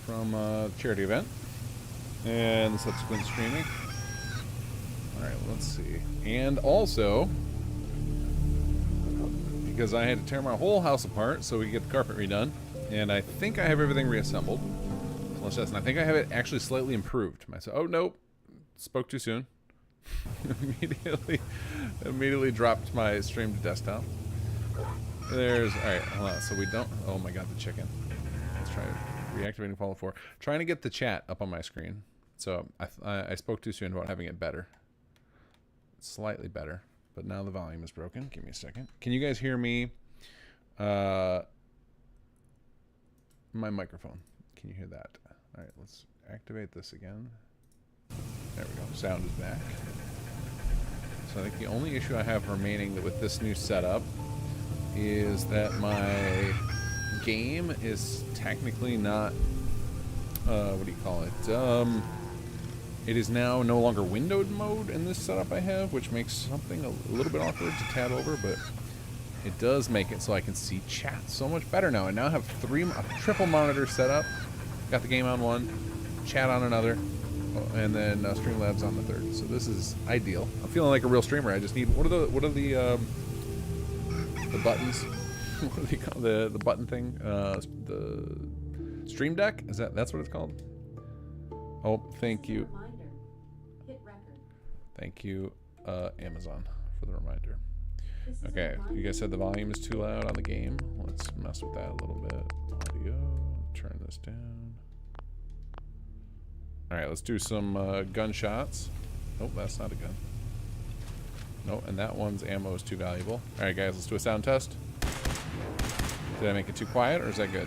from the charity event and the subsequent streaming. Alright, let's see. And also, because I had to tear my whole house apart so we could get the carpet redone, and I think I have everything reassembled. So let's test, and I think I have it actually slightly improved. Oh, nope. Spoke too soon. immediately dropped my stream to desktop. Alright, hold on. So we don't, oh my god, the chicken. Let's try reactivating Fallout 4. Trying to get the chat up on my screen. So I spoke too soon about having it better. Slightly better. But now the volume is broken. Give me a second. Can you guys hear me? My microphone. Can you hear that? Alright, let's activate this again. There we go. Sound is back. So I think the only issue I have remaining with this new setup is that my game is technically not, what do you call it? It is now no longer windowed mode in this setup I have, which makes something a little bit awkward to tab over, but it does make it so I can see chat so much better now. I now have a triple monitor set up. Got the game on one, chat on another, and then Streamlabs on the third. So this is ideal. I'm feeling like a real streamer. I just need, what are the buttons? What do they call the button thing? The Stream Deck? That's what it's called? Oh, thank you. Thank you, Amazon, for the reminder. Okay, you guys said the volume is too loud on the game. Let's mess with that a little bit. Audio, turn this down. Alright, let's do some gunshots. Oh, that's not a gun. No, and that one's ammo is too valuable. Alright guys, let's do a sound test. Did I make it too quiet, or is that good?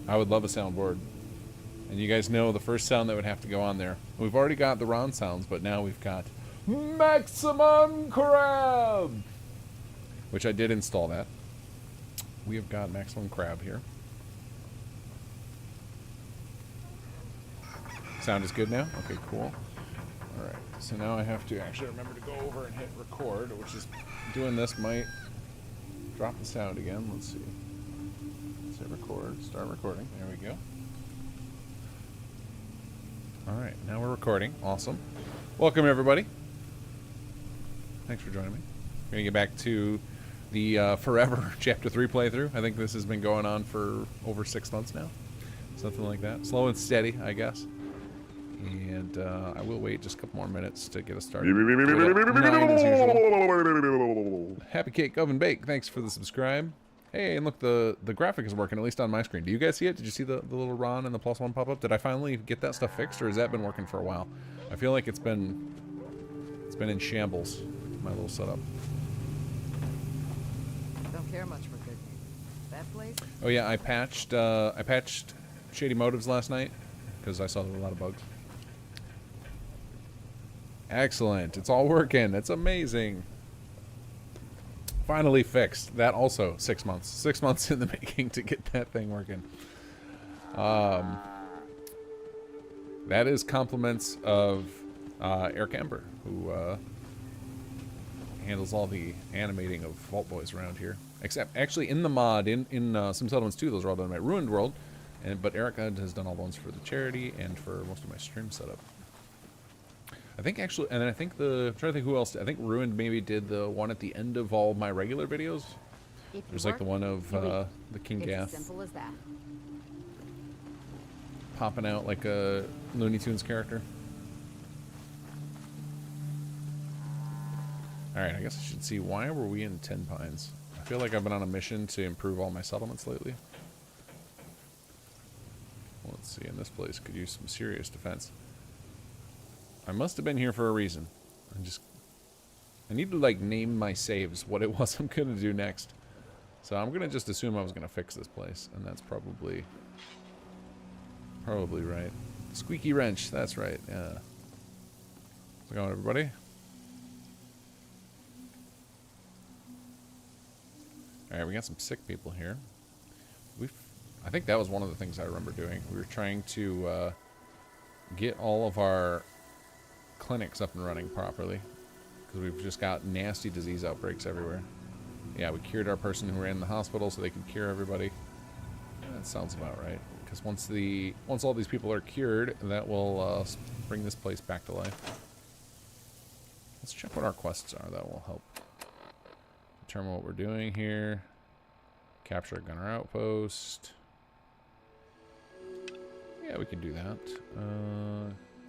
I would love a soundboard. And you guys know the first sound that would have to go on there. We've already got the Ron sounds, but now we've got Maximum Crab! Which I did install that. We have got Maximum Crab here. Sound is good now? Okay, cool. Alright, so now I have to actually remember to go over and hit record, which is, doing this might drop the sound again. Let's see. Let's hit record, start recording. There we go. Alright, now we're recording. Awesome. Welcome, everybody. Thanks for joining me. We're going to get back to the Forever Chapter 3 playthrough. I think this has been going on for over 6 months now. Something like that. Slow and steady, I guess. And I will wait just a couple more minutes to get us started. 9 as usual. Happy Cake Oven Bake, thanks for the subscribe. Hey, and look, the graphic is working, at least on my screen. Do you guys see it? Did you see the little Ron and the +1 pop-up? Did I finally get that stuff fixed, or has that been working for a while? I feel like it's been in shambles, my little setup. Don't care much for cooking. That place? Oh yeah, I patched Shady Motives last night, because I saw there were a lot of bugs. Excellent. It's all working. It's amazing. Finally fixed. That also 6 months. 6 months in the making to get that thing working. That is compliments of Eric Amber, who handles all the animating of Vault Boys around here. Except, actually, in the mod, in some settlements too, those are all done by Ruined World. But Erica has done all the ones for the charity and for most of my stream setup. I think actually, and then I think I'm trying to think who else. I think Ruined maybe did the one at the end of all my regular videos. There's like the one of the King Gath. It's as simple as that. Popping out like a Looney Tunes character. Alright, I guess I should see, why were we in Ten Pines? I feel like I've been on a mission to improve all my settlements lately. Well, let's see, and this place could use some serious defense. I must have been here for a reason. I need to like name my saves what it was I'm gonna do next. So I'm gonna just assume I was gonna fix this place, and that's probably right. Squeaky wrench, that's right, yeah. How's it going, everybody? Alright, we got some sick people here. I think that was one of the things I remember doing. We were trying to get all of our clinics up and running properly. because we've just got nasty disease outbreaks everywhere. Yeah, we cured our person who ran the hospital so they could cure everybody. That sounds about right. Because once all these people are cured, that will bring this place back to life. Let's check what our quests are. That will help determine what we're doing here. Capture a gunner outpost. Yeah, we can do that.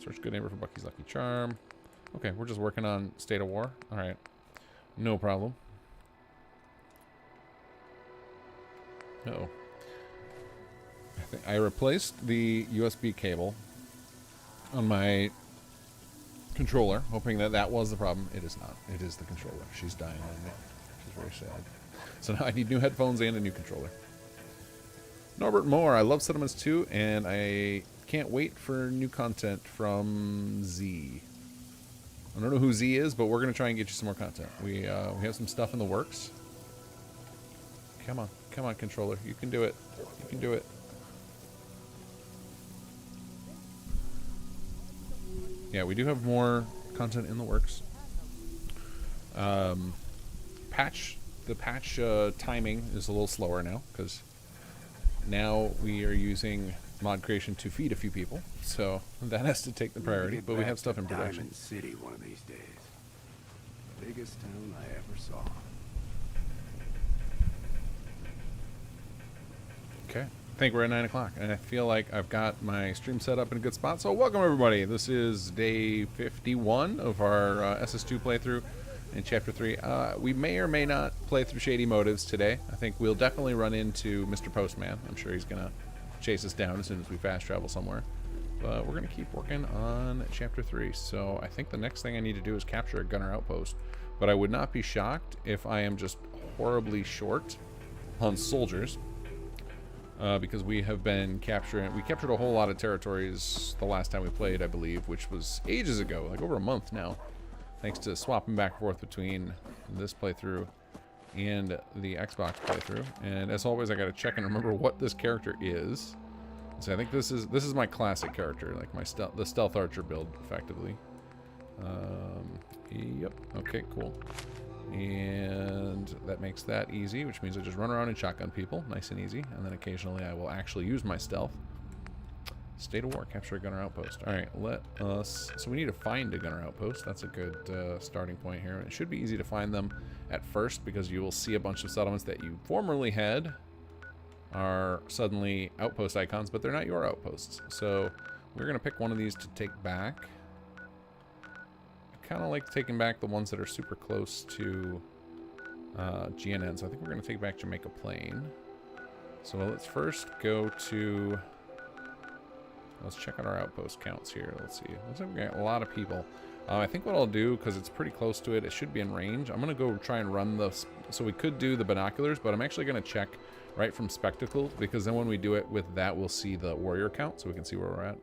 Search good neighbor for Bucky's Lucky Charm. Okay, we're just working on State of War. Alright. No problem. Uh-oh. I replaced the USB cable on my controller, hoping that that was the problem. It is not. It is the controller. She's dying on me. She's very sad. So now I need new headphones and a new controller. Norbert Moore, I love Settlements 2, and I can't wait for new content from Z. I don't know who Z is, but we're going to try and get you some more content. We have some stuff in the works. Come on. Come on, controller. You can do it. You can do it. Yeah, we do have more content in the works. The patch timing is a little slower now, because now we are using mod creation to feed a few people, so that has to take the priority, but we have stuff in production. Diamond City one of these days. Biggest town I ever saw. Okay. I think we're at 9 o'clock, and I feel like I've got my stream set up in a good spot. So welcome, everybody. This is day 51 of our SS2 playthrough in Chapter 3. We may or may not play through Shady Motives today. I think we'll definitely run into Mr. Postman. I'm sure he's going to chase us down as soon as we fast travel somewhere. But we're going to keep working on Chapter 3. So I think the next thing I need to do is capture a gunner outpost. But I would not be shocked if I am just horribly short on soldiers. Because we have been captured a whole lot of territories the last time we played, I believe, which was ages ago, like over a month now, thanks to swapping back and forth between this playthrough and the Xbox playthrough. And as always, I got to check and remember what this character is. So I think this is my classic character, like the stealth archer build, effectively. Yep. Okay, cool. And that makes that easy, which means I just run around and shotgun people, nice and easy. And then occasionally I will actually use my stealth. State of War, capture a gunner outpost. Alright, let us... So we need to find a gunner outpost. That's a good starting point here. It should be easy to find them at first, because you will see a bunch of settlements that you formerly had are suddenly outpost icons, but they're not your outposts. So we're going to pick one of these to take back. Kind of like taking back the ones that are super close to GNN, so I think we're going to take back Jamaica Plain. So let's first go to... Let's check out our outpost counts here. Let's see. Looks like we got a lot of people. I think what I'll do, because it's pretty close to it, it should be in range. I'm going to go try and run the... So we could do the binoculars, but I'm actually going to check right from Spectacle, because then when we do it with that, we'll see the warrior count, so we can see where we're at.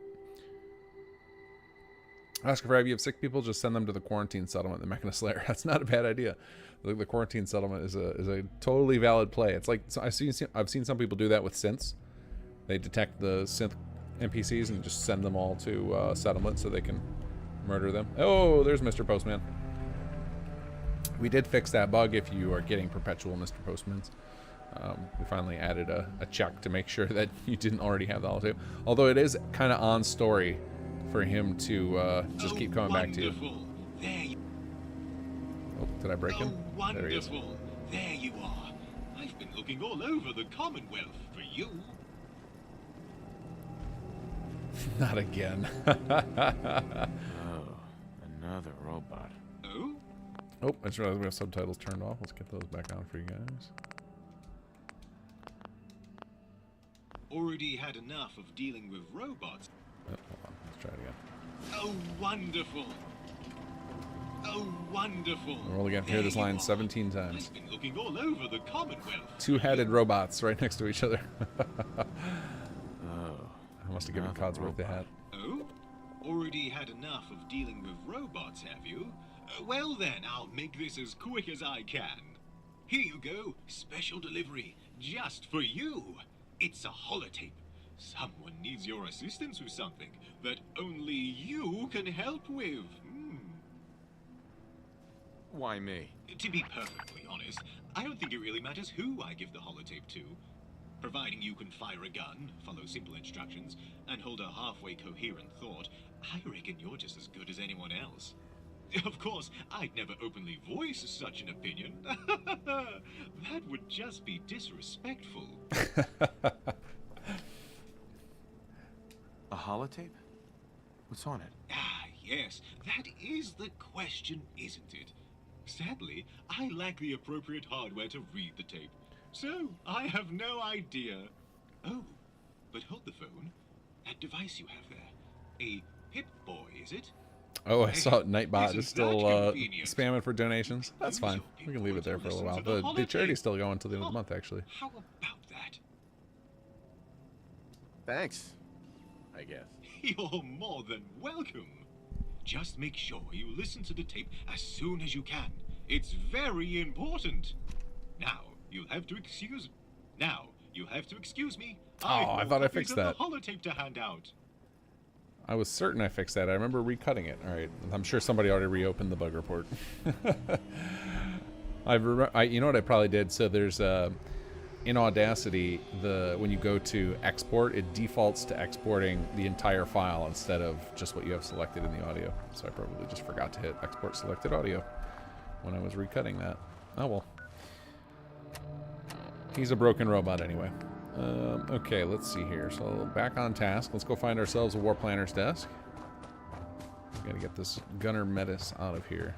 Oscar Frab, you have sick people, just send them to the quarantine settlement, the Mechana Slayer. That's not a bad idea. The quarantine settlement is a totally valid play. It's like, so I've seen some people do that with synths. They detect the synth NPCs and just send them all to settlement so they can murder them. Oh, there's Mr. Postman. We did fix that bug if you are getting perpetual Mr. Postmans. We finally added a check to make sure that you didn't already have the holotape. Although it is kind of on story for him to just keep coming back to you. Oh, did I break him? There he is. There you are. I've been looking all over the Commonwealth for you. Not again. Oh, another robot. Oh? Oh, I just realized we have subtitles turned off. Let's get those back on for you guys. Already had enough of dealing with robots. Oh, hold on. Let's try it again. Oh, wonderful. Oh, wonderful. We're only going to hear this line 17 times. I've been looking all over the Commonwealth. Two-headed robots right next to each other. Oh, I must have given Codsworth the hat. Oh? Already had enough of dealing with robots, have you? Well then, I'll make this as quick as I can. Here you go. Special delivery. Just for you. It's a holotape. Someone needs your assistance with something that only you can help with. Why me? To be perfectly honest, I don't think it really matters who I give the holotape to. Providing you can fire a gun, follow simple instructions, and hold a halfway coherent thought, I reckon you're just as good as anyone else. Of course, I'd never openly voice such an opinion. That would just be disrespectful. A holotape? What's on it? Ah, yes, that is the question, isn't it? Sadly, I lack the appropriate hardware to read the tape, so I have no idea. Oh, but hold the phone. That device you have there. A Pip-Boy, is it? Oh, I saw Nightbot Isn't is still that convenient? spamming for donations. That's fine. We can leave it there for a little while. The charity's still going until the end of the month, actually. How about that? Thanks, I guess. You're more than welcome. Just make sure you listen to the tape as soon as you can. It's very important. Now, you'll have to excuse me. Oh, I thought I fixed that. The holotape to hand out. I was certain I fixed that. I remember recutting it. All right. I'm sure somebody already reopened the bug report. You know what I probably did? So there's in Audacity, when you go to export, it defaults to exporting the entire file instead of just what you have selected in the audio. So I probably just forgot to hit export selected audio when I was recutting that. Oh well. He's a broken robot anyway. Okay, let's see here. So back on task. Let's go find ourselves a war planner's desk. Gotta get this Gunner Metis out of here.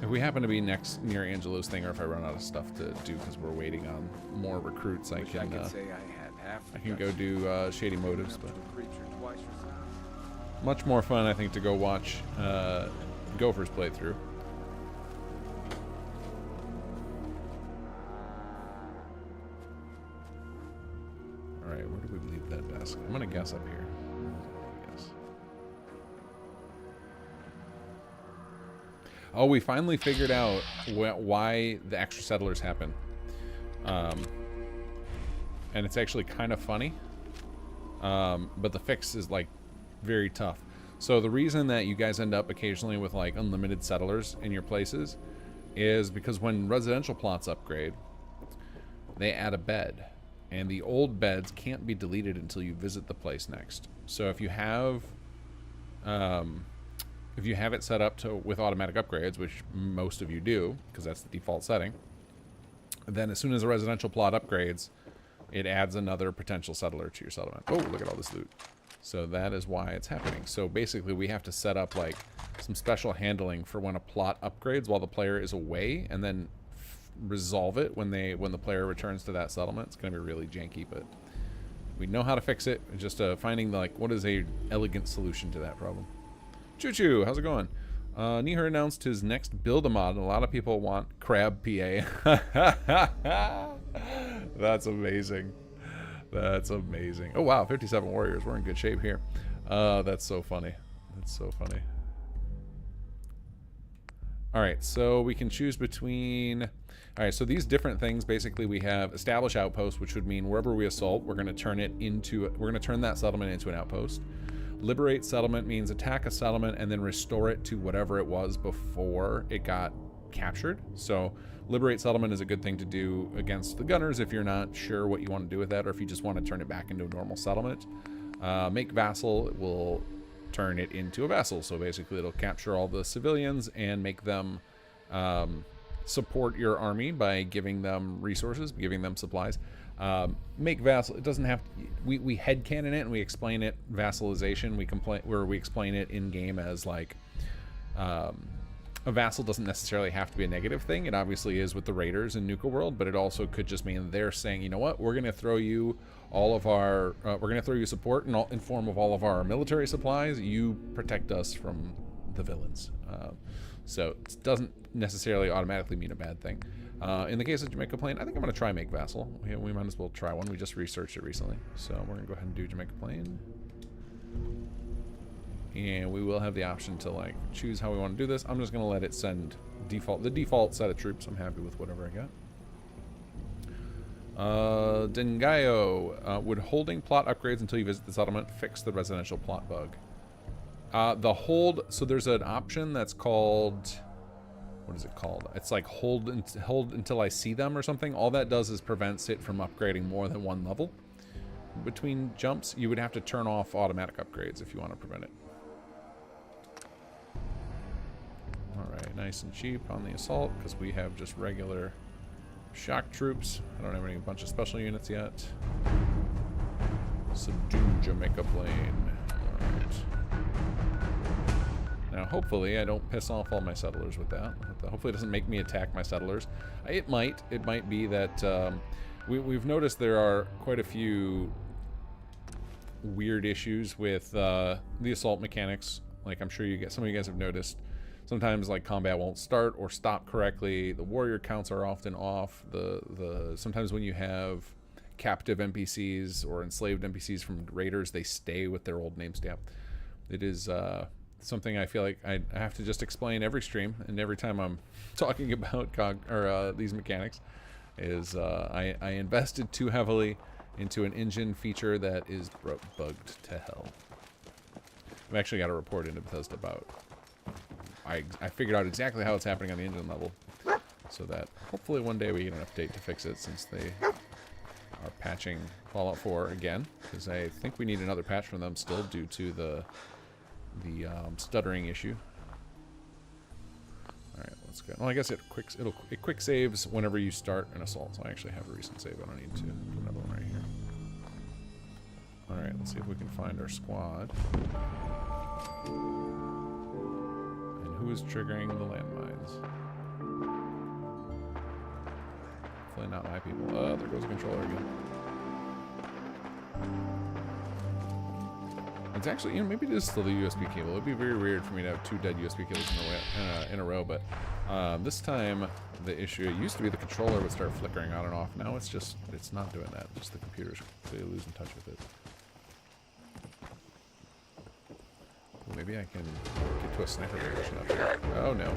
If we happen to be near Angelo's thing, or if I run out of stuff to do because we're waiting on more recruits, I can go do Shady Motives. But much more fun, I think, to go watch Gopher's playthrough. Alright, where do we leave that desk? I'm gonna guess up here. Yes. Oh, we finally figured out why the extra settlers happen. And it's actually kind of funny. But the fix is, like, very tough. So the reason that you guys end up occasionally with, like, unlimited settlers in your places is because when residential plots upgrade, they add a bed. And the old beds can't be deleted until you visit the place next. So if you have it set up with automatic upgrades, which most of you do, because that's the default setting, then as soon as a residential plot upgrades, it adds another potential settler to your settlement. Oh, look at all this loot. So that is why it's happening. So basically we have to set up like some special handling for when a plot upgrades while the player is away, and then resolve it when the player returns to that settlement. It's going to be really janky, but we know how to fix it. Just finding like what is a elegant solution to that problem. Choo Choo, how's it going? Nihar announced his next build-a-mod, and a lot of people want Crab PA. That's amazing. That's amazing. Oh wow, 57 warriors. We're in good shape here. That's so funny. That's so funny. Alright, so we can choose between... Alright, so these different things, basically we have establish outpost, which would mean wherever we assault, we're going to turn that settlement into an outpost. Liberate settlement means attack a settlement and then restore it to whatever it was before it got captured. So liberate settlement is a good thing to do against the gunners if you're not sure what you want to do with that, or if you just want to turn it back into a normal settlement. Make vassal will turn it into a vassal. So basically it'll capture all the civilians and make them support your army by giving them resources, giving them supplies. Make vassal, it doesn't have to, we headcanon it and we explain it vassalization. We explain it in game as like a vassal doesn't necessarily have to be a negative thing. It obviously is with the raiders in Nuka World, but it also could just mean they're saying, you know what, we're going to throw you all of our, we're going to throw you support in form of all of our military supplies. You protect us from the villains. So it doesn't necessarily automatically mean a bad thing. In the case of Jamaica Plain, I think I'm going to try Make Vassal. We might as well try one. We just researched it recently. So we're going to go ahead and do Jamaica Plain. And we will have the option to like choose how we want to do this. I'm just going to let it send the default set of troops. I'm happy with whatever I got. Dengayo, would holding plot upgrades until you visit the settlement fix the residential plot bug? The hold, so there's an option that's called, what is it called? It's like hold until I see them or something. All that does is prevents it from upgrading more than one level between jumps. You would have to turn off automatic upgrades if you want to prevent it. Alright, nice and cheap on the assault because we have just regular shock troops. I don't have any bunch of special units yet. Subdue Jamaica plain. Alright. Now, hopefully, I don't piss off all my settlers with that. Hopefully, it doesn't make me attack my settlers. It might. It might be that we've noticed there are quite a few weird issues with the assault mechanics. Like, I'm sure some of you guys have noticed. Sometimes, like, combat won't start or stop correctly. The warrior counts are often off. Sometimes when you have captive NPCs or enslaved NPCs from raiders, they stay with their old name stamp. It is something I feel like I have to just explain every stream and every time I'm talking about these mechanics. Is I invested too heavily into an engine feature that is bugged to hell. I've actually got a report into Bethesda about. I figured out exactly how it's happening on the engine level, so that hopefully one day we get an update to fix it, since they are patching Fallout 4 again, because I think we need another patch from them still due to the stuttering issue. All right, let's go. Well, I guess it quick saves whenever you start an assault. So I actually have a recent save. I don't need to do another one right here. All right, let's see if we can find our squad. And who is triggering the landmines? Hopefully not my people. There goes the controller again. It's actually, maybe it is still the USB cable. It'd be very weird for me to have two dead USB cables in a row, but this time the issue, it used to be the controller would start flickering on and off. Now it's not doing that. Just the computer's completely losing touch with it. Well, maybe I can get to a sniper position up here. Oh no.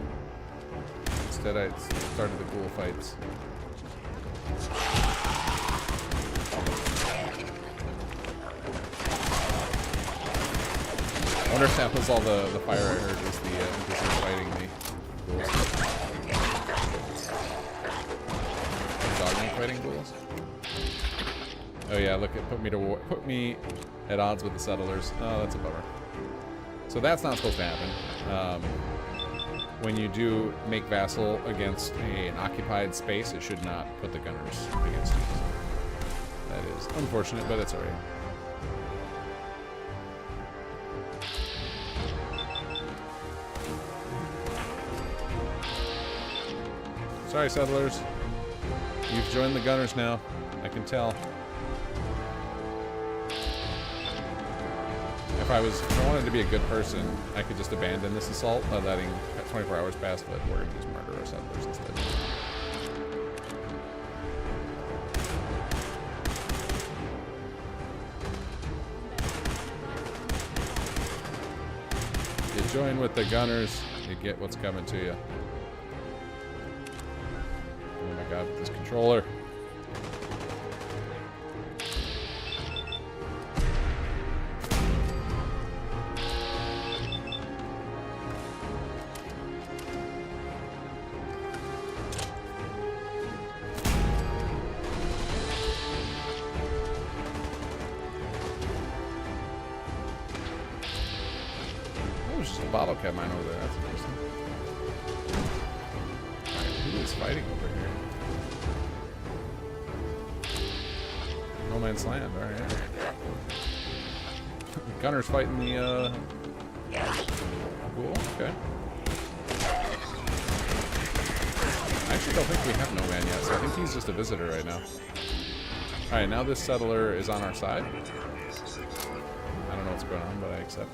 Instead I started the ghoul fights. I wonder if that was all the fire I heard was the NPCs fighting the ghouls. Dogmen fighting ghouls? Oh yeah, look, it put me at odds with the settlers. Oh, that's a bummer. So that's not supposed to happen. When you do make vassal against an occupied space, it should not put the gunners against you. That is unfortunate, but it's alright. Sorry, settlers. You've joined the gunners now. I can tell. If I wanted to be a good person, I could just abandon this assault by letting 24 hours pass, but we're going to just murder our settlers instead. You join with the gunners, you get what's coming to you. Oh my god, this controller. There's just a bottle cap mine over there, that's interesting. Alright, who is fighting over here? No Man's Land, alright. Gunner's fighting the, Cool, okay. I actually don't think we have No Man yet, so I think he's just a visitor right now. Alright, now this settler is on our side. I don't know what's going on, but I accept.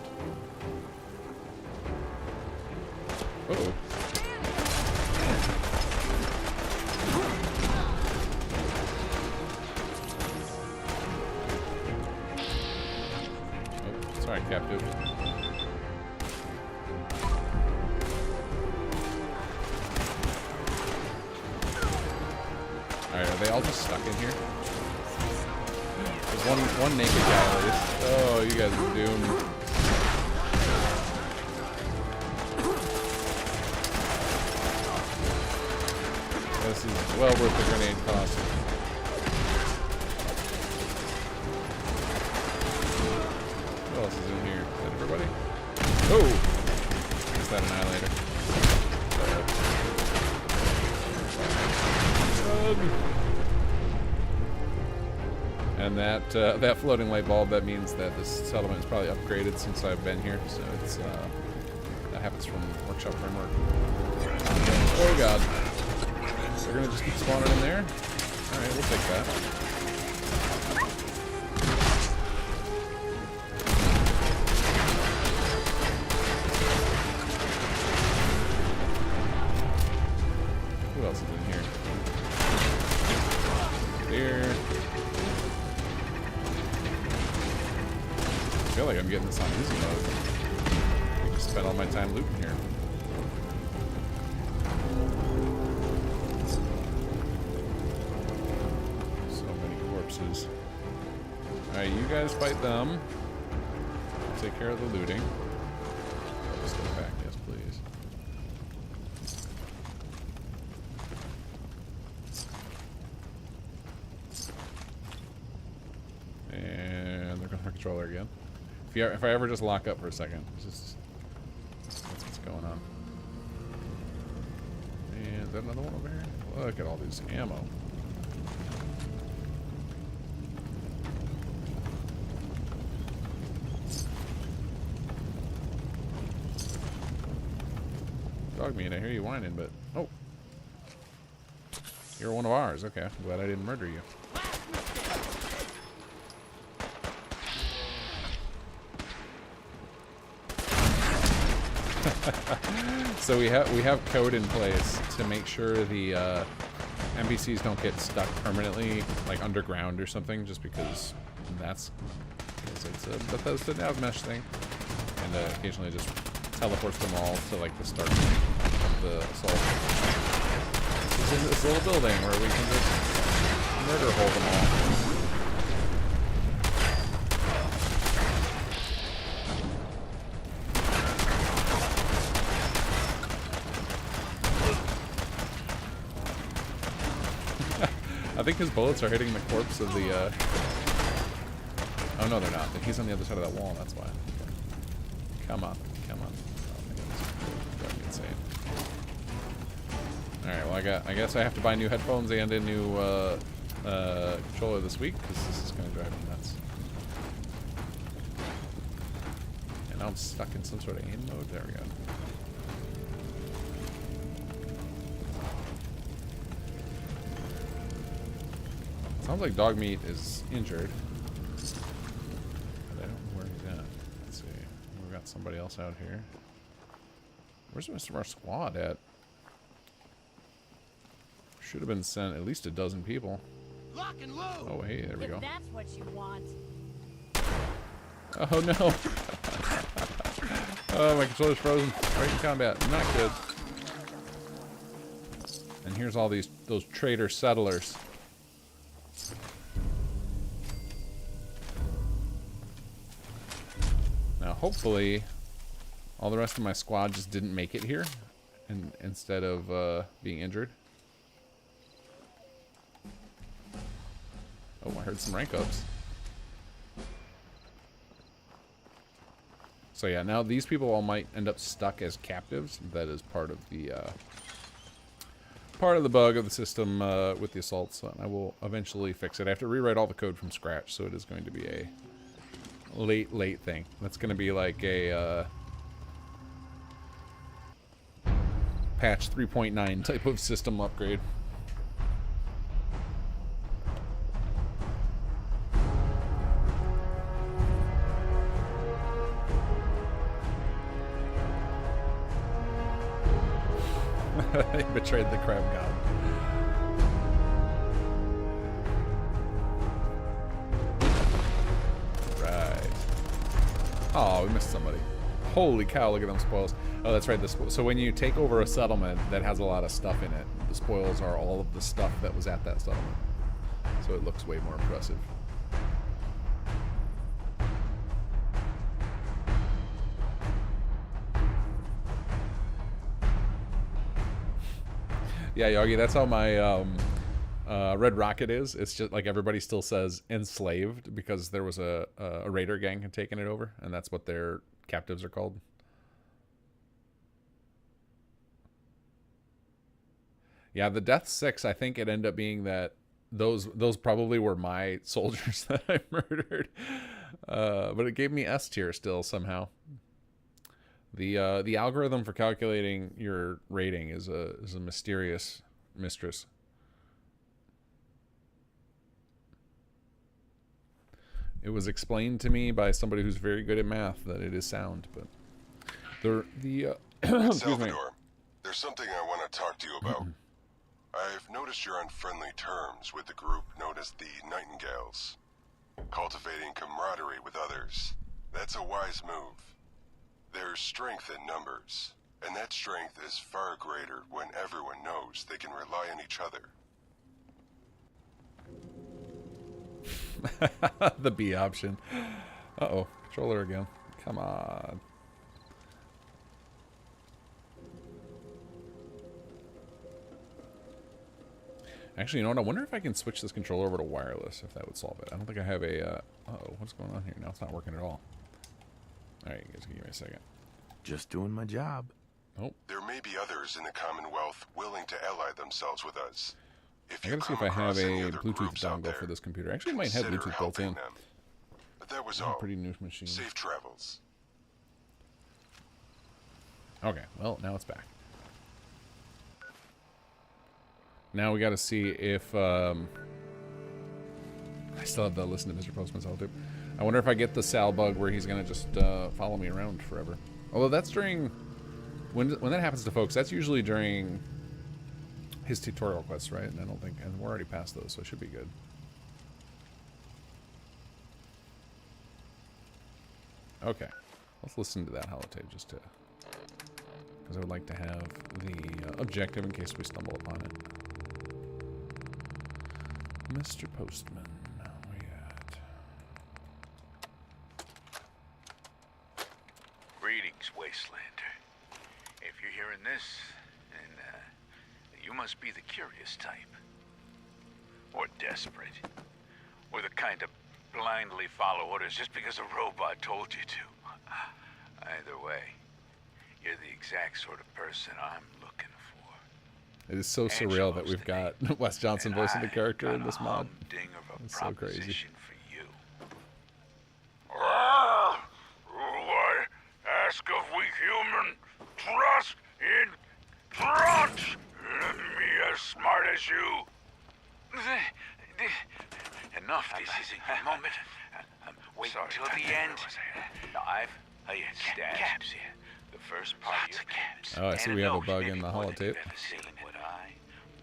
Uh-oh. Oh, sorry, captive. Alright, are they all just stuck in here? There's one naked guy at least. Oh, you guys are doomed. This is well worth the grenade cost. What else is in here? Is that everybody? Oh! Is that annihilator? And that floating light bulb, that means that this settlement is probably upgraded since I've been here. So it's that happens from Workshop Framework. Oh god. They're gonna just keep spawning in there? Alright, we'll take that. Who else is in here? Here. I feel like I'm getting this on easy mode. I just spent all my time looting here. So many corpses. Alright, you guys fight them. I'll take care of the looting. I'll step back, yes please. And they're going for controller again. If I ever just lock up for a second, that's what's going on. And is that another one over here? Look at all these ammo. Dog meat, I hear you whining, but oh, you're one of ours. Okay, I'm glad I didn't murder you. So we have code in place to make sure the NPCs don't get stuck permanently, like underground or something, just because it's a Bethesda nav mesh thing, and occasionally just teleports them all to like the start of the assault. It's in this little building where we can just murder hole them all. I think his bullets are hitting the corpse of the, oh no, they're not. He's on the other side of that wall, that's why. Come on, come on. Oh my goodness. Driving insane. Alright, well I guess I have to buy new headphones and a new, controller this week, because this is going to drive me nuts. And now I'm stuck in some sort of aim mode. There we go. Sounds like dog meat is injured. But I don't know where he's at. Let's see. We've got somebody else out here. Where's the rest of our squad at? Should have been sent at least a dozen people. Lock and load. Oh, hey, there we go. If that's what you want. Oh, no. Oh, my controller's frozen. Right in combat. Not good. And here's all those traitor settlers. Now, hopefully, all the rest of my squad just didn't make it here, and instead of being injured. Oh, I heard some rank ups. So yeah, now these people all might end up stuck as captives. That is part of the bug of the system with the assaults. So I will eventually fix it. I have to rewrite all the code from scratch, so it is going to be a late thing. That's going to be like a patch 3.9 type of system upgrade. He betrayed the crab god. Right. Oh, we missed somebody. Holy cow, look at them spoils. Oh, that's right. So when you take over a settlement that has a lot of stuff in it, the spoils are all of the stuff that was at that settlement. So it looks way more impressive. Yeah, Yogi, that's how my Red Rocket is. It's just like everybody still says enslaved because there was a raider gang had taken it over, and that's what their captives are called. Yeah, the Death 6, I think it ended up being that those probably were my soldiers that I murdered. But it gave me S tier still somehow. The algorithm for calculating your rating is a mysterious mistress. It was explained to me by somebody who's very good at math that it is sound, but excuse me. Salvador, there's something I want to talk to you about. I've noticed you're on friendly terms with the group known as the Nightingales. Cultivating camaraderie with others. That's a wise move. There's strength in numbers, and that strength is far greater when everyone knows they can rely on each other. The B option. Uh-oh, controller again. Come on. Actually, you know what? I wonder if I can switch this controller over to wireless, if that would solve it. I don't think I have a... uh-oh, what's going on here? Now it's not working at all. Alright, you guys give me a second. Just doing my job. Oh. There may be others in the Commonwealth willing to ally themselves with us. If I you gotta see if come I have across any a other Bluetooth groups out dongle there, for this computer. Actually, it might have consider Bluetooth built helping in. them. But that was It's a all. pretty new machine. Safe travels. Okay, well, now it's back. Now we gotta see if, I still have to listen to Mr. Postman's all too. I wonder if I get the Sal bug where he's gonna just follow me around forever. Although that's during, when that happens to folks, that's usually during his tutorial quests, right? And I don't think, and we're already past those, so it should be good. Okay, let's listen to that holotape just to, because I would like to have the objective in case we stumble upon it. Mr. Postman, where you at? Greetings, Wastelander. If you're hearing this, then you must be the curious type. Or desperate. Or the kind to blindly follow orders just because a robot told you to. Either way, you're the exact sort of person I'm looking for. It is so surreal that we've got Wes Johnson voicing the character in this mod. It's so crazy. For you. I ask of we human trust in trust. Me as smart as you. Enough. This isn't your moment. Wait until the end. No, I've stashed here. The first part of your games. Oh, I see we have a bug in the holotape. What I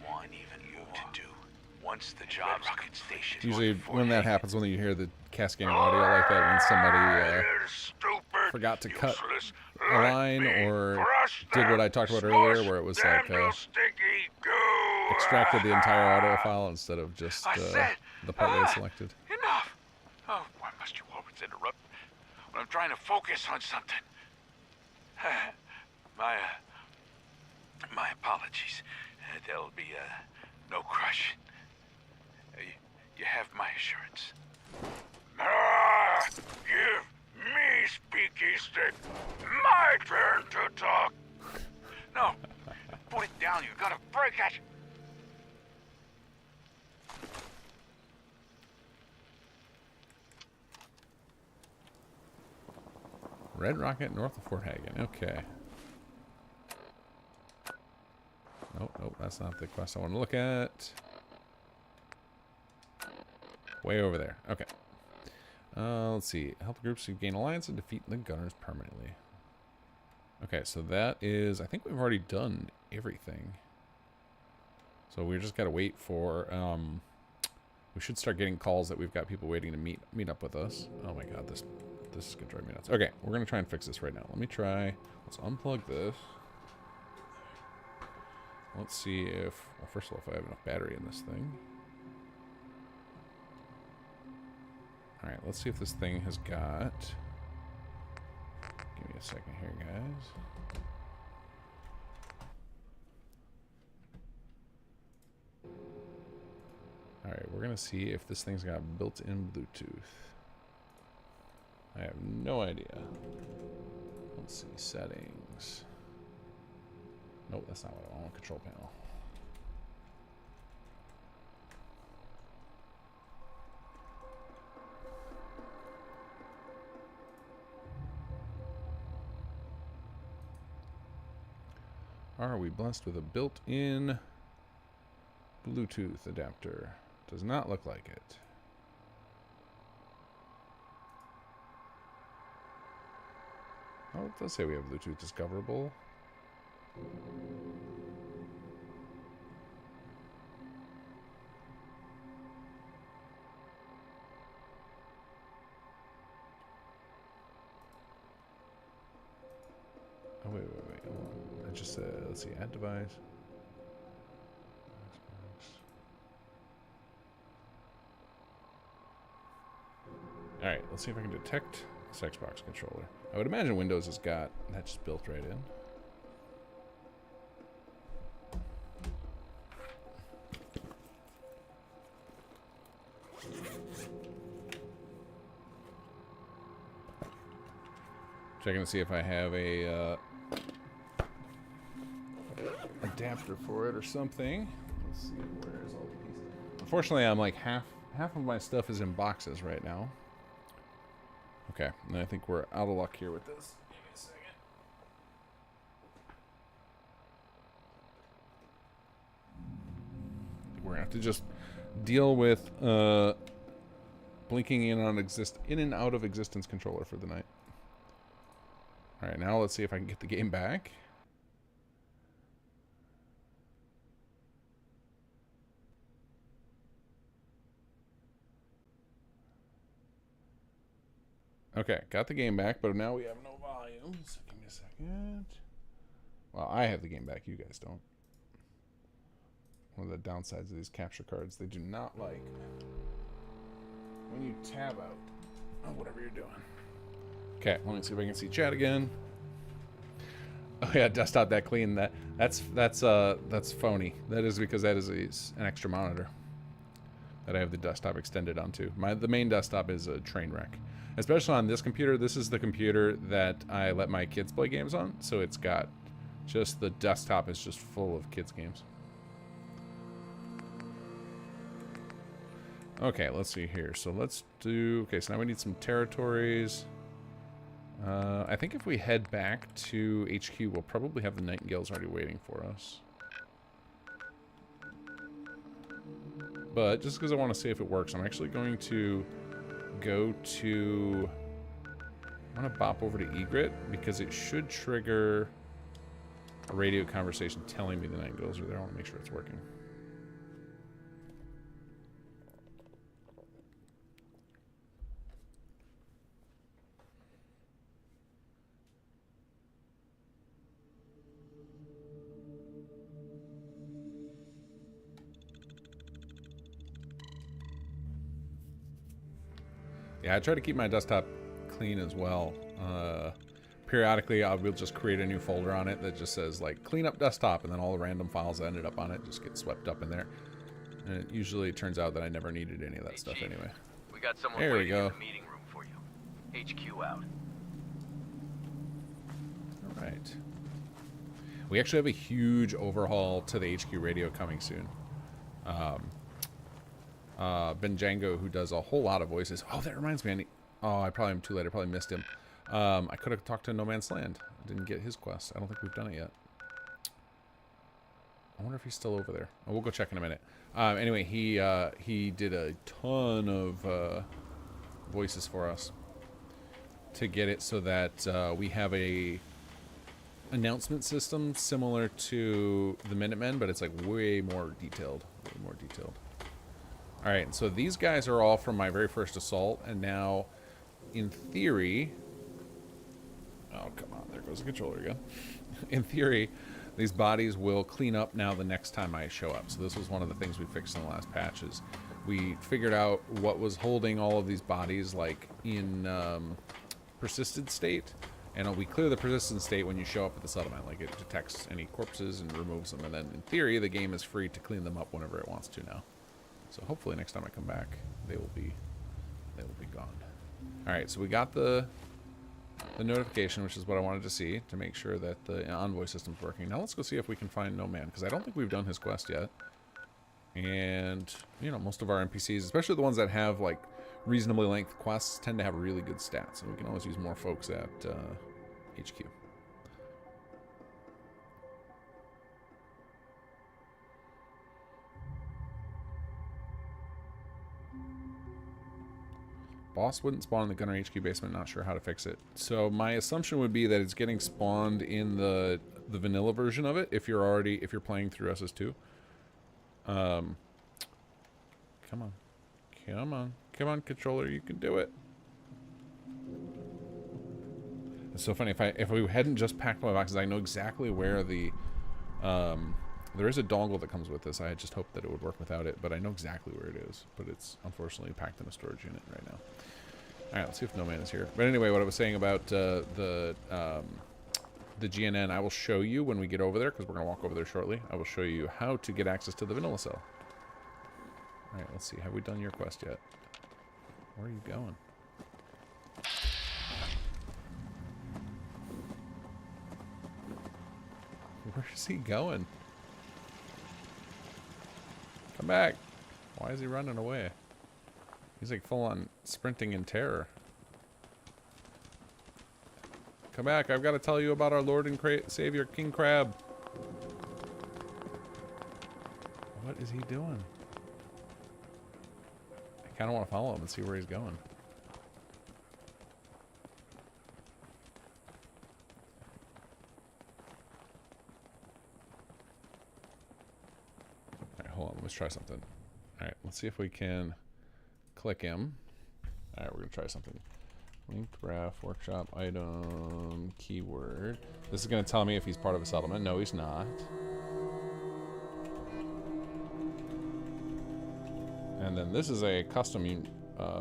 want even you to do. Once the job's rocket station. Usually when that happens, when you hear the cascading audio like that, means somebody forgot to cut a line or did what I talked about earlier, where it was like extracted the entire audio file instead of just the part that I selected. Enough! Oh, why must you always interrupt when I'm trying to focus on something? My apologies. There'll be no crush. You have my assurance. Give me speaky stick. My turn to talk. No, put it down. You gotta break it. Red Rocket north of Fort Hagen. Okay. Nope, that's not the quest I want to look at. Way over there. Okay. Let's see. Help the groups who gain alliance and defeat the gunners permanently. Okay, so that is... I think we've already done everything. So we just got to wait for... we should start getting calls that we've got people waiting to meet up with us. Oh my god, this is going to drive me nuts. Okay, we're going to try and fix this right now. Let me try... Let's unplug this. Let's see if... Well, first of all, if I have enough battery in this thing. Alright, let's see if this thing has got... Give me a second here, guys. Alright, we're going to see if this thing's got built-in Bluetooth. I have no idea. Let's see, settings. Nope, that's not what I want. Control panel. Are we blessed with a built-in Bluetooth adapter? Does not look like it. Oh, it does say we have Bluetooth discoverable. Oh, wait. Hold on. I just said, let's see, add device. Alright, let's see if I can detect this Xbox controller. I would imagine Windows has got that just built right in. Checking to see if I have a adapter for it or something. Let's see, where's all the pieces? Unfortunately, I'm like half of my stuff is in boxes right now. Okay, and I think we're out of luck here with this. Give me a second. We're gonna have to just deal with blinking in and out of existence controller for the night. All right, now let's see if I can get the game back. Okay, got the game back, but now we have no volume. So give me a second. Well, I have the game back. You guys don't. One of the downsides of these capture cards, they do not like when you tab out on whatever you're doing. Okay, let me see if I can see chat again. Oh yeah, desktop that clean. That's phony. That is because that is an extra monitor that I have the desktop extended onto. The main desktop is a train wreck. Especially on this computer. This is the computer that I let my kids play games on, so it's got just the desktop is just full of kids games. Okay, let's see here. So let's do, okay, so now we need some territories. I think if we head back to HQ, we'll probably have the Nightingales already waiting for us. But just because I want to see if it works, I'm actually going to go to, I want to bop over to Egret because it should trigger a radio conversation telling me the Nightingales are there. I want to make sure it's working. Yeah, I try to keep my desktop clean as well. Periodically, we'll just create a new folder on it that just says, like, clean up desktop, and then all the random files that ended up on it just get swept up in there. And it usually turns out that I never needed any of that stuff Chief, anyway. We got someone There we waiting go. in the meeting room for you. HQ out. All right. We actually have a huge overhaul to the HQ radio coming soon. Ben Django, who does a whole lot of voices. Oh, that reminds me. I probably am too late. I probably missed him. I could have talked to No Man's Land. I didn't get his quest. I don't think we've done it yet. I wonder if he's still over there. Oh, we'll go check in a minute. Anyway, he did a ton of voices for us to get it so that we have a announcement system similar to the Minutemen, but it's like way more detailed. Way more detailed. All right, so these guys are all from my very first assault, and now, in theory... Oh, come on, there goes the controller again. In theory, these bodies will clean up now the next time I show up. So this was one of the things we fixed in the last patches. We figured out what was holding all of these bodies, like, in persisted state, and we clear the persistent state when you show up at the settlement. Like, it detects any corpses and removes them, and then, in theory, the game is free to clean them up whenever it wants to now. So hopefully next time I come back, they will be gone. All right, so we got the notification, which is what I wanted to see to make sure that the envoy system's working. Now let's go see if we can find No Man, because I don't think we've done his quest yet. And, you know, most of our NPCs, especially the ones that have, like, reasonably length quests, tend to have really good stats. And we can always use more folks at HQ. Boss wouldn't spawn in the Gunner HQ basement, not sure how to fix it. So my assumption would be that it's getting spawned in the vanilla version of it if you're playing through SS2. Come on. Come on, controller, you can do it. It's so funny, if we hadn't just packed my boxes, I know exactly where the there is a dongle that comes with this. I had just hoped that it would work without it, but I know exactly where it is. But it's unfortunately packed in a storage unit right now. Alright, let's see if No Man is here. But anyway, what I was saying about the GNN, I will show you when we get over there, because we're going to walk over there shortly. I will show you how to get access to the vanilla cell. Alright, let's see. Have we done your quest yet? Where are you going? Where's he going? Come back. Why is he running away? He's like full on sprinting in terror. Come back. I've got to tell you about our Lord and Savior, King Crab. What is he doing? I kind of want to follow him and see where he's going. Alright, hold on. Let's try something. Alright, let's see if we can click him. Alright, we're going to try something. Linked graph, workshop, item, keyword. This is going to tell me if he's part of a settlement. No, he's not. And then this is a custom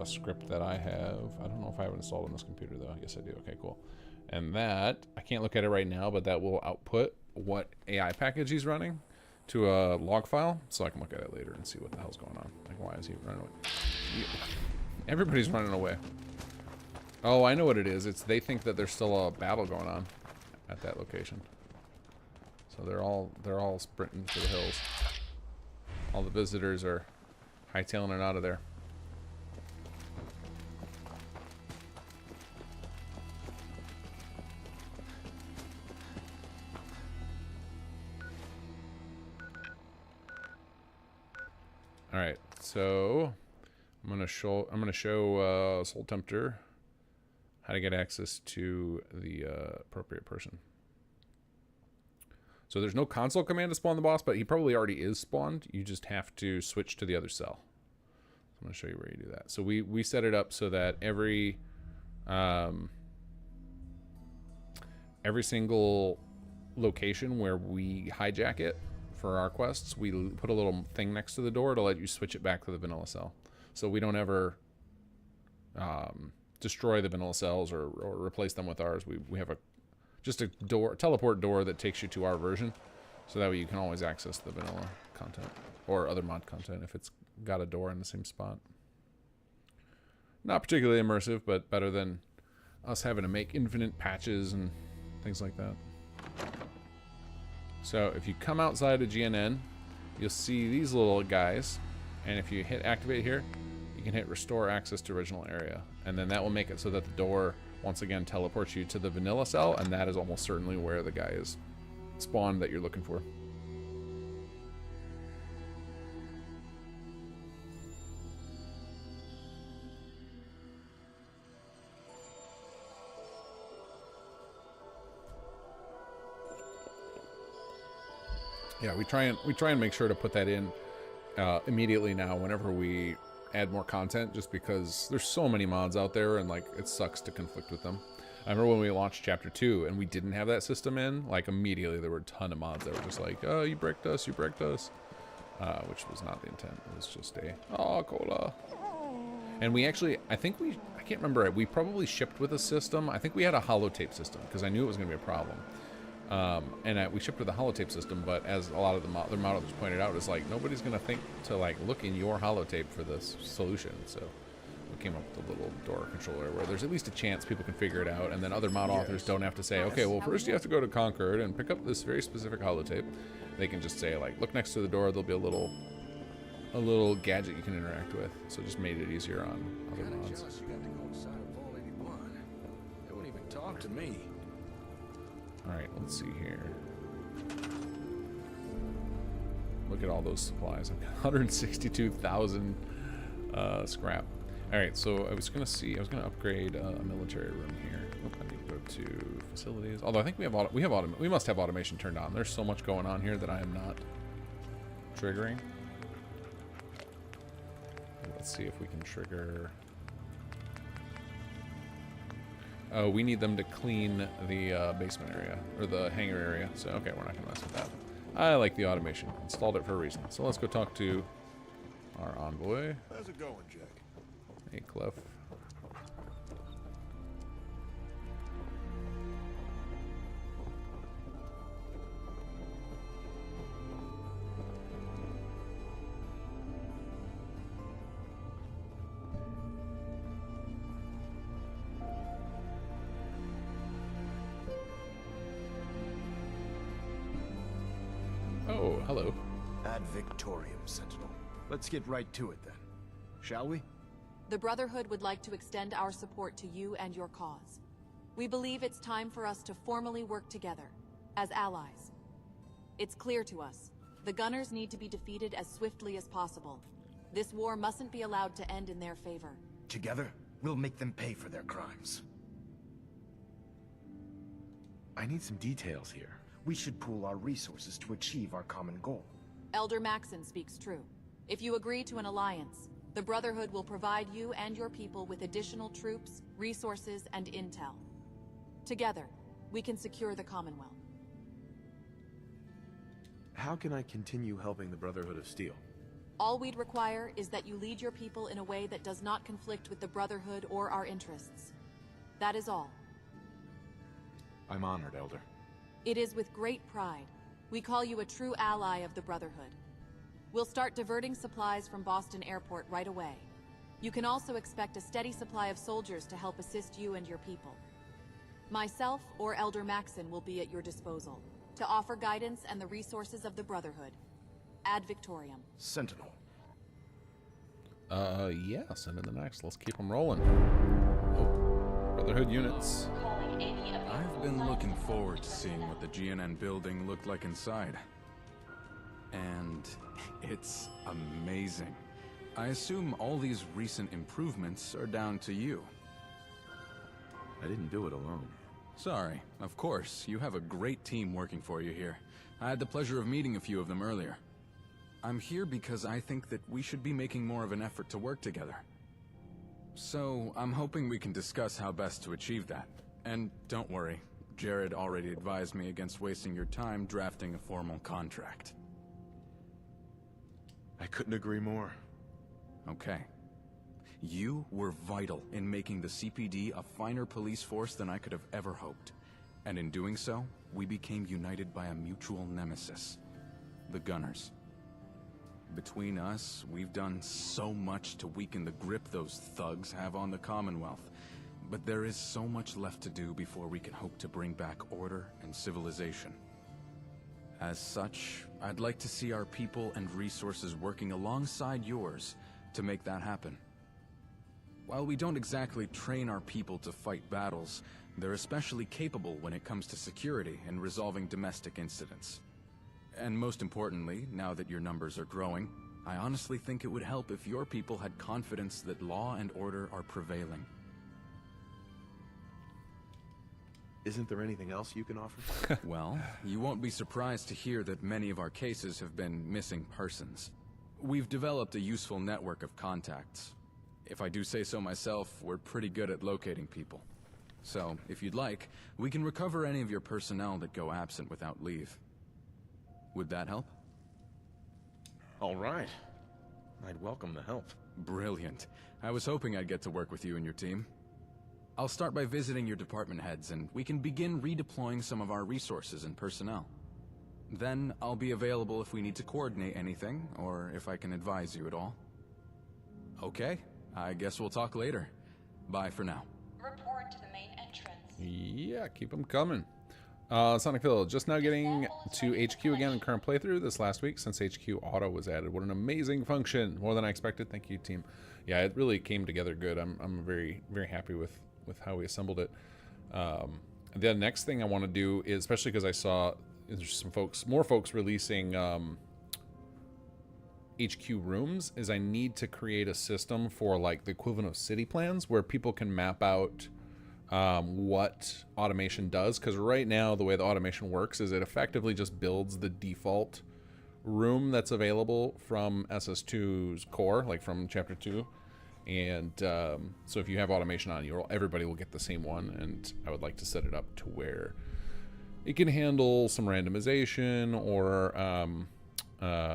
script that I have. I don't know if I have it installed on this computer, though. Yes, I do. Okay, cool. And that, I can't look at it right now, but that will output what AI package he's running to a log file, so I can look at it later and see what the hell's going on. Like, why is he running away? Everybody's running away. Oh, I know what it is. It's they think that there's still a battle going on at that location. So they're all sprinting to the hills. All the visitors are hightailing it out of there. All right, so I'm gonna show Soul Tempter how to get access to the appropriate person. So there's no console command to spawn the boss, but he probably already is spawned. You just have to switch to the other cell. So I'm going to show you where you do that. So we set it up so that every single location where we hijack it for our quests, we put a little thing next to the door to let you switch it back to the vanilla cell. So we don't ever destroy the vanilla cells or replace them with ours. We have just a teleport door that takes you to our version, so that way you can always access the vanilla content or other mod content if it's got a door in the same spot. Not particularly immersive, but better than us having to make infinite patches and things like that. So if you come outside of GNN, you'll see these little guys, and if you hit activate here, you can hit restore access to original area, and then that will make it so that the door once again teleports you to the vanilla cell, and that is almost certainly where the guy is spawned that you're looking for. Yeah, we try and make sure to put that in immediately now whenever we add more content, just because there's so many mods out there and like it sucks to conflict with them. I remember when we launched chapter 2 and we didn't have that system in, like immediately there were a ton of mods that were just like, oh, you bricked us, which was not the intent. It was just cola. And we actually, I can't remember, we probably shipped with a system. I think we had a holotape system because I knew it was going to be a problem. And we shipped with the holotape system, but as a lot of the other models pointed out, it's like nobody's going to think to like look in your holotape for this solution. So we came up with a little door controller where there's at least a chance people can figure it out, and then other mod authors don't have to say, okay, well first you have to go to Concord and pick up this very specific holotape. They can just say like, look next to the door. There'll be a little gadget you can interact with. So it just made it easier on other mods. Jealous you got to go inside of Vault 81. They won't even talk to me. All right, let's see here. Look at all those supplies. I've got 162,000 scrap. All right, so I was gonna upgrade a military room here. Oh, I need to go to facilities. Although I think we must have automation turned on. There's so much going on here that I am not triggering. Let's see if we can trigger. Oh, we need them to clean the basement area, or the hangar area. So, okay, we're not going to mess with that. I like the automation. Installed it for a reason. So let's go talk to our envoy. How's it going, Jack? Hey, Cliff. Oh, hello. Ad Victorium, Sentinel. Let's get right to it then. Shall we? The Brotherhood would like to extend our support to you and your cause. We believe it's time for us to formally work together, as allies. It's clear to us, the Gunners need to be defeated as swiftly as possible. This war mustn't be allowed to end in their favor. Together, we'll make them pay for their crimes. I need some details here. We should pool our resources to achieve our common goal. Elder Maxon speaks true. If you agree to an alliance, the Brotherhood will provide you and your people with additional troops, resources, and intel. Together, we can secure the Commonwealth. How can I continue helping the Brotherhood of Steel? All we'd require is that you lead your people in a way that does not conflict with the Brotherhood or our interests. That is all. I'm honored, Elder. It is with great pride. We call you a true ally of the Brotherhood. We'll start diverting supplies from Boston Airport right away. You can also expect a steady supply of soldiers to help assist you and your people. Myself or Elder Maxon will be at your disposal to offer guidance and the resources of the Brotherhood. Ad Victorium. Sentinel. Yeah, send in the next. Let's keep them rolling. Oh, Brotherhood units. I've been looking forward to seeing what the GNN building looked like inside. And it's amazing. I assume all these recent improvements are down to you. I didn't do it alone. Sorry, of course. You have a great team working for you here. I had the pleasure of meeting a few of them earlier. I'm here because I think that we should be making more of an effort to work together. So, I'm hoping we can discuss how best to achieve that. And don't worry, Jared already advised me against wasting your time drafting a formal contract. I couldn't agree more. Okay. You were vital in making the CPD a finer police force than I could have ever hoped. And in doing so, we became united by a mutual nemesis. The Gunners. Between us, we've done so much to weaken the grip those thugs have on the Commonwealth. But there is so much left to do before we can hope to bring back order and civilization. As such, I'd like to see our people and resources working alongside yours to make that happen. While we don't exactly train our people to fight battles, they're especially capable when it comes to security and resolving domestic incidents. And most importantly, now that your numbers are growing, I honestly think it would help if your people had confidence that law and order are prevailing. Isn't there anything else you can offer? Well, you won't be surprised to hear that many of our cases have been missing persons. We've developed a useful network of contacts. If I do say so myself, we're pretty good at locating people. So, if you'd like, we can recover any of your personnel that go absent without leave. Would that help? All right. I'd welcome the help. Brilliant. I was hoping I'd get to work with you and your team. I'll start by visiting your department heads, and we can begin redeploying some of our resources and personnel. Then I'll be available if we need to coordinate anything, or if I can advise you at all. Okay, I guess we'll talk later. Bye for now. Report to the main entrance. Yeah, keep them coming. Sonic Phil, just now getting to HQ again in current playthrough this last week since HQ Auto was added. What an amazing function. More than I expected. Thank you, team. Yeah, it really came together good. I'm very, very happy with how we assembled it. The next thing I want to do is, especially because I saw there's some more folks releasing HQ rooms, is I need to create a system for like the equivalent of city plans where people can map out what automation does, because right now the way the automation works is it effectively just builds the default room that's available from SS2's core, like from chapter 2, and so if you have automation on, everybody will get the same one, and I would like to set it up to where it can handle some randomization or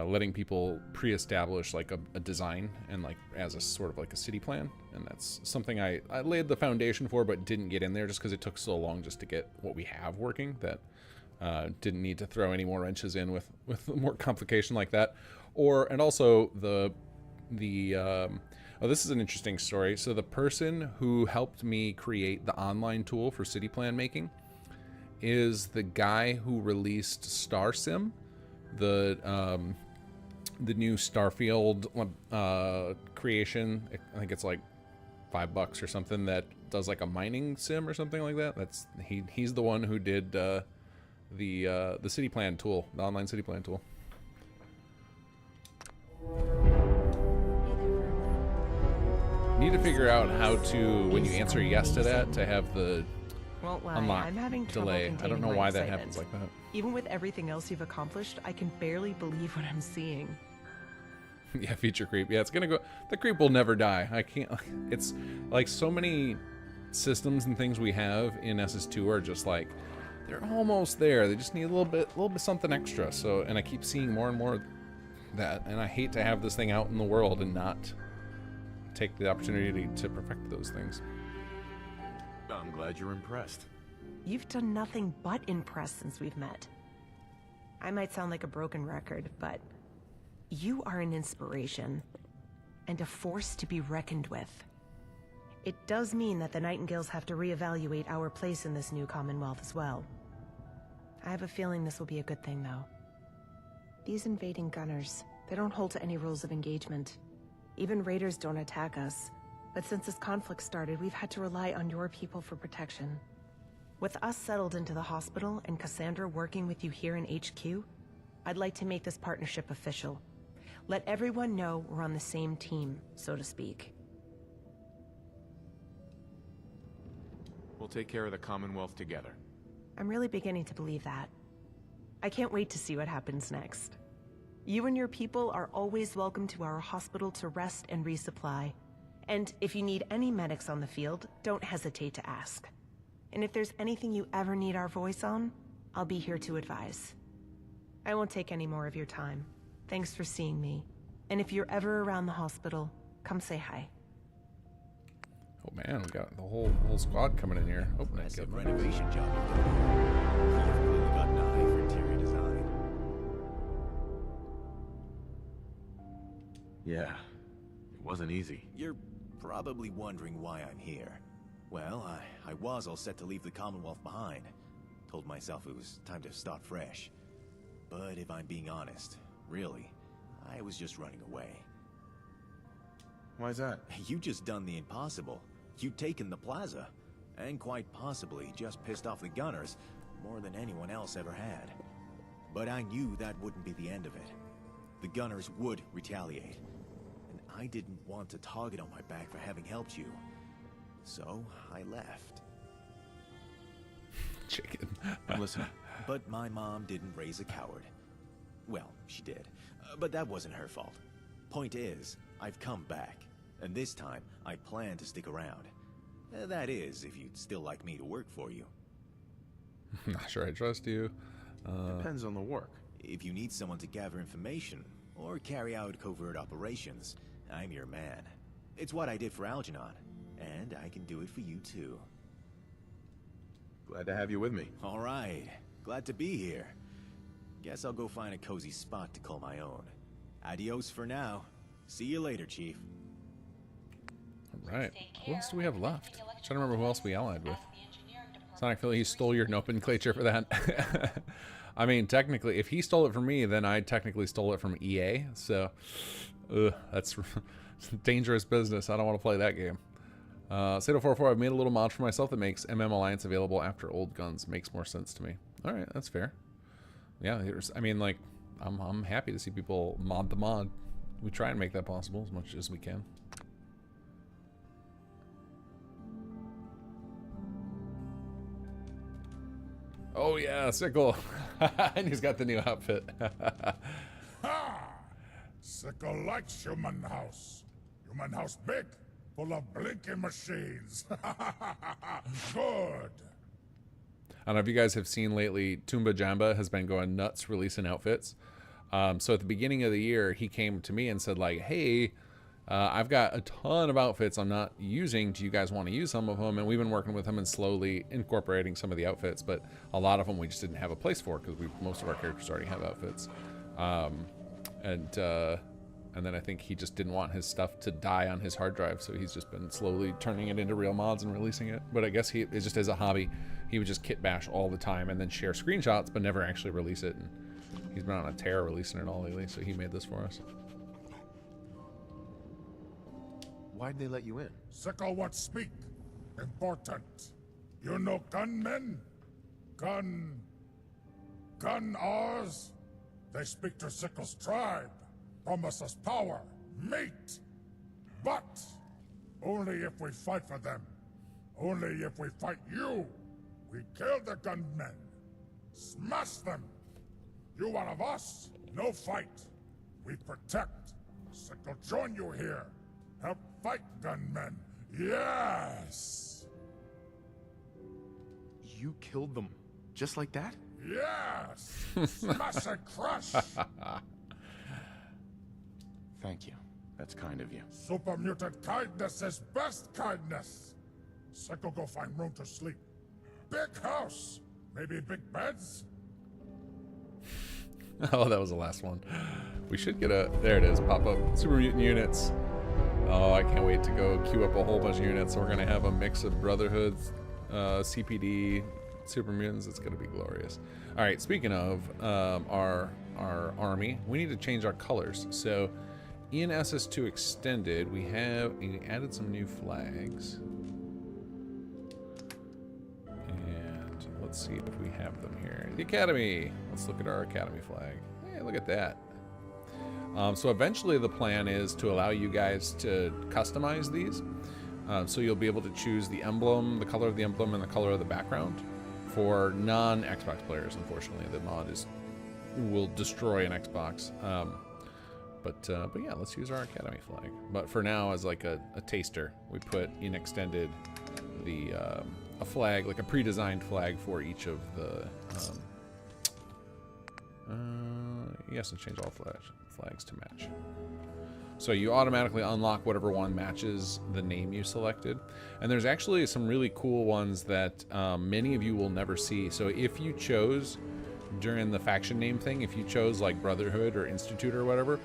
letting people pre-establish like a design and like as a sort of like a city plan, and that's something I laid the foundation for but didn't get in there just because it took so long just to get what we have working that didn't need to throw any more wrenches in with more complication like that. And also oh, this is an interesting story. So the person who helped me create the online tool for city plan making is the guy who released StarSim, the new Starfield creation. I think it's like $5 or something, that does like a mining sim or something like that. He's the one who did the city plan tool, the online city plan tool. Need to figure out how to, when you answer yes to that, to have the Won't lie, unlock I'm having trouble delay. I containing don't know my why that excitement. happens like that. Even with everything else you've accomplished, I can barely believe what I'm seeing. Yeah, feature creep. Yeah, it's gonna go. The creep will never die. I can't. It's like so many systems and things we have in SS2 are just like they're almost there. They just need a little bit something extra. So, and I keep seeing more and more of that, and I hate to have this thing out in the world and not take the opportunity to perfect those things. I'm glad you're impressed. You've done nothing but impress since we've met. I might sound like a broken record, but you are an inspiration and a force to be reckoned with. It does mean that the Nightingales have to reevaluate our place in this new Commonwealth as well. I have a feeling this will be a good thing, though. These invading gunners, they don't hold to any rules of engagement. Even raiders don't attack us. But since this conflict started, we've had to rely on your people for protection. With us settled into the hospital and Cassandra working with you here in HQ, I'd like to make this partnership official. Let everyone know we're on the same team, so to speak. We'll take care of the Commonwealth together. I'm really beginning to believe that. I can't wait to see what happens next. You and your people are always welcome to our hospital to rest and resupply. And if you need any medics on the field, don't hesitate to ask. And if there's anything you ever need our voice on, I'll be here to advise. I won't take any more of your time. Thanks for seeing me. And if you're ever around the hospital, come say hi. Oh man, we got the whole squad coming in here. Oh, nice renovation job you've done here. You've really got an eye for interior design. Yeah, it wasn't easy. You're probably wondering why I'm here. Well, I was all set to leave the Commonwealth behind. Told myself it was time to start fresh. But if I'm being honest, really, I was just running away. Why's that? You just done the impossible. You'd taken the plaza, and quite possibly just pissed off the gunners more than anyone else ever had. But I knew that wouldn't be the end of it. The gunners would retaliate. And I didn't want a target on my back for having helped you. So I left. Chicken. Listen. But my mom didn't raise a coward. Well, she did. But that wasn't her fault. Point is, I've come back. And this time, I plan to stick around. That is, if you'd still like me to work for you. Not sure I trust you. Depends on the work. If you need someone to gather information, or carry out covert operations, I'm your man. It's what I did for Algernon, and I can do it for you too. Glad to have you with me. All right. Glad to be here. Guess I'll go find a cozy spot to call my own. Adios for now. See you later, Chief. All right. Who else do we have left? I'm trying to remember who else we allied with. Sonic Philly, he stole your nomenclature for that. I mean, technically, if he stole it from me, then I technically stole it from EA. So, that's dangerous business. I don't want to play that game. Sato44, I've made a little mod for myself that makes MM Alliance available after old guns. Makes more sense to me. All right, that's fair. Yeah, I mean, like, I'm happy to see people mod the mod. We try and make that possible as much as we can. Oh yeah, Sickle. And he's got the new outfit. Ha! Sickle likes human house. Human house big, full of blinking machines. Good. I don't know if you guys have seen lately, Tumba Jamba has been going nuts releasing outfits. So at the beginning of the year, he came to me and said like, hey, I've got a ton of outfits I'm not using. Do you guys want to use some of them? And we've been working with him and slowly incorporating some of the outfits, but a lot of them we just didn't have a place for because most of our characters already have outfits. And then I think he just didn't want his stuff to die on his hard drive, so he's just been slowly turning it into real mods and releasing it. But I guess it's just as a hobby. He would just kit bash all the time and then share screenshots, but never actually release it. And he's been on a tear releasing it all lately, so he made this for us. Why'd they let you in? Sickle what speak. Important. You know gunmen? Gun ours? They speak to Sickle's tribe. Promise us power, meat. But only if we fight for them. Only if we fight you. We kill the gunmen. Smash them. You one of us, no fight. We protect. Sickle join you here. Help fight gunmen. Yes! You killed them. Just like that? Yes! Smash and crush! Thank you. That's kind of you. Super mutant kindness is best kindness. Sickle go find room to sleep. Big house. Maybe big beds? Oh, that was the last one. We should get there it is, pop up. Super mutant units. Oh, I can't wait to go queue up a whole bunch of units. We're gonna have a mix of Brotherhoods, CPD, Super Mutants. It's gonna be glorious. All right, speaking of our army, we need to change our colors. So in SS2 Extended, we added some new flags. And let's see if we have them here. The Academy. Let's look at our Academy flag. Hey, look at that. So eventually the plan is to allow you guys to customize these. So you'll be able to choose the emblem, the color of the emblem, and the color of the background. For non-Xbox players, unfortunately, the mod will destroy an Xbox. But yeah, let's use our Academy flag. But for now, as like a taster, we put in Extended a flag, like a pre-designed flag for each of the. Yes, and change all flags to match. So you automatically unlock whatever one matches the name you selected. And there's actually some really cool ones that many of you will never see. So if you chose during the faction name thing, if you chose like Brotherhood or Institute or whatever,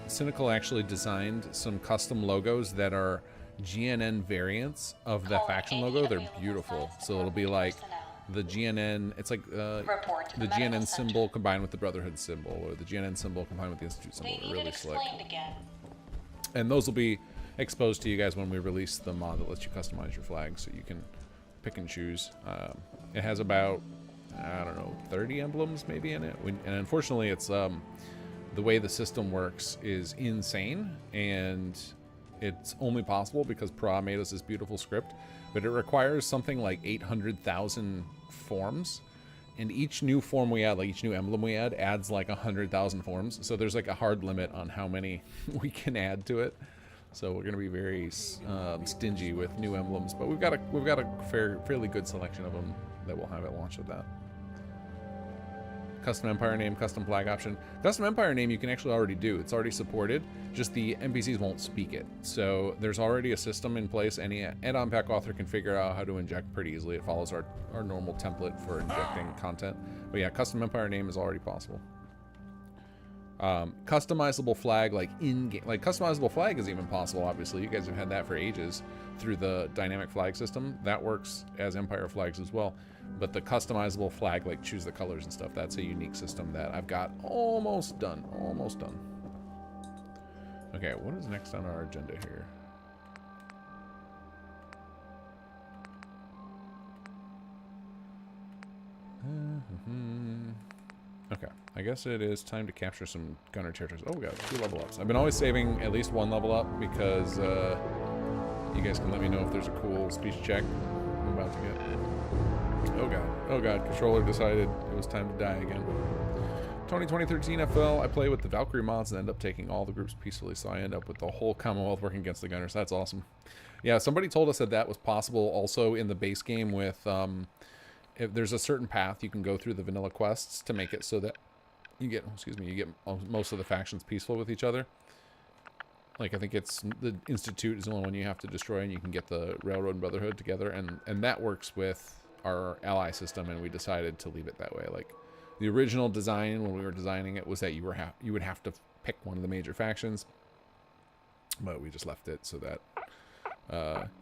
Cynical actually designed some custom logos that are GNN variants of the faction logo. They're beautiful. So it'll be like the GNN, it's like the GNN symbol combined with the Brotherhood symbol, or the GNN symbol combined with the Institute symbol. They're really slick. And those will be exposed to you guys when we release the mod that lets you customize your flag, so you can pick and choose. It has about, I don't know, 30 emblems maybe in it. And unfortunately, it's the way the system works is insane, and it's only possible because Pra made us this beautiful script, but it requires something like 800,000 forms, and each new form we add, like each new emblem we add, adds like 100,000 forms. So there's like a hard limit on how many we can add to it. So we're going to be very stingy with new emblems, but we've got a fairly good selection of them that we'll have at launch with that. custom empire name, custom flag option. Custom empire name you can actually already do. It's already supported, just the NPCs won't speak it. So there's already a system in place. Any add-on pack author can figure out how to inject pretty easily. It follows our normal template for injecting content. But yeah, custom empire name is already possible. Customizable flag, like in-game, like customizable flag is even possible. Obviously, you guys have had that for ages through the dynamic flag system. That works as empire flags as well. But the customizable flag, like choose the colors and stuff, that's a unique system that I've got almost done. Almost done. Okay, what is next on our agenda here? Okay, I guess it is time to capture some gunner territories. Oh, we got 2 level ups. I've been always saving at least 1 level up because you guys can let me know if there's a cool speech check I'm about to get. Oh god, oh god, controller decided it was time to die again. 2013 FL, I play with the Valkyrie mods and end up taking all the groups peacefully, so I end up with the whole Commonwealth working against the gunners. That's awesome. Yeah, somebody told us that that was possible also in the base game with... if there's a certain path you can go through the vanilla quests to make it so that you get, you get most of the factions peaceful with each other. Like, I think it's the Institute is the only one you have to destroy, and you can get the Railroad and Brotherhood together, and that works with our ally system, and we decided to leave it that way. Like, the original design when we were designing it was that you would have to pick one of the major factions, but we just left it so that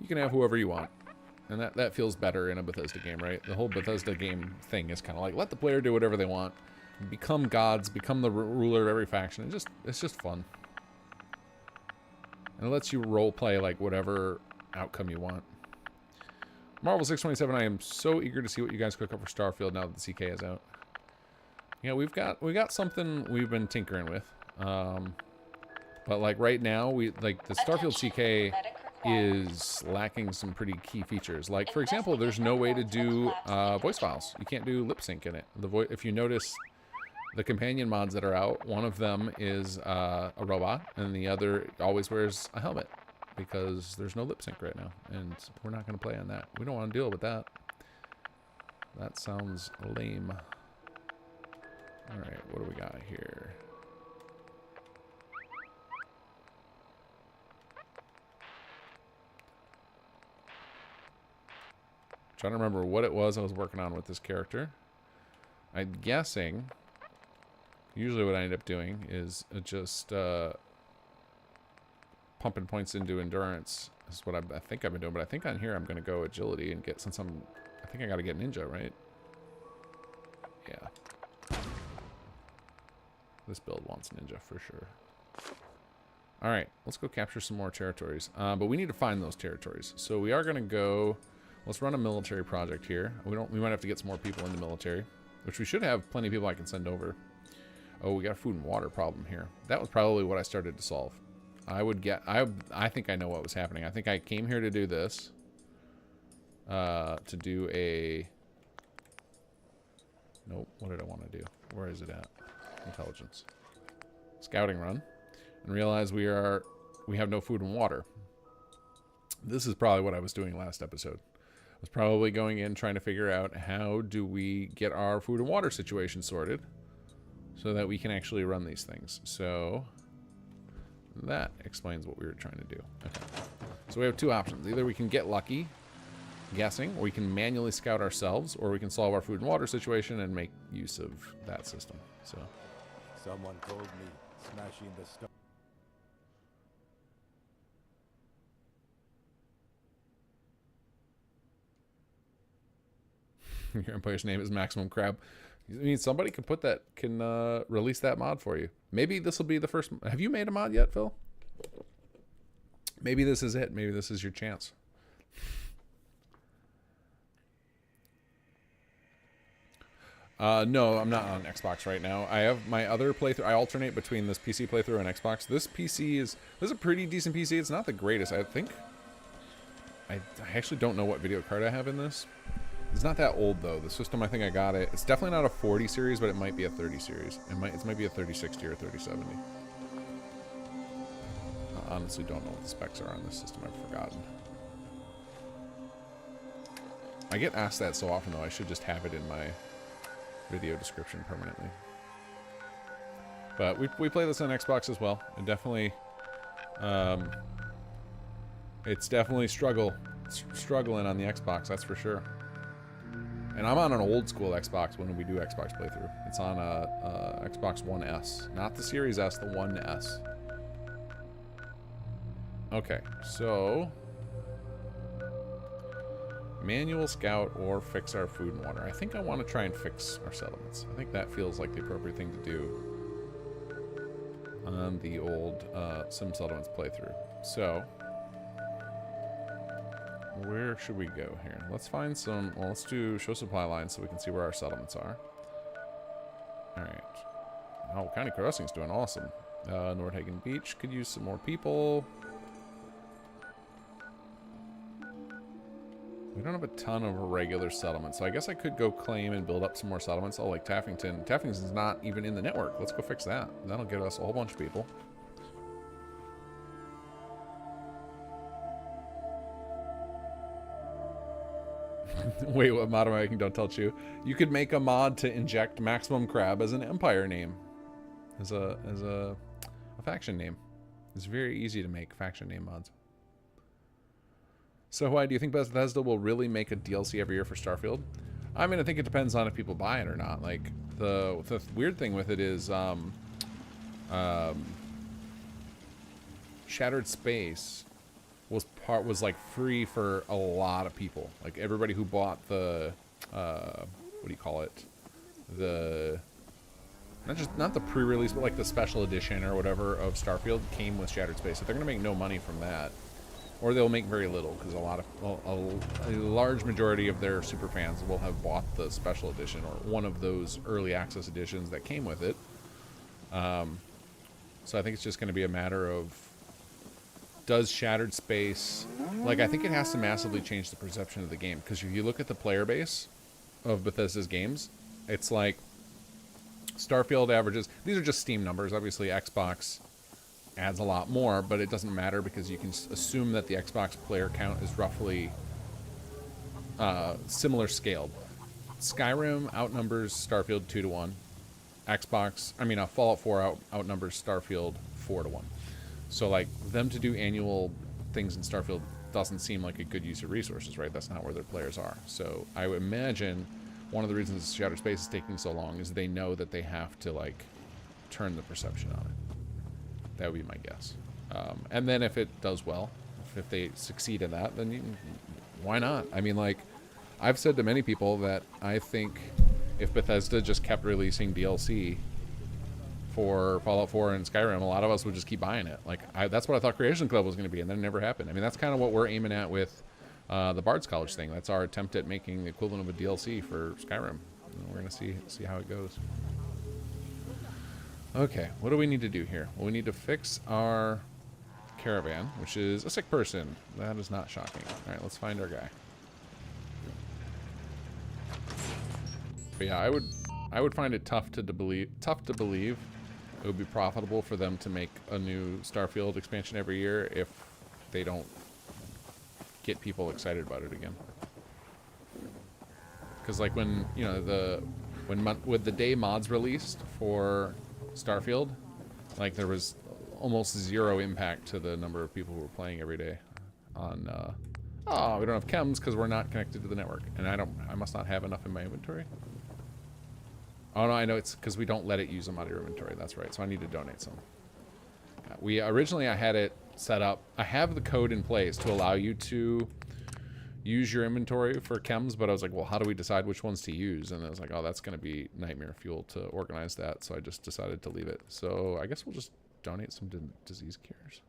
you can have whoever you want. And that feels better in a Bethesda game, right? The whole Bethesda game thing is kind of like, let the player do whatever they want. Become gods, become the ruler of every faction. It's just fun. And it lets you roleplay like whatever outcome you want. Marvel 627, I am so eager to see what you guys cook up for Starfield now that the CK is out. Yeah, we got something we've been tinkering with. But like right now, the Starfield CK is lacking some pretty key features. Like, for example, there's no way to do voice files. You can't do lip sync in it. If you notice the companion mods that are out, one of them is a robot, and the other always wears a helmet because there's no lip sync right now, and we're not going to play on that. We don't want to deal with that. That sounds lame. All right, what do we got here? Trying to remember what it was I was working on with this character. I'm guessing, usually what I end up doing is just pumping points into endurance. This is what I think I've been doing, but I think on here I'm going to go agility and get, since I think I got to get ninja, right? Yeah. This build wants ninja for sure. All right, let's go capture some more territories. But we need to find those territories. So we are going to go... Let's run a military project here. We might have to get some more people into military, which we should have plenty of people I can send over. Oh, we got a food and water problem here. That was probably what I started to solve. I think I know what was happening. I think I came here to do this. To do a... Nope, what did I want to do? Where is it at? Intelligence. Scouting run. And realize we have no food and water. This is probably what I was doing last episode. I was probably going in trying to figure out how do we get our food and water situation sorted so that we can actually run these things. So that explains what we were trying to do. Okay. So we have 2 options. Either we can get lucky guessing, or we can manually scout ourselves, or we can solve our food and water situation and make use of that system. So someone told me smashing the stone. Your empire's name is Maximum Crab. I mean, somebody can release that mod for you. Maybe this will be the first. Have you made a mod yet, Phil? Maybe this is it. Maybe this is your chance. No, I'm not on Xbox right now. I have my other playthrough. I alternate between this PC playthrough and Xbox. This is a pretty decent PC. It's not the greatest, I think. I actually don't know what video card I have in this. It's not that old though. The system, I think I got it. It's definitely not a 40 series, but it might be a 30 series. It might be a 3060 or 3070. I honestly don't know what the specs are on this system. I've forgotten. I get asked that so often though. I should just have it in my video description permanently. But we play this on Xbox as well. And definitely, it's definitely struggling on the Xbox, that's for sure. And I'm on an old school Xbox when we do Xbox playthrough. It's on a Xbox One S, not the Series S, the One S. Okay, so manual scout or fix our food and water. I think I want to try and fix our settlements. I think that feels like the appropriate thing to do on the old Sim Settlements playthrough. So where should we go here? Let's find some, well, let's do show supply lines so we can see where our settlements are. Alright. Oh, County Crossing's doing awesome. Nordhagen Beach could use some more people. We don't have a ton of regular settlements, so I guess I could go claim and build up some more settlements. Oh, like Taffington. Taffington's not even in the network. Let's go fix that. That'll get us a whole bunch of people. Wait, what mod am I making? Don't tell you. You could make a mod to inject Maximum Crab as an empire name. As a faction name. It's very easy to make faction name mods. So why do you think Bethesda will really make a DLC every year for Starfield? I mean, I think it depends on if people buy it or not. Like, the weird thing with it is Shattered Space was like free for a lot of people. Like everybody who bought the what do you call it? The not the pre-release, but like the special edition or whatever of Starfield came with Shattered Space. So they're gonna make no money from that. Or they'll make very little, because a large majority of their super fans will have bought the special edition or one of those early access editions that came with it. So I think it's just going to be a matter of, does Shattered Space, like, I think it has to massively change the perception of the game, because if you look at the player base of Bethesda's games, it's like Starfield averages, these are just Steam numbers, obviously Xbox adds a lot more, but it doesn't matter because you can assume that the Xbox player count is roughly similar scaled. Skyrim outnumbers Starfield 2-1. Fallout 4 outnumbers Starfield 4-1. So like them to do annual things in Starfield doesn't seem like a good use of resources, right? That's not where their players are. So I would imagine one of the reasons Shattered Space is taking so long is they know that they have to like turn the perception on it. That would be my guess. And then if it does well, if they succeed in that, then why not? I mean, like, I've said to many people that I think if Bethesda just kept releasing DLC for Fallout 4 and Skyrim, a lot of us would just keep buying it. Like, that's what I thought Creation Club was going to be, and then it never happened. I mean, that's kind of what we're aiming at with the Bard's College thing. That's our attempt at making the equivalent of a DLC for Skyrim. And we're going to see how it goes. Okay, what do we need to do here? Well, we need to fix our caravan, which is a sick person. That is not shocking. All right, let's find our guy. But yeah, I would find it tough to believe it would be profitable for them to make a new Starfield expansion every year if they don't get people excited about it again. Because like when with the day mods released for Starfield, like there was almost zero impact to the number of people who were playing every day on we don't have chems because we're not connected to the network, and I must not have enough in my inventory. Oh no, I know, it's because we don't let it use them out of your inventory. That's right, so I need to donate some. I had it set up, I have the code in place to allow you to use your inventory for chems, but I was like, well, how do we decide which ones to use? And I was like, oh, that's going to be nightmare fuel to organize that, so I just decided to leave it. So I guess we'll just donate some disease cures.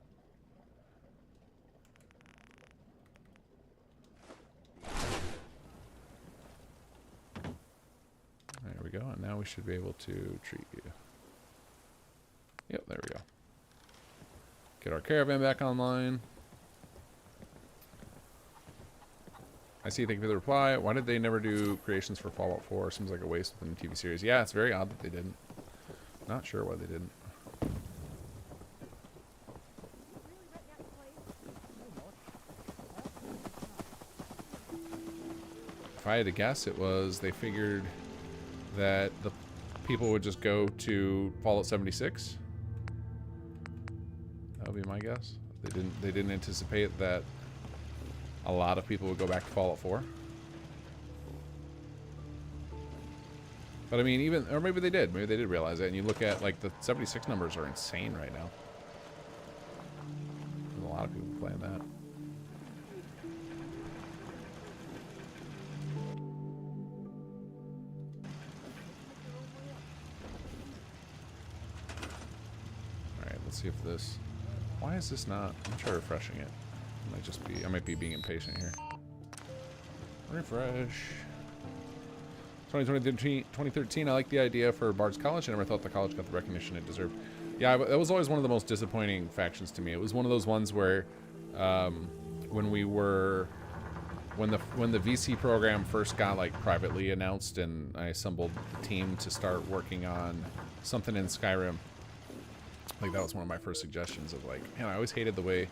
There we go, and now we should be able to treat you. Yep, there we go. Get our caravan back online. I see, thank you for the reply. Why did they never do creations for Fallout 4? Seems like a waste within the TV series. Yeah, it's very odd that they didn't. Not sure why they didn't. If I had to guess, it was they figured that the people would just go to Fallout 76. That would be my guess. They didn't anticipate that a lot of people would go back to Fallout 4. But I mean, even, or maybe they did. Maybe they did realize it. And you look at, like, the 76 numbers are insane right now. There's a lot of people playing that. Alright, let's see if this... Why is this not... I'm trying refreshing it. It might just be... I might be being impatient here. Refresh. 2013, I like the idea for Bard's College. I never thought the college got the recognition it deserved. Yeah, that was always one of the most disappointing factions to me. It was one of those ones where when the VC program first got like privately announced and I assembled the team to start working on something in Skyrim. Like that was one of my first suggestions of like, man, I always hated the way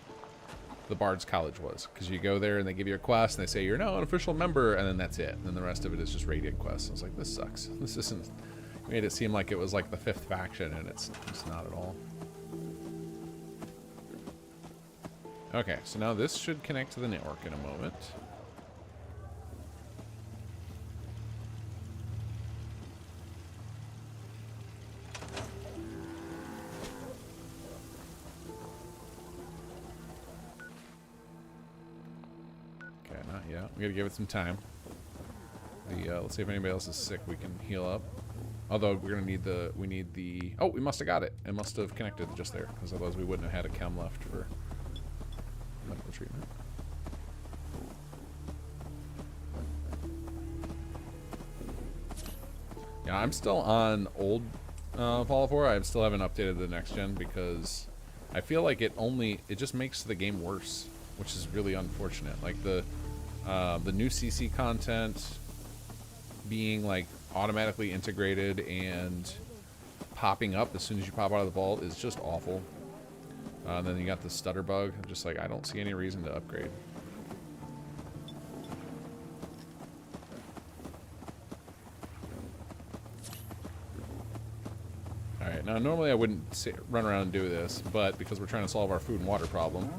the Bard's College was, because you go there and they give you a quest and they say you're now an official member, and then that's it. And then the rest of it is just raiding quests. I was like, this sucks. This isn't... Made it seem like it was like the 5th faction, and it's not at all. Okay, so now this should connect to the network in a moment. Yeah, we gotta give it some time. Let's see if anybody else is sick. We can heal up. Although we're gonna need the, oh, we must have got it. It must have connected just there, because otherwise we wouldn't have had a chem left for medical treatment. Yeah, I'm still on old Fallout 4. I still haven't updated the next gen because I feel like it just makes the game worse, which is really unfortunate. Like the new CC content being like automatically integrated and popping up as soon as you pop out of the vault is just awful. And then you got the stutter bug. I'm just like, I don't see any reason to upgrade. Alright, now normally I wouldn't run around and do this, but because we're trying to solve our food and water problem,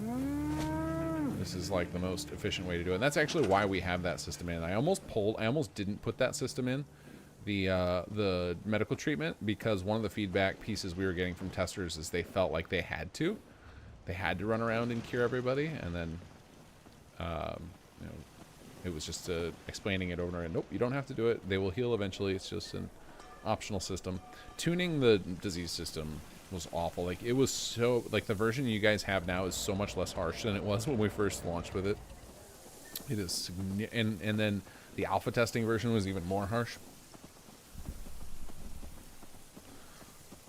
this is like the most efficient way to do it. And that's actually why we have that system in. I almost didn't put that system in, the medical treatment, because one of the feedback pieces we were getting from testers is they felt like they had to run around and cure everybody, and then you know, it was just explaining it over and over. Nope, you don't have to do it. They will heal eventually. It's just an optional system. Tuning the disease system was awful. Like, it was so, like, the version you guys have now is so much less harsh than it was when we first launched with it. It is, and then the alpha testing version was even more harsh.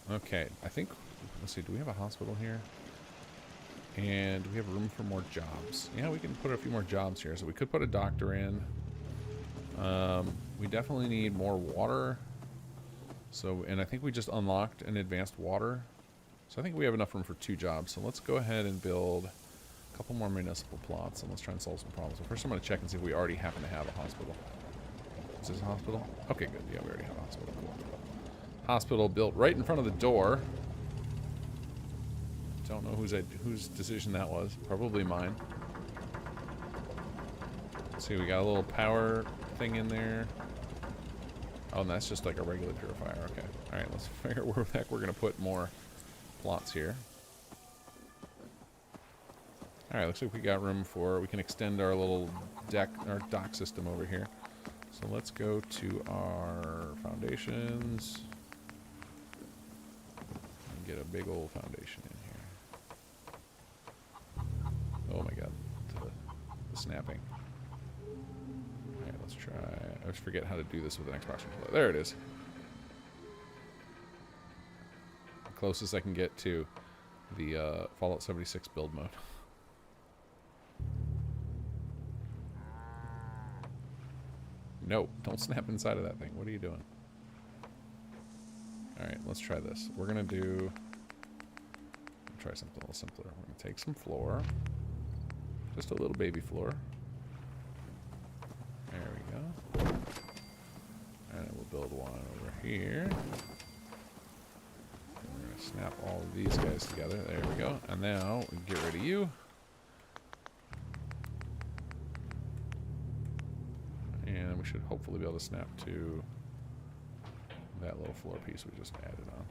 Okay, I think, let's see, do we have a hospital here? And do we have room for more jobs? Yeah, we can put a few more jobs here. So we could put a doctor in. We definitely need more water. So, and I think we just unlocked an advanced water. So I think we have enough room for 2 jobs. So let's go ahead and build a couple more municipal plots, and let's try and solve some problems. So first I'm going to check and see if we already happen to have a hospital. Is this a hospital? Okay, good. Yeah, we already have a hospital. Cool. Hospital built right in front of the door. Don't know whose decision that was. Probably mine. Let's see, we got a little power thing in there. Oh, and that's just like a regular purifier. Okay. All right, let's figure out where the heck we're going to put more plots here. All right, looks like we got room for, we can extend our little our dock system over here. So let's go to our foundations and get a big old foundation in here. Oh my god, the snapping. Alright, let's try. I always forget how to do this with an Xbox controller. There it is. The closest I can get to the Fallout 76 build mode. No, don't snap inside of that thing. What are you doing? Alright, let's try this. We're gonna try something a little simpler. We're gonna take some floor. Just a little baby floor. There we go. And we'll build one over here. We're going to snap all of these guys together. There we go. And now we can get rid of you. And we should hopefully be able to snap to that little floor piece we just added on.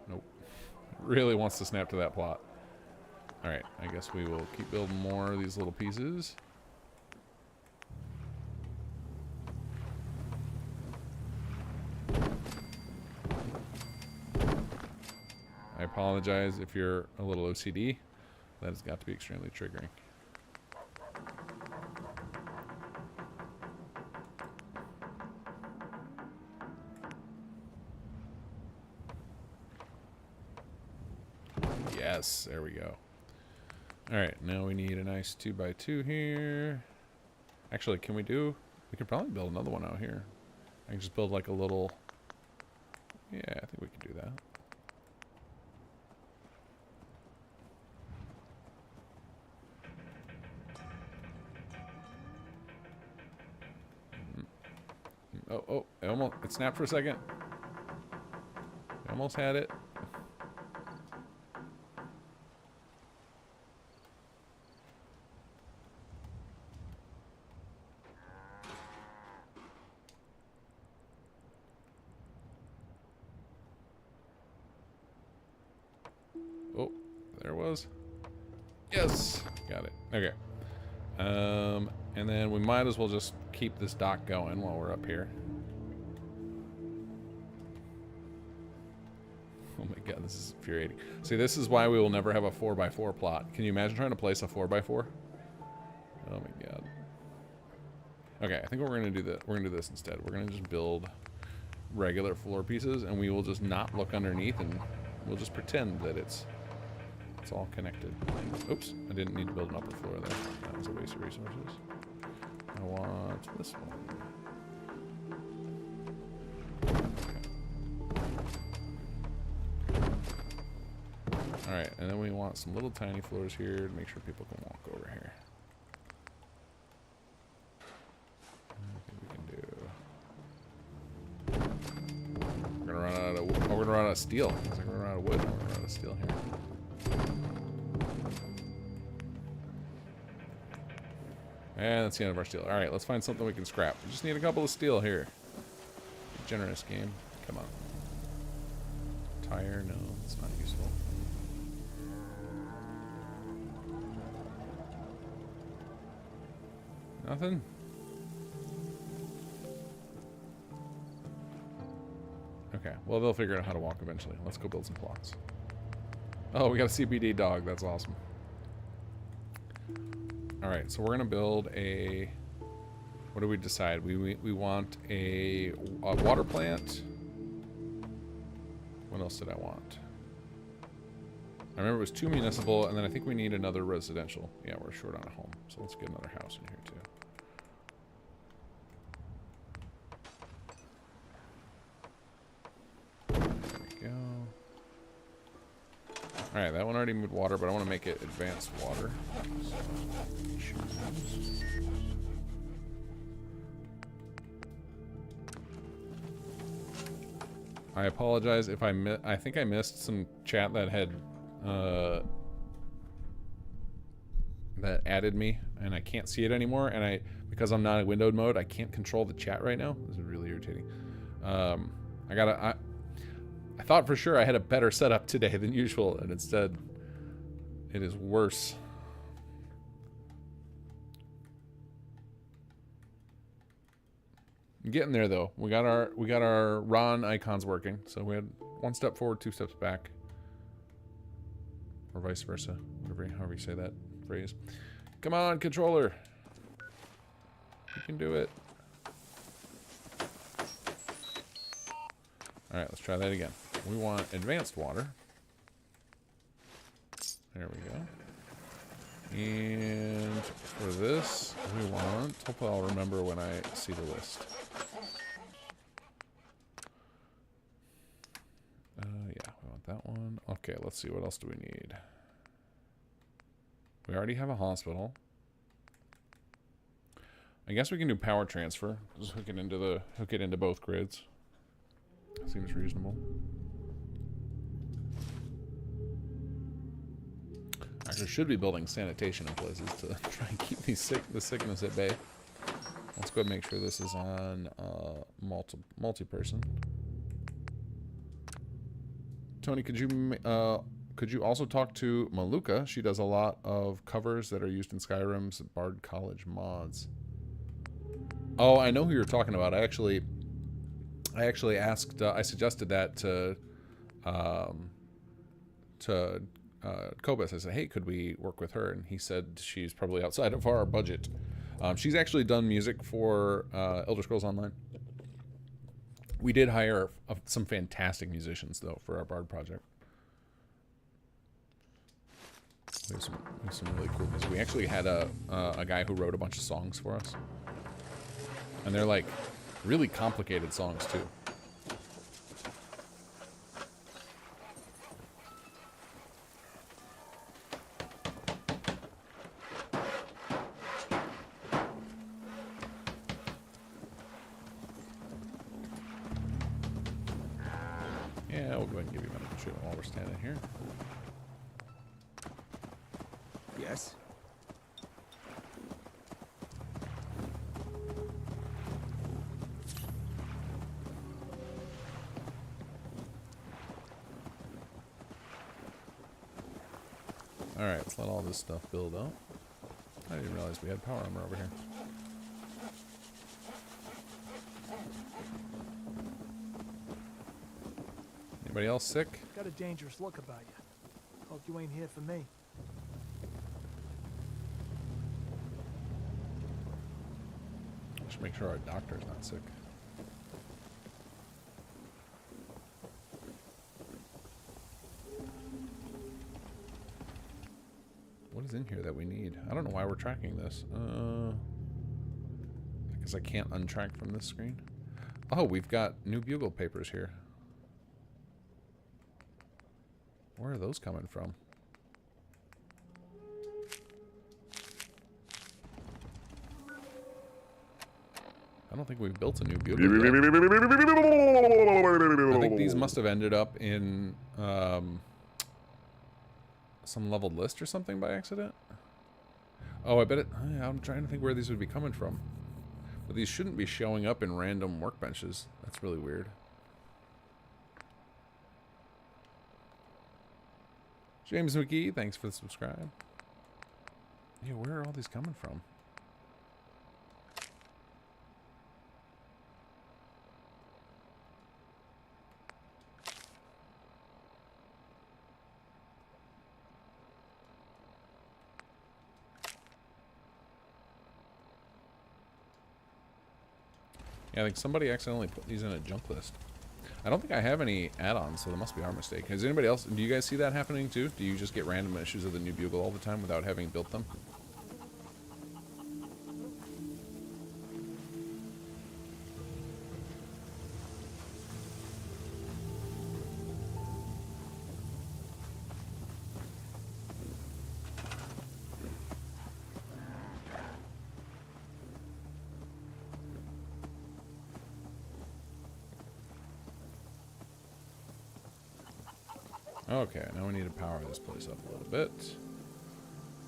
Nope. It really wants to snap to that plot. Alright, I guess we will keep building more of these little pieces. I apologize if you're a little OCD. That has got to be extremely triggering. Yes, there we go. Alright, now we need a nice 2x2 here. Actually, we could probably build another one out here. I can just build like a little... Yeah, I think we can do that. Oh, it snapped for a second. I almost had it. Oh, there it was. Yes, got it. Okay. And then we might as well just keep this dock going while we're up here. Oh my god, this is infuriating. See, this is why we will never have a 4x4 plot. Can you imagine trying to place a 4x4? Oh my god. Okay, I think we're gonna do this instead. We're gonna just build regular floor pieces, and we will just not look underneath, and we'll just pretend that it's all connected. Oops, I didn't need to build an upper floor there. That was a waste of resources. I want this one. Alright, and then we want some little tiny floors here to make sure people can walk over here. I think we can do... We're gonna run out of... Oh, we're gonna run out of steel. It's like we're gonna run out of wood. We're gonna run out of steel here. And that's the end of our steel. Alright, let's find something we can scrap. We just need a couple of steel here. Generous game. Come on. Tire? No, it's not useful. Nothing? Okay, well, they'll figure out how to walk eventually. Let's go build some plots. Oh, we got a CPD dog. That's awesome. Alright, so we're going to build a... What do we decide? We want a water plant. What else did I want? I remember it was 2 municipal, and then I think we need another residential. Yeah, we're short on a home, so let's get another house in here too. There we go. Alright, that one already moved water, but I want to make it advanced water. I apologize if I think I missed some chat that had that added me, and I can't see it anymore, and because I'm not in windowed mode, I can't control the chat right now. This is really irritating. I thought for sure I had a better setup today than usual, and instead it is worse. I'm getting there though. We got our Ron icons working, so we had 1 step forward, 2 steps back, or vice versa, however you say that phrase. Come on, controller, you can do it. All right, let's try that again. We want advanced water. There we go. And for this, we want... Hopefully I'll remember when I see the list. Yeah, we want that one. Okay, let's see. What else do we need? We already have a hospital. I guess we can do power transfer. Just hook it into both grids. Seems reasonable. Actually, should be building sanitation in places to try and keep the sickness at bay. Let's go ahead and make sure this is on multi-person. Tony, could you also talk to Maluka? She does a lot of covers that are used in Skyrim's Bard College mods. Oh, I know who you're talking about. I actually asked. I suggested that to Kobus. I said, "Hey, could we work with her?" And he said she's probably outside of our budget. She's actually done music for Elder Scrolls Online. We did hire some fantastic musicians though for our Bard project. We have some really cool music. We actually had a guy who wrote a bunch of songs for us. And they're like really complicated songs too. Yeah, we'll go ahead and give you medical treatment while we're standing here. Yes? Alright, let's let all this stuff build up. I didn't realize we had power armor over here. Anybody else sick? Got a dangerous look about you. Hope you ain't here for me. Just make sure our doctor's not sick. What is in here that we need? I don't know why we're tracking this. Because I can't untrack from this screen. Oh, we've got new bugle papers here. Where are those coming from? I don't think we've built a new bugle yet. I think these must have ended up in some leveled list or something by accident. Oh, I bet it... I'm trying to think where these would be coming from. But these shouldn't be showing up in random workbenches. That's really weird. James McGee, thanks for the subscribe. Yeah, where are all these coming from? Yeah, I think somebody accidentally put these in a junk list. I don't think I have any add-ons, so that must be our mistake. Has anybody else... Do you guys see that happening too? Do you just get random issues of the new bugle all the time without having built them? Okay, now we need to power this place up a little bit.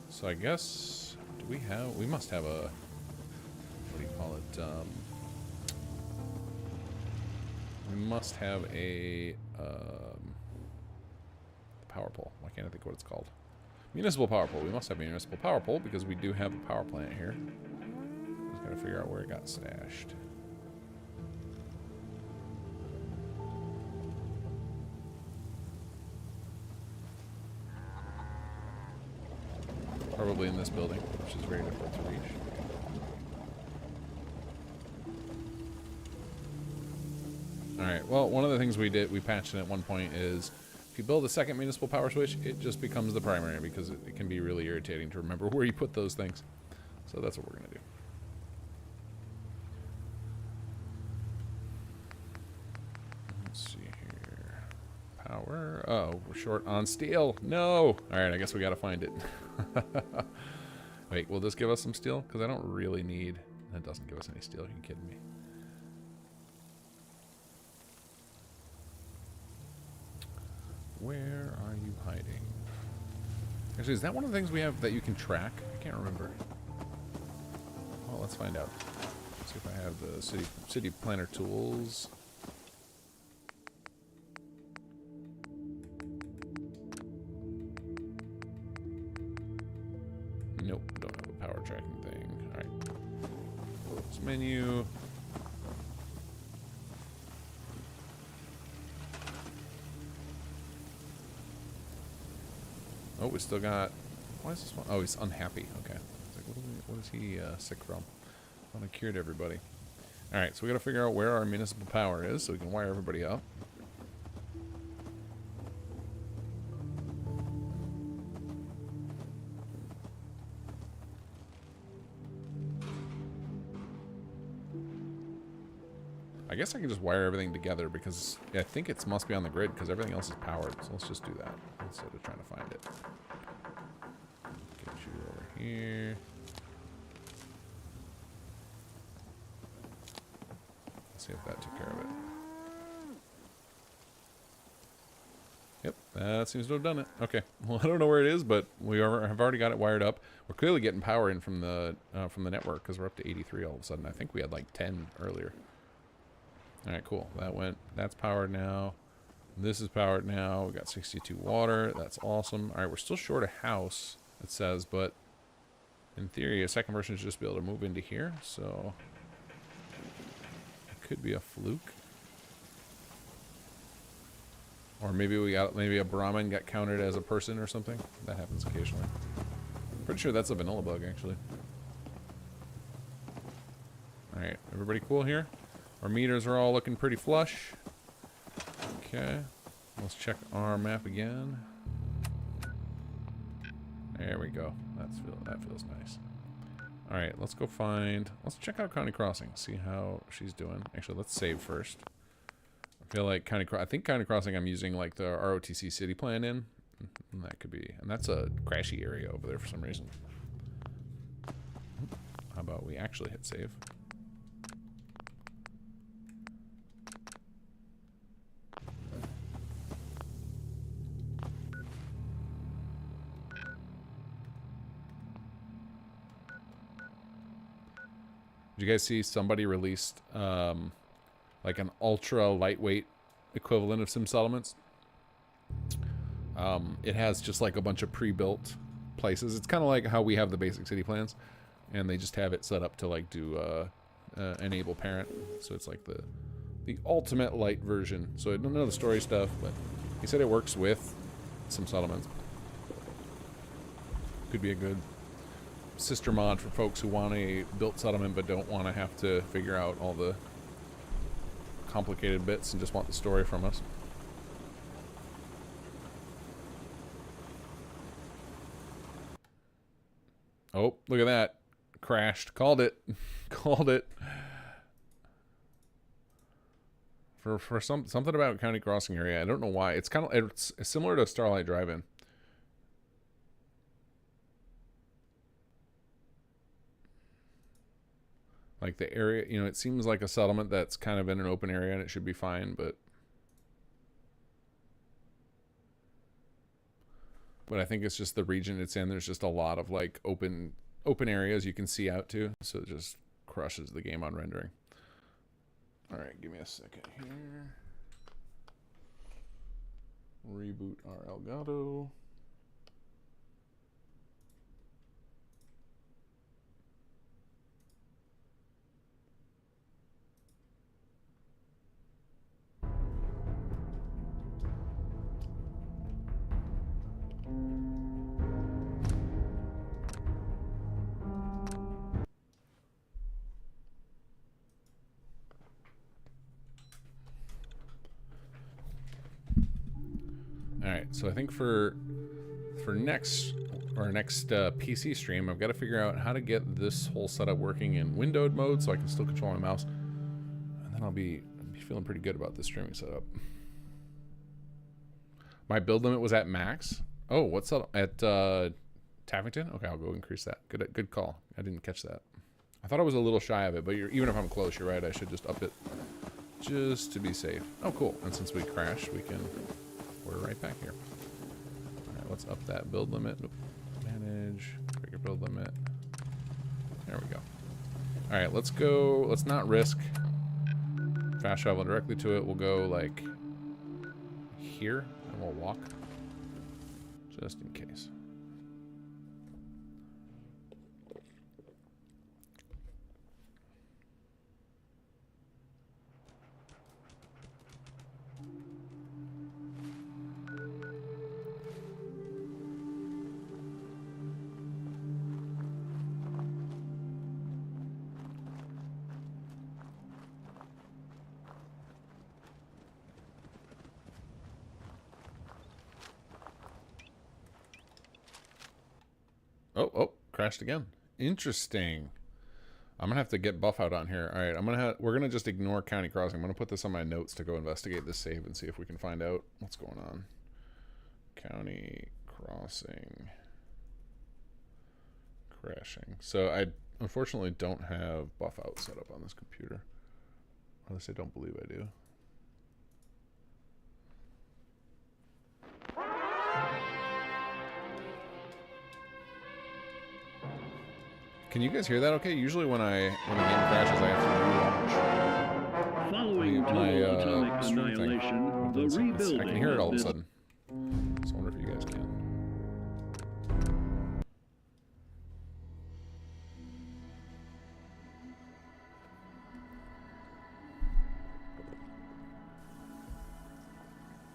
So I guess, do we have, we must have a, what do you call it, we must have a power pole. Why can't I think what it's called? Municipal power pole. We must have a municipal power pole because we do have a power plant here. Just gotta figure out where it got stashed. Probably in this building, which is very difficult to reach. Alright, well, one of the things we patched in at one point is if you build a second municipal power switch, it just becomes the primary because it can be really irritating to remember where you put those things. So that's what we're going to do. Let's see here. Power. Oh, we're short on steel. No! Alright, I guess we got to find it. Wait, will this give us some steel? Because I don't really need That doesn't give us any steel. Are you kidding me? Where are you hiding? Actually, is that one of the things we have that you can track? I can't remember. Well, let's find out. Let's see if I have the city planner tools. Nope, don't have a power tracking thing. Alright. Close menu. Oh, we still got... Why is this one? Oh, he's unhappy. Okay. It's like, what is he sick from? I thought I cured everybody. Alright, so we gotta figure out where our municipal power is so we can wire everybody up. I guess I can just wire everything together because I think it must be on the grid because everything else is powered. So let's just do that instead of trying to find it. Get you over here. Let's see if that took care of it. Yep, that seems to have done it. Okay, well I don't know where it is, but we have already got it wired up. We're clearly getting power in from the network because we're up to 83 all of a sudden. I think we had like 10 earlier. All right, cool. That went. That's powered now. This is powered now. We got 62 water. That's awesome. All right, we're still short a house, it says, but in theory, a second person should just be able to move into here. So it could be a fluke, or maybe a Brahmin got counted as a person or something. That happens occasionally. Pretty sure that's a vanilla bug, actually. All right, everybody cool here? Our meters are all looking pretty flush. Okay, let's check our map again. There we go. That feels nice. All right, let's check out County Crossing. See how she's doing. Actually, let's save first. I feel like I think County Crossing I'm using like the ROTC city plan in. And that could be, and that's a crashy area over there for some reason. How about we actually hit save? Did you guys see somebody released like an ultra lightweight equivalent of Sim Settlements? It has just like a bunch of pre-built places. It's kind of like how we have the basic city plans, and they just have it set up to like do enable parent. So it's like the ultimate light version. So I don't know the story stuff, but he said it works with Sim Settlements. Could be a good sister mod for folks who want a built settlement but don't want to have to figure out all the complicated bits and just want the story from us. Oh, look at that. Crashed. Called it. Called it. For something about County Crossing area. I don't know why. It's similar to Starlight Drive-In. Like the area, you know, it seems like a settlement that's kind of in an open area and it should be fine, but I think it's just the region it's in. There's just a lot of like open areas you can see out to, so it just crushes the game on rendering. All right, give me a second here. Reboot our Elgato. Alright, so I think for our next PC stream, I've got to figure out how to get this whole setup working in windowed mode so I can still control my mouse. And then I'll be feeling pretty good about this streaming setup. My build limit was at max. Oh, what's up? At Taffington? Okay, I'll go increase that. Good call. I didn't catch that. I thought I was a little shy of it, but even if I'm close, you're right. I should just up it just to be safe. Oh, cool. And since we crashed, we're right back here. All right, let's up that build limit. Oop. Manage, trigger build limit. There we go. All right, let's go. Let's not risk fast travel directly to it. We'll go like here and we'll walk just in case. Oh, crashed again. Interesting. I'm gonna have to get buff out on here. All right, we're gonna just ignore county crossing. I'm gonna put this on my notes to go investigate this save and see if we can find out what's going on. County crossing. Crashing. So I unfortunately don't have buff out set up on this computer. Or at least I don't believe I do. Can you guys hear that okay? Usually when the game crashes, I have to relaunch Following total atomic annihilation, the rebuilding. I can hear it all of a sudden. So I wonder if you guys can.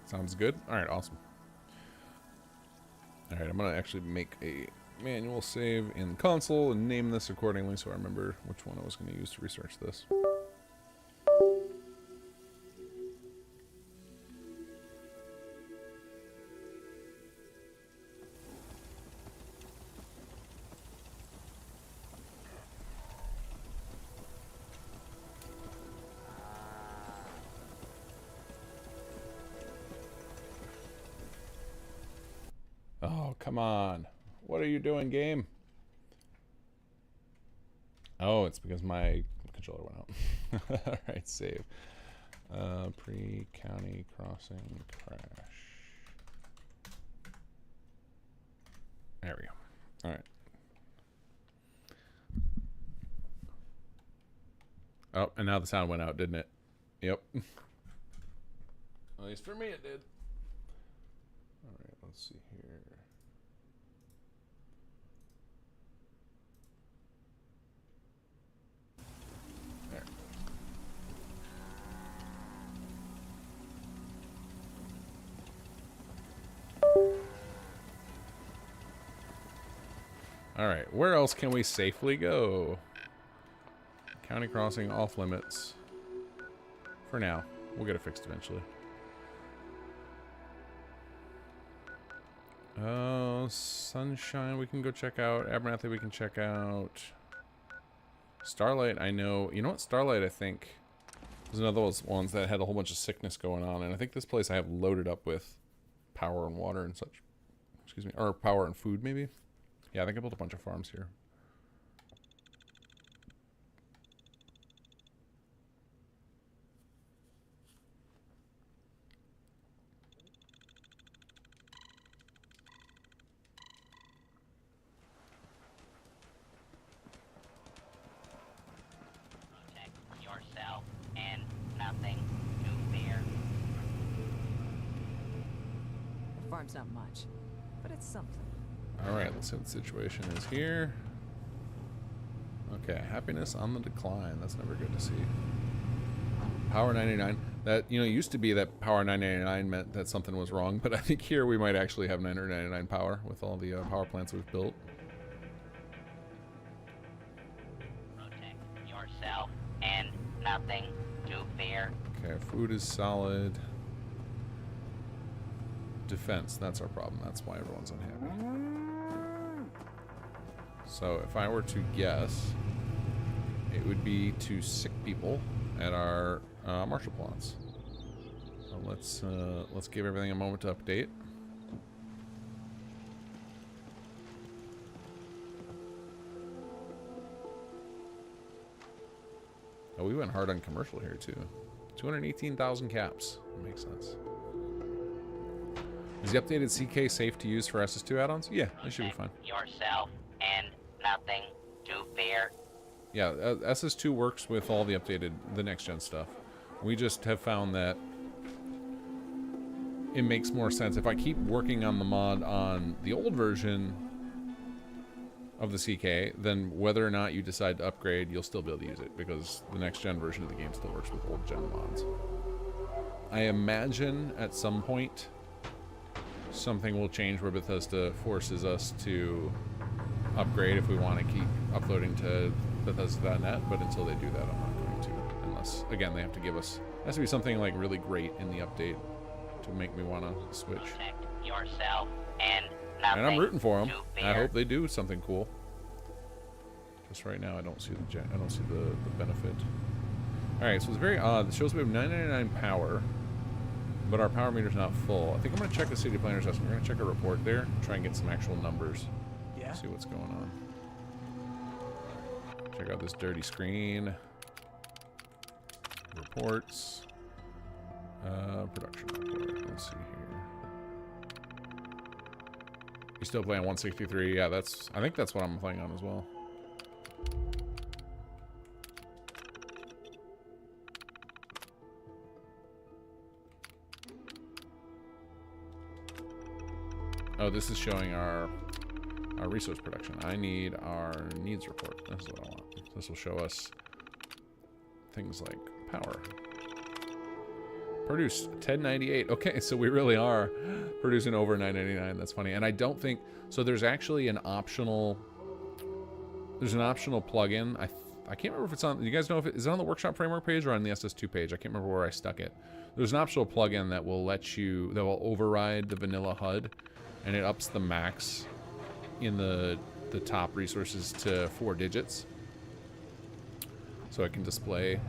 Sounds good. All right, awesome. All right, I'm gonna actually make a manual save in the console and name this accordingly so I remember which one I was going to use to research this. Oh, come on. What are you doing, game? Oh, it's because my controller went out. All right, save. Pre-county crossing crash. There we go. All right. Oh, and now the sound went out, didn't it? Yep. At least for me it did. All right, let's see here. All right, where else can we safely go? County crossing off limits. For now. We'll get it fixed eventually. Oh, Sunshine we can go check out. Abernathy we can check out. Starlight, I know. You know what? Starlight, I think, was another one of those ones that had a whole bunch of sickness going on. And I think this place I have loaded up with power and water and such. Excuse me. Or power and food, maybe? Yeah, I think I built a bunch of farms here. Protect yourself and nothing to fear. The farm's not much, but it's something. Alright, let's see what the situation is here. Okay, happiness on the decline. That's never good to see. Power 99. That, you know, it used to be that power 999 meant that something was wrong, but I think here we might actually have 999 power with all the power plants we've built. Protect yourself and nothing to fear. Okay, food is solid. Defense, that's our problem. That's why everyone's unhappy. So if I were to guess, it would be to sick people at our marshal plots. So let's give everything a moment to update. Oh, we went hard on commercial here too. 218,000 caps. Makes sense. Is the updated CK safe to use for SS2 add-ons? Yeah, that should be fine. Yourself and nothing to fear. Yeah, SS2 works with all the updated, the next-gen stuff. We just have found that it makes more sense. If I keep working on the mod on the old version of the CK, then whether or not you decide to upgrade, you'll still be able to use it, because the next-gen version of the game still works with old-gen mods. I imagine at some point something will change where Bethesda forces us to upgrade if we want to keep uploading to Bethesda.net, but until they do that, I'm not going to. Unless, again, they have to give us... It has to be something like really great in the update to make me want to switch. Protect yourself and nothing. And I'm rooting for them. to I fear. hope they do something cool. Just right now, I don't see the benefit. All right, so it's very odd. It shows we have 999 power, but our power meter's not full. I think I'm gonna check the city planner's estimate. We're gonna check a report there, try and get some actual numbers. Yeah. See what's going on. Check out this dirty screen. Reports. Production report. Let's see here. You still playing 163? Yeah, I think that's what I'm playing on as well. Oh, this is showing our resource production. I need our needs report. This is what I want. This will show us things like power. Produced 1098. Okay, so we really are producing over 999. That's funny. And I don't think so. There's actually an optional. There's an optional plugin. I can't remember if it's on. You guys know if is it on the workshop framework page or on the SS2 page? I can't remember where I stuck it. There's an optional plugin that will that will override the vanilla HUD, and it ups the max in the top resources to 4 digits, so I can display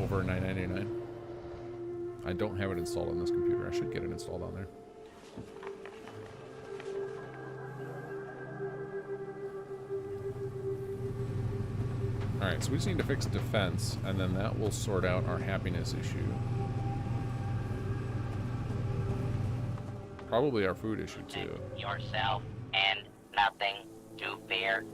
over 999. I don't have it installed on this computer. I should get it installed on there. Alright, so we just need to fix defense, and then that will sort out our happiness issue. Probably our food issue, too. Yourself and nothing to fear.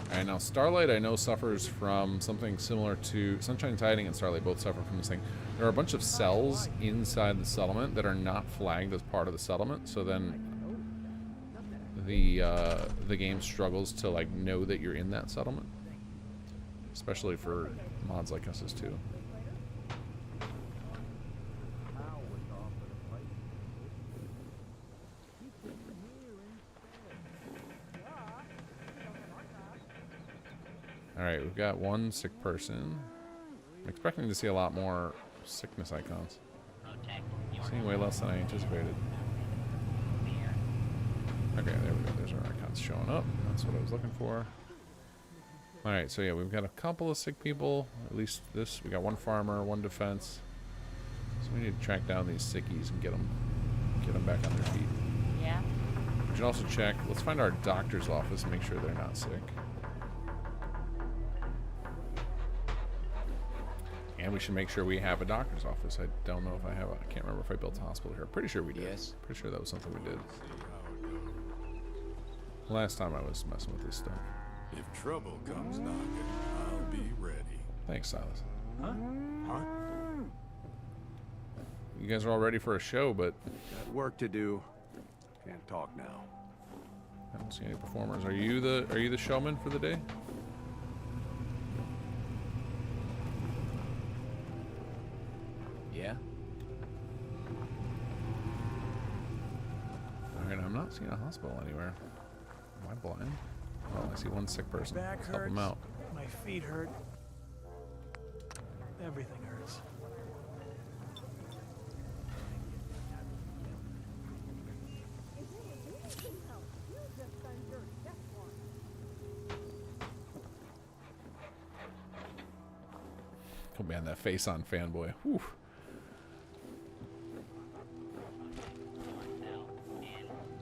Alright, now Starlight I know suffers from something similar to... Sunshine Tiding and Starlight both suffer from this thing. There are a bunch of cells inside the settlement that are not flagged as part of the settlement, so then the game struggles to like know that you're in that settlement. Especially for mods like SS2. Alright, we've got one sick person. I'm expecting to see a lot more sickness icons. Seeing way less than I anticipated. Okay, there we go. There's our icons showing up. That's what I was looking for. Alright, so yeah, we've got a couple of sick people. At least this. We got one farmer, one defense. So we need to track down these sickies and get them back on their feet. Yeah. We should also check. Let's find our doctor's office and make sure they're not sick. And we should make sure we have a doctor's office. I don't know if I have I can't remember if I built a hospital here. Pretty sure we did. Yes. Pretty sure that was something we did. Last time I was messing with this stuff. If trouble comes knocking, I'll be ready. Thanks, Silas. Huh? Huh? You guys are all ready for a show, but Got work to do. Can't talk now. I don't see any performers. Are you the showman for the day? Yeah? Alright, I'm not seeing a hospital anywhere. Am I blind? Oh, I see one sick person. Back Let's help hurts. him out. My feet hurt. Everything hurts. Oh man, that face on fanboy. Whew.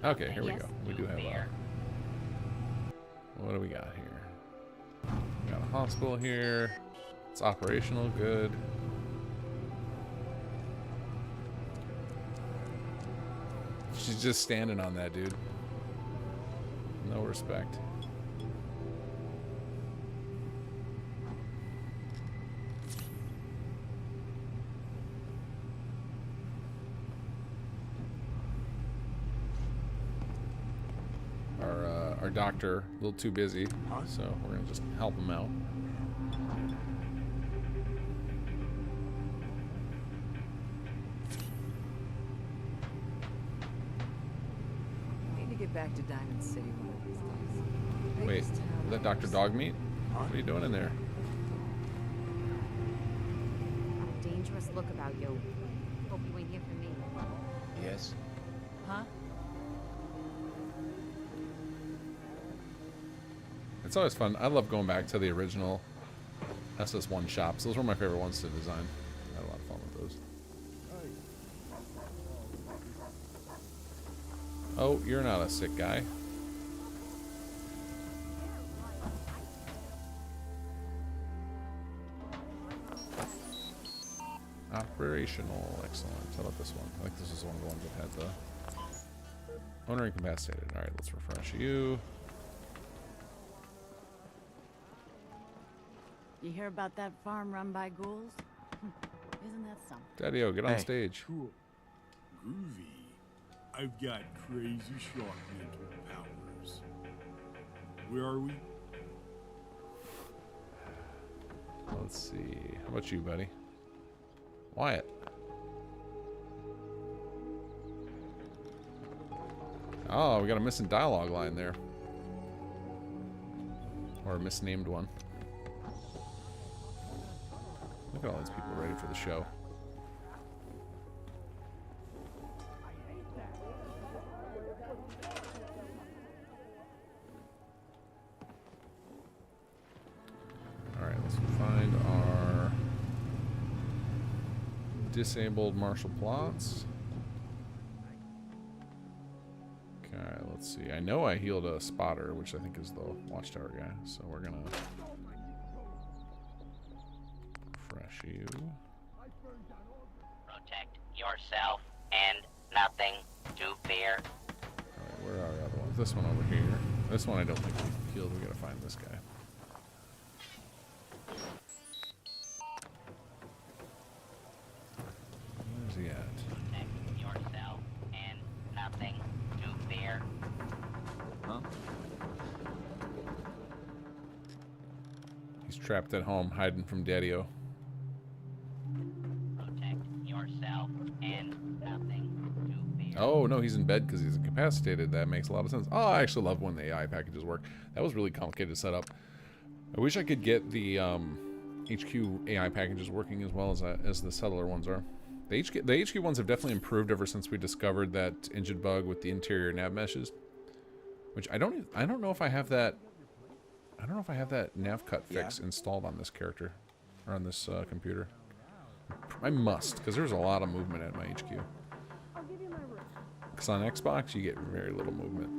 Okay, here we go. We do have a... What do we got here? We got a hospital here. It's operational, good. She's just standing on that, dude. No respect. Our doctor, a little too busy, so we're gonna just help him out. Need to get back to Diamond City one of these days. Wait, is that Dr. Dogmeat? What are you doing in there? Dangerous look about you. Hope you ain't here for me. Yes? Huh? It's always fun. I love going back to the original SS1 shops. Those were my favorite ones to design. I had a lot of fun with those. Oh, you're not a sick guy. Operational. Excellent. How about this one? I think this is one of the ones that had the owner incapacitated. Alright, let's refresh you. You hear about that farm run by ghouls? Isn't that something? Daddy-o, get on stage. Cool. Groovy. I've got crazy sharp mental powers. Where are we? Let's see. How about you, buddy? Wyatt. Oh, we got a missing dialogue line there. Or a misnamed one. Look at all these people ready for the show. Alright, let's find our disabled martial plots. Okay, let's see. I know I healed a spotter, which I think is the watchtower guy, so we're gonna refresh you. Protect yourself and nothing to fear. Alright, where are our other ones? This one over here. This one I don't think we healed. We gotta find this guy. Where's he at? Protect yourself and nothing to fear. Huh? He's trapped at home, hiding from Daddy-o. Protect yourself and nothing to fear. Oh, no, he's in bed because he's incapacitated. That makes a lot of sense. Oh, I actually love when the AI packages work. That was really complicated to set up. I wish I could get the HQ AI packages working as well as the settler ones are. The HQ ones have definitely improved ever since we discovered that engine bug with the interior nav meshes. Which I don't know if I have that. I don't know if I have that nav cut fix installed on this character or on this computer. I must, because there's a lot of movement at my HQ. Because on Xbox you get very little movement.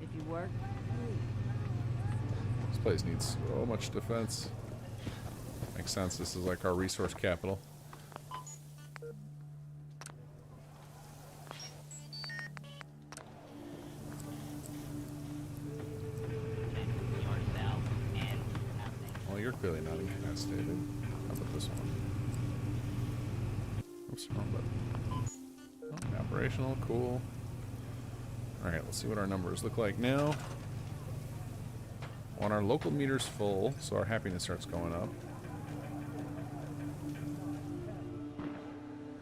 If you work, This place needs so much defense. Makes sense. This is like our resource capital. Well, you're clearly not incapacitated. How about this one? Oops, wrong button. Oh, operational, cool. Alright, let's see what our numbers look like now. Want our local meters full, so our happiness starts going up.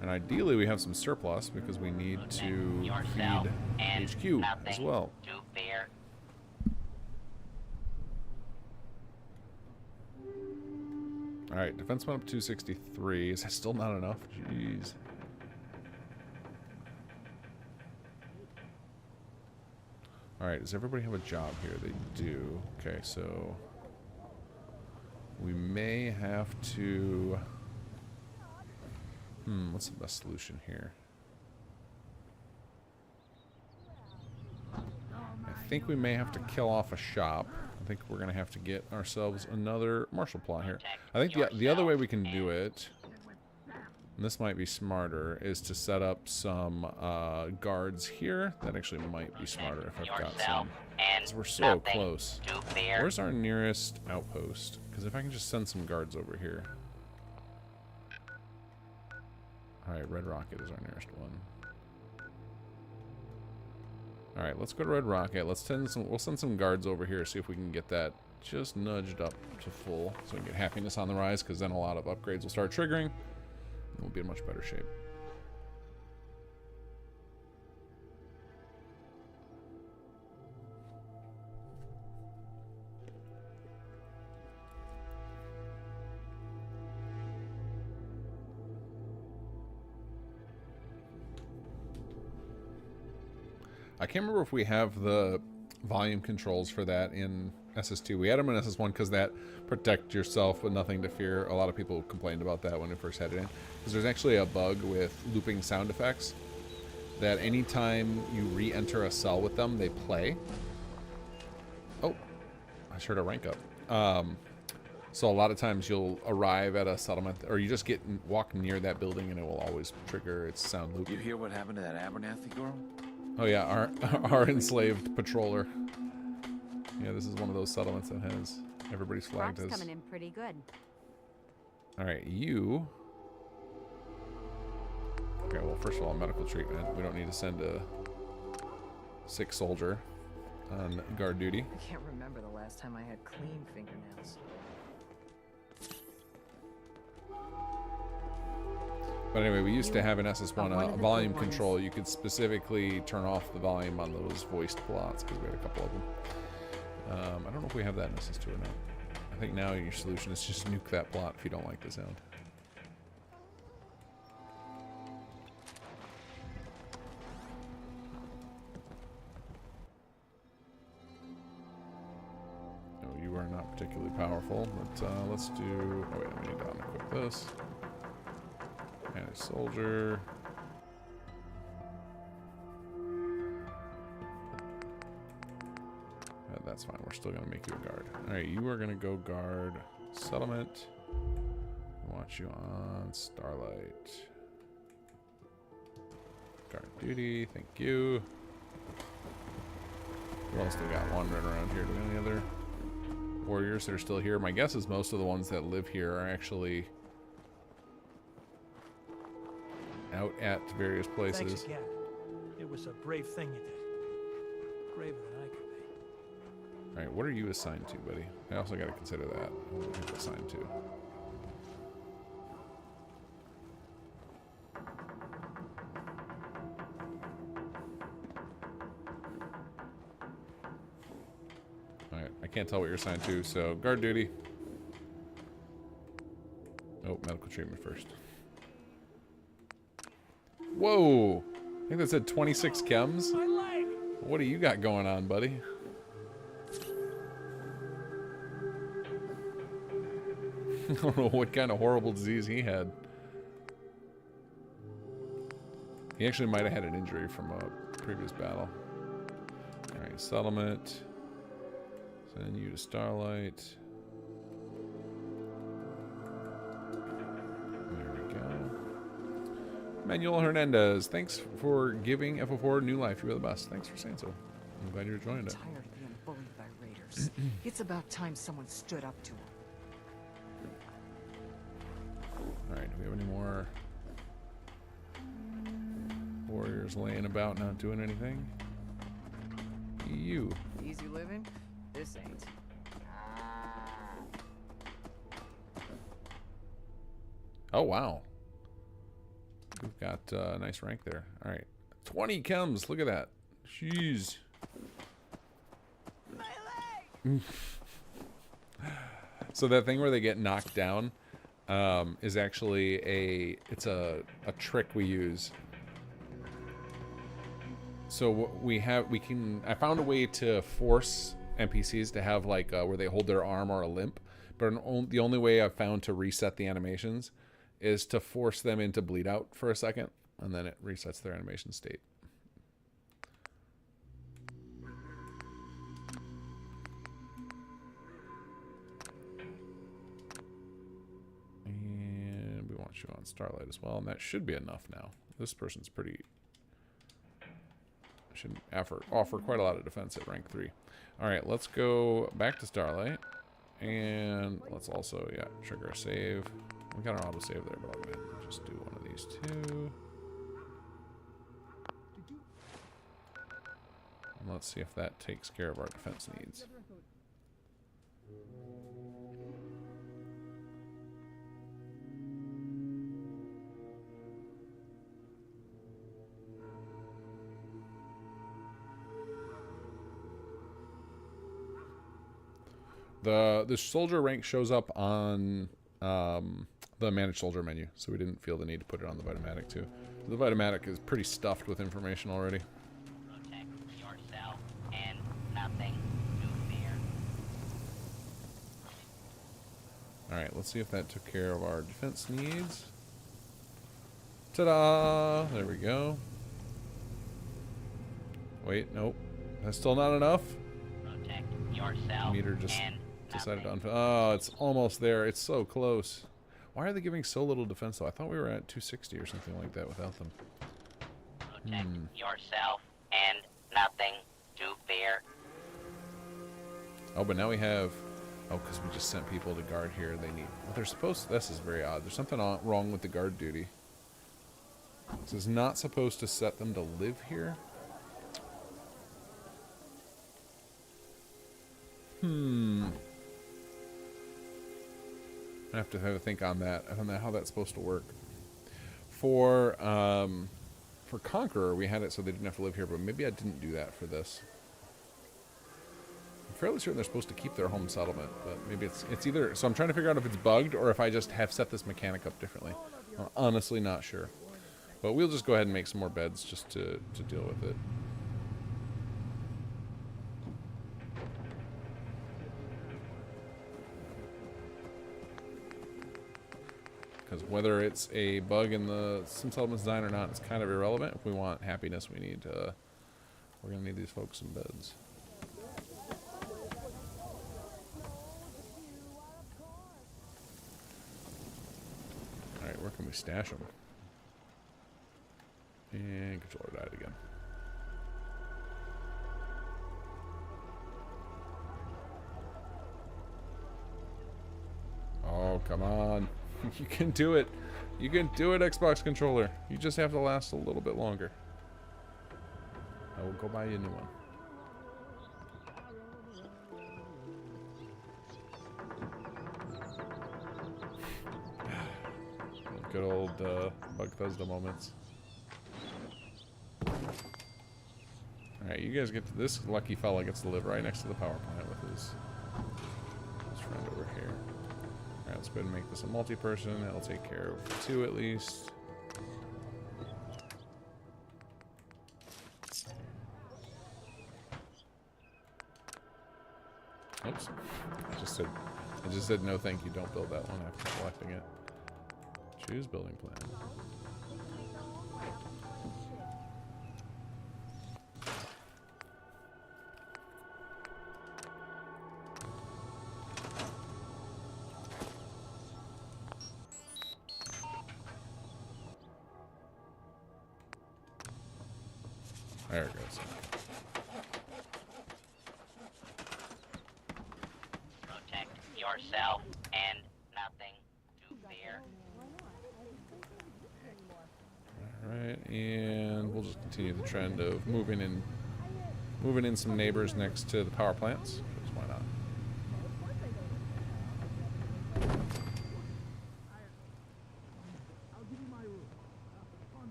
And ideally we have some surplus because we need to feed HQ as well. Alright, defense went up 263. Is that still not enough? Jeez. Alright, does everybody have a job here? They do. Okay, so We may have to... what's the best solution here? I think we may have to kill off a shop. I think we're going to have to get ourselves another martial plot here. I think the other way we can do it, and this might be smarter, is to set up some guards here. That actually might be smarter if I've got some. Because we're so close. Where's our nearest outpost? Because if I can just send some guards over here. Alright, Red Rocket is our nearest one. Alright, let's go to Red Rocket. We'll send some guards over here, see if we can get that just nudged up to full. So we can get happiness on the rise, because then a lot of upgrades will start triggering. And we'll be in much better shape. I can't remember if we have the volume controls for that in SS2. We had them in SS1 because that protect yourself with nothing to fear. A lot of people complained about that when we first had it in. Because there's actually a bug with looping sound effects that anytime you re-enter a cell with them, they play. Oh, I sure to rank up. So a lot of times you'll arrive at a settlement, or you just walk near that building and it will always trigger its sound loop. You hear what happened to that Abernathy girl? Oh yeah, our enslaved patroller. Yeah, this is one of those settlements that has everybody's flagged as. Coming in pretty good. All right, you. Okay, well, first of all, medical treatment. We don't need to send a sick soldier on guard duty. I can't remember the last time I had clean fingernails. But anyway, we used to have in SS1 a volume control. You could specifically turn off the volume on those voiced plots because we had a couple of them. I don't know if we have that in SS2 or not. I think now your solution is just nuke that plot if you don't like the sound. No, you are not particularly powerful, but let's do... Oh wait, we need to unequip this. And a soldier. That's fine. We're still going to make you a guard. Alright, you are going to go guard settlement. Watch you on Starlight. Guard duty. Thank you. We all still got wandering around here. Do we have any other warriors that are still here? My guess is most of the ones that live here are actually out at various places. Thanks again. It was a brave thing you did. Braver than I could be. Alright, what are you assigned to, buddy? I also got to consider that. What are you assigned to? Alright, I can't tell what you're assigned to, so guard duty. Oh, medical treatment first. Whoa! I think that said 26 chems. What do you got going on, buddy? I don't know what kind of horrible disease he had. He actually might have had an injury from a previous battle. Alright, settlement. Send you to Starlight. Manuel Hernandez, thanks for giving FO4 new life. You were the best. Thanks for saying so. I'm glad you're joining it. I'm tired of being bullied by raiders. It's about time someone stood up to him. Alright, do we have any more warriors laying about not doing anything? You. Easy living? This ain't. Oh, wow. We've got a nice rank there. All right. 20 chems. Look at that. Jeez. So that thing where they get knocked down is actually a trick we use. So I found a way to force NPCs to have like where they hold their arm or a limp, but the only way I've found to reset the animations is to force them into bleed out for a second, and then it resets their animation state. And we want you on Starlight as well, and that should be enough now. This person's pretty... should offer quite a lot of defense at rank 3. Alright, let's go back to Starlight. And let's also, yeah, trigger a save. We got our autosave there, but I'll go ahead and just do one of these two. And let's see if that takes care of our defense needs. The soldier rank shows up on the manage soldier menu, so we didn't feel the need to put it on the Vitomatic too. The Vitomatic is pretty stuffed with information already. Protect yourself and nothing to fear. Alright, let's see if that took care of our defense needs. Ta-da! There we go. Wait, nope. That's still not enough? Protect yourself Meter just and decided to oh, it's almost there. It's so close. Why are they giving so little defense though? I thought we were at 260 or something like that without them. protect yourself and nothing to fear. Oh, but now we have... Oh, because we just sent people to guard here. They need... Well, they're supposed to... This is very odd. There's something wrong with the guard duty. This is not supposed to set them to live here. I have to have a think on that. I don't know how that's supposed to work. For Conqueror, we had it so they didn't have to live here, but maybe I didn't do that for this. I'm fairly certain they're supposed to keep their home settlement, but maybe it's either... So I'm trying to figure out if it's bugged or if I just have set this mechanic up differently. I'm honestly not sure. But we'll just go ahead and make some more beds just to deal with it. Because whether it's a bug in the sim settlement design or not, it's kind of irrelevant. If we want happiness, we need we're gonna need these folks some beds. All right, where can we stash them? And controller died again. Oh, come on. You can do it. You can do it, Xbox controller. You just have to last a little bit longer. I will go buy you a new one. Good old Bethesda moments. Alright, you guys get to... This lucky fella gets to live right next to the power plant with his friend over here. Alright, let's go ahead and make this a multi-person. That'll take care of 2 at least. Oops. I just said no thank you, don't build that one after selecting it. Choose building plan. There it goes. Protect yourself and nothing to fear. Alright, and we'll just continue the trend of moving in some neighbors next to the power plants. Because why not?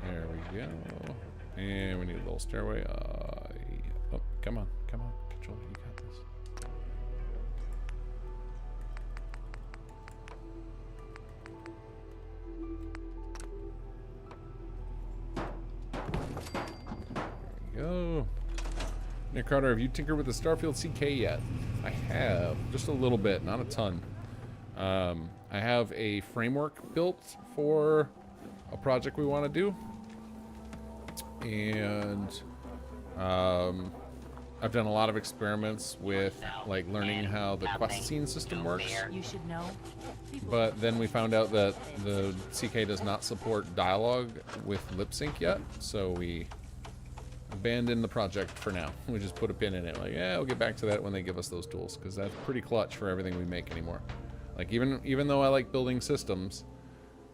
There we go. And we need a little stairway. Oh, come on, controller, you got this. go. Nick Carter, have you tinkered with the Starfield CK yet? I have, just a little bit, not a ton. I have a framework built for a project we want to do, and I've done a lot of experiments with like learning how the quest scene system works. You should know. But then we found out that the CK does not support dialogue with lip sync yet, so we abandoned the project for now. We just put a pin in it, like, yeah, we'll get back to that when they give us those tools, because that's pretty clutch for everything we make anymore. Like, even though I like building systems,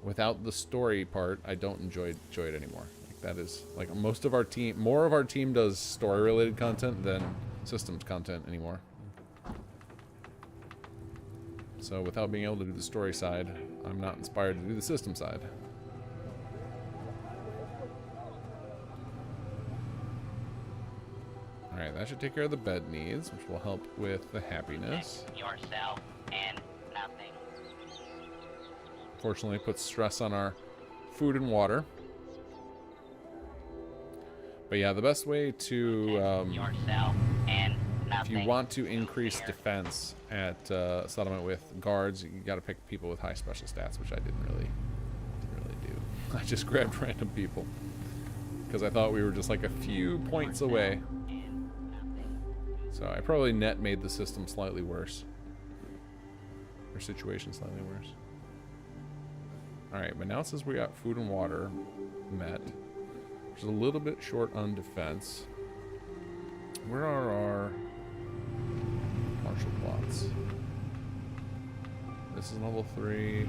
without the story part, I don't enjoy it anymore. Like, that is, like, most of our team, more of our team does story-related content than systems content anymore. So without being able to do the story side, I'm not inspired to do the system side. Alright, that should take care of the bed needs, which will help with the happiness. Yourself and nothing. Fortunately, it puts stress on our food and water. But yeah, the best way to, Yourself and if you want to increase defense at settlement with guards, you got to pick people with high special stats, which I didn't really do. I just grabbed random people because I thought we were just like a few points away. So I probably net made the system slightly worse, or situation slightly worse. All right, but now it says we got food and water met, which is a little bit short on defense. Where are our martial plots? This is level 3.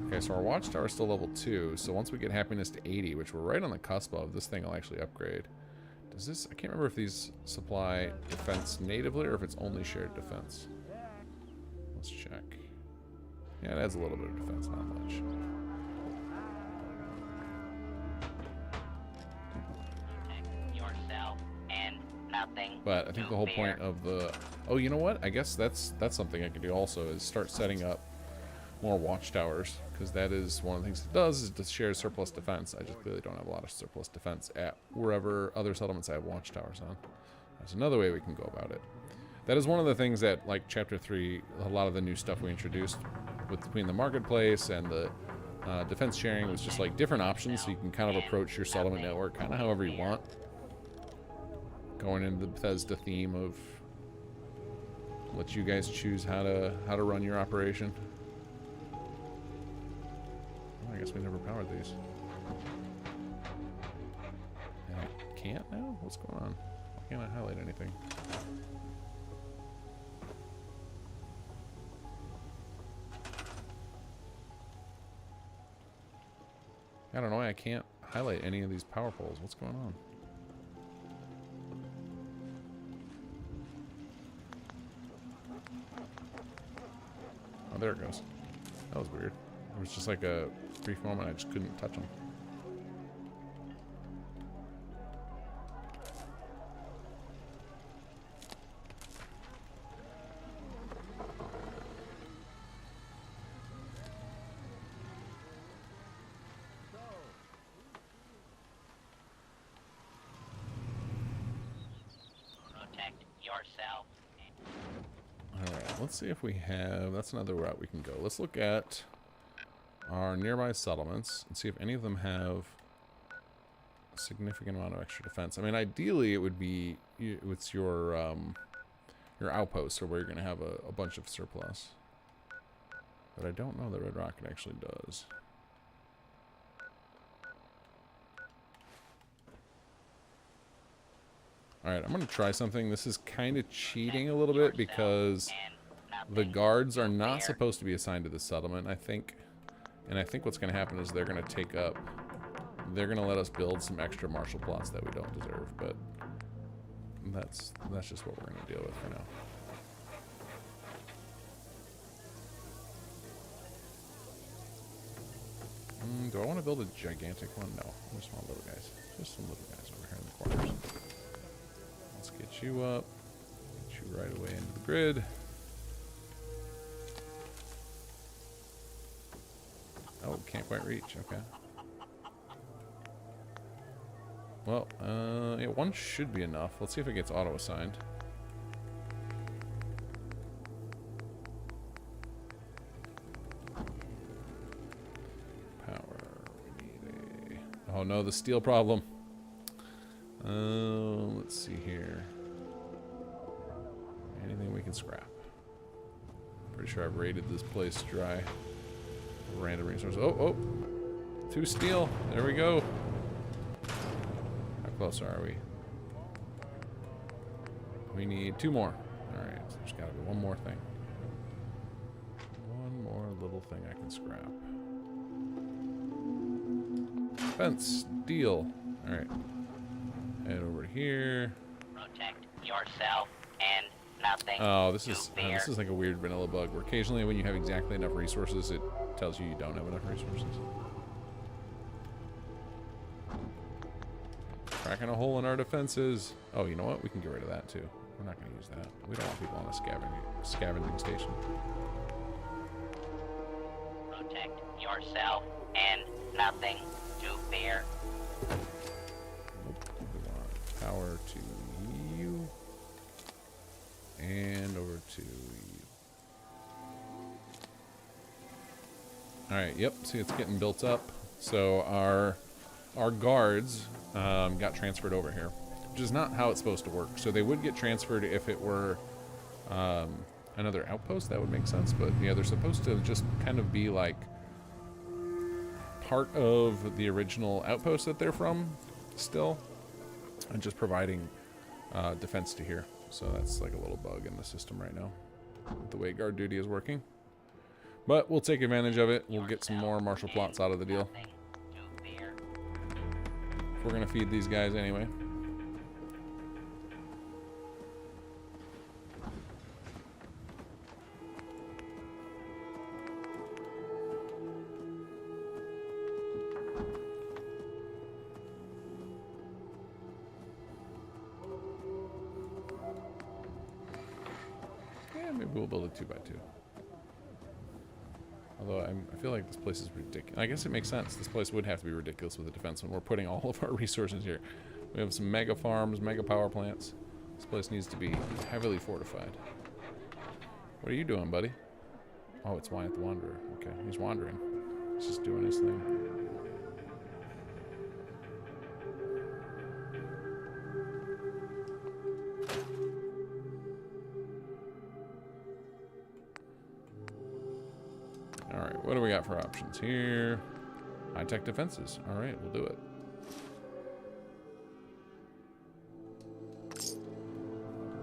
Okay, so our watchtower is still level 2. So once we get happiness to 80, which we're right on the cusp of, this thing will actually upgrade. Does this? I can't remember if these supply defense natively or if it's only shared defense. Let's check. Yeah, it adds a little bit of defense, not much. Yourself and nothing. But I think the whole point of the... Oh, you know what? I guess that's something I could do also, is start setting up more watchtowers, because that is one of the things it does, is to share surplus defense. I just clearly don't have a lot of surplus defense at wherever other settlements I have watchtowers on. There's another way we can go about it. That is one of the things that, like Chapter 3, a lot of the new stuff we introduced between the marketplace and the defense sharing was just like different options, so you can kind of approach your settlement network kind of however you want. Going into the Bethesda theme of let you guys choose how to run your operation. I guess we never powered these. And I can't now? What's going on? Why can't I highlight anything? I don't know why I can't highlight any of these power poles. What's going on? Oh, there it goes. That was weird. It was just like a brief moment, I just couldn't touch them. Protect yourself. Alright, let's see if we have... That's another route we can go. Let's look at our nearby settlements and see if any of them have a significant amount of extra defense. I mean, ideally it would be it's your outposts, or where you're going to have a bunch of surplus. But I don't know that Red Rocket actually does. Alright, I'm going to try something. This is kind of cheating a little bit because the guards are not supposed to be assigned to the settlement, I think. And I think what's going to happen is they're going to take up... They're going to let us build some extra martial plots that we don't deserve, but that's just what we're going to deal with for now. Do I want to build a gigantic one? No. I just want little guys. Just some little guys over here in the corners. Let's get you up. Get you right away into the grid. Oh, can't quite reach. Okay. Well, yeah, one should be enough. Let's see if it gets auto-assigned. Power. We need a... Oh no, the steel problem. Let's see here. Anything we can scrap. Pretty sure I've raided this place dry. Random resources. Oh, oh! 2 steel. There we go. How close are we? We need 2 more. Alright, so there's gotta be one more thing. One more little thing I can scrap. Fence. Deal. Alright. Head over here. Protect yourself and nothing. Oh, this is like a weird vanilla bug where occasionally when you have exactly enough resources, it tells you you don't have enough resources. Cracking a hole in our defenses. Oh, you know what? We can get rid of that too. We're not going to use that. We don't want people on a scavenging station. Protect yourself and nothing to fear. Nope. We want power to you. And over to you. Alright, yep. See, it's getting built up. So our guards got transferred over here, which is not how it's supposed to work. So they would get transferred if it were another outpost. That would make sense. But yeah, they're supposed to just kind of be like part of the original outpost that they're from still, and just providing defense to here. So that's like a little bug in the system right now with the way guard duty is working. But we'll take advantage of it. We'll get some more martial plots out of the deal. We're going to feed these guys anyway. Yeah, maybe we'll build a 2x2. Although I feel like this place is ridiculous. I guess it makes sense. This place would have to be ridiculous with the defense when we're putting all of our resources here. We have some mega farms, mega power plants. This place needs to be heavily fortified. What are you doing, buddy? Oh, it's Wyatt the Wanderer. Okay, he's wandering. He's just doing his thing. Alright, what do we got for options here? High-tech defenses. Alright, we'll do it.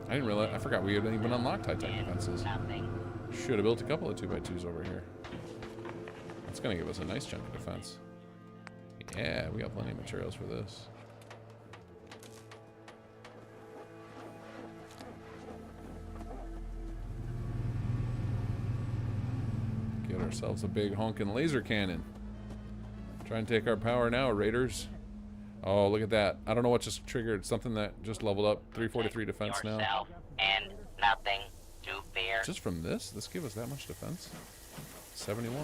I didn't realize, I forgot we had even unlocked high-tech defenses. Should have built a couple of 2x2s over here. That's going to give us a nice chunk of defense. Yeah, we got plenty of materials for this. Get ourselves a big honking laser cannon. Try and take our power now, raiders. Oh, look at that. I don't know what just triggered. Something that just leveled up. 343 defense now. And nothing to fear. Just from this? This give us that much defense? 71.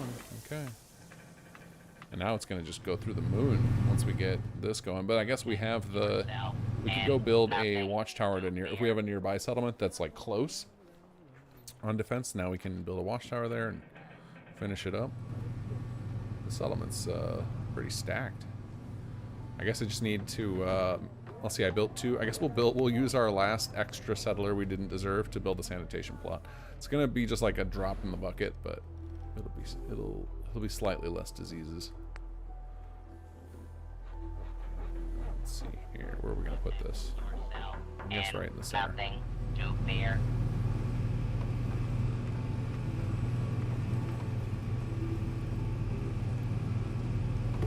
Okay. And now it's going to just go through the moon once we get this going. But I guess we have the... We could go build a watchtower to near... If we have a nearby settlement that's like close on defense, now we can build a watchtower there and finish it up. The settlement's pretty stacked. I guess I just need to, let's see, I built 2. I guess we'll use our last extra settler we didn't deserve to build a sanitation plot. It's gonna be just like a drop in the bucket, but it'll be slightly less diseases. Let's see here, where are we gonna put this? I guess right in the center. Nothing to fear.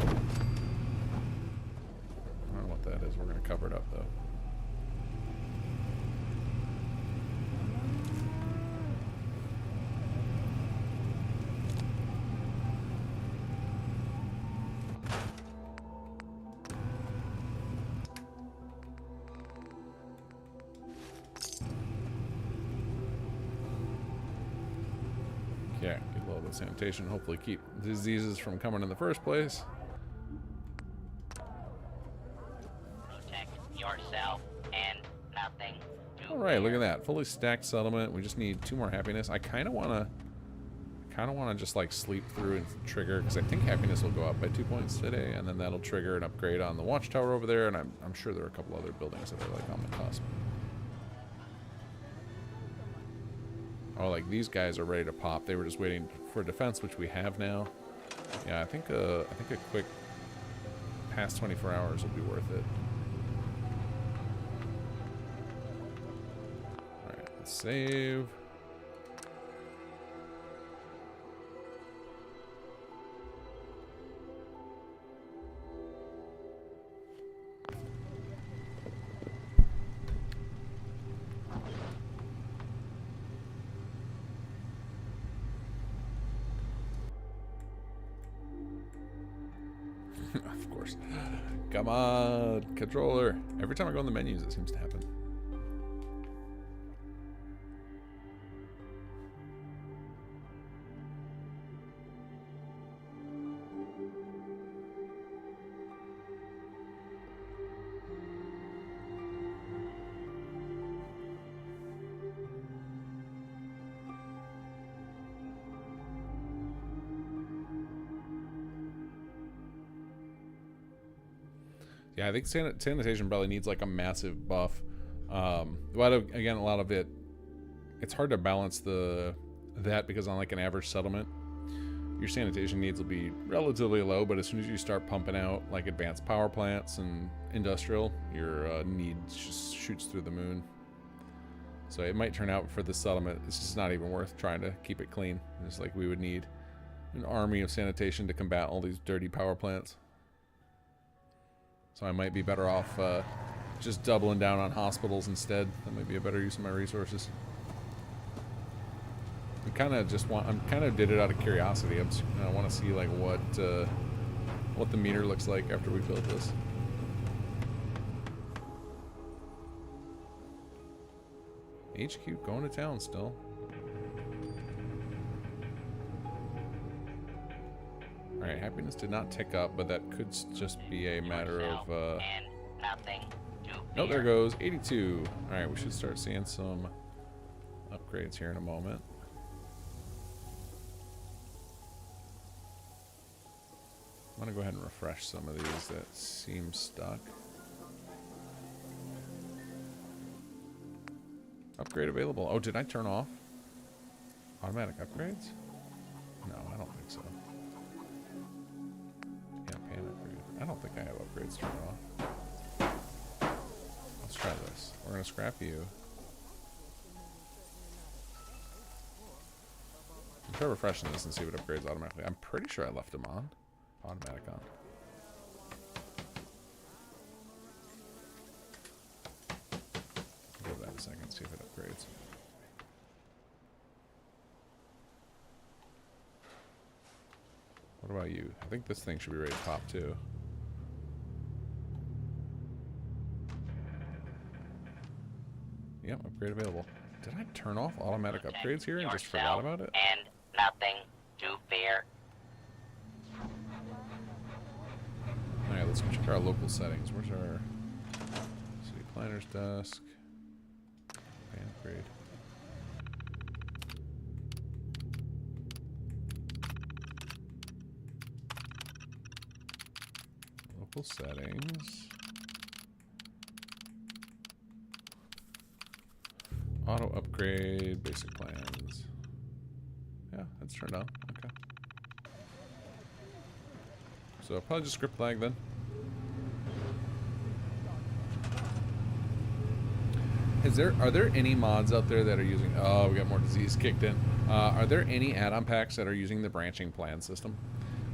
I don't know what that is. We're going to cover it up, though. Yeah, get a little bit of sanitation. Hopefully keep diseases from coming in the first place. Alright, look at that. Fully stacked settlement. We just need 2 more happiness. I kind of want to just like sleep through and trigger, because I think happiness will go up by 2 points today, and then that'll trigger an upgrade on the watchtower over there, and I'm sure there are a couple other buildings that are like on the cusp. Oh, like these guys are ready to pop. They were just waiting for defense, which we have now. Yeah, I think a quick past 24 hours will be worth it. Alright, let's save. Of course. Come on, controller. Every time I go in the menus, it seems to happen. Yeah, I think sanitation probably needs like a massive buff. Again, a lot of it, it's hard to balance that because on like an average settlement, your sanitation needs will be relatively low, but as soon as you start pumping out like advanced power plants and industrial, your needs just shoots through the moon. So it might turn out for the settlement, it's just not even worth trying to keep it clean. It's like we would need an army of sanitation to combat all these dirty power plants. So I might be better off just doubling down on hospitals instead. That might be a better use of my resources. I kind of did it out of curiosity. I want to see like what the meter looks like after we build this. HQ going to town still. Alright, happiness did not tick up, but that could just be a matter of, no, there goes 82. Alright, we should start seeing some upgrades here in a moment. I'm gonna go ahead and refresh some of these that seem stuck. Upgrade available. Oh, did I turn off automatic upgrades? No, I don't think so. Campaign upgrade. I don't think I have upgrades turned off. Let's try this. We're gonna scrap you. I'll try refreshing this and see what upgrades automatically. I'm pretty sure I left them on. Automatic on. Give that a second, see if it upgrades. What about you? I think this thing should be ready to pop too. Yep, upgrade available. Did I turn off automatic upgrades here and just forgot about it? And nothing to fear. Alright, let's go check our local settings. Where's our city planner's desk? Okay, upgrade. Local settings. Auto upgrade, basic plans. Yeah, that's turned on. Okay. So probably just script lag then. Are there any mods out there that are using? Oh, we got more disease kicked in. Are there any add-on packs that are using the branching plan system?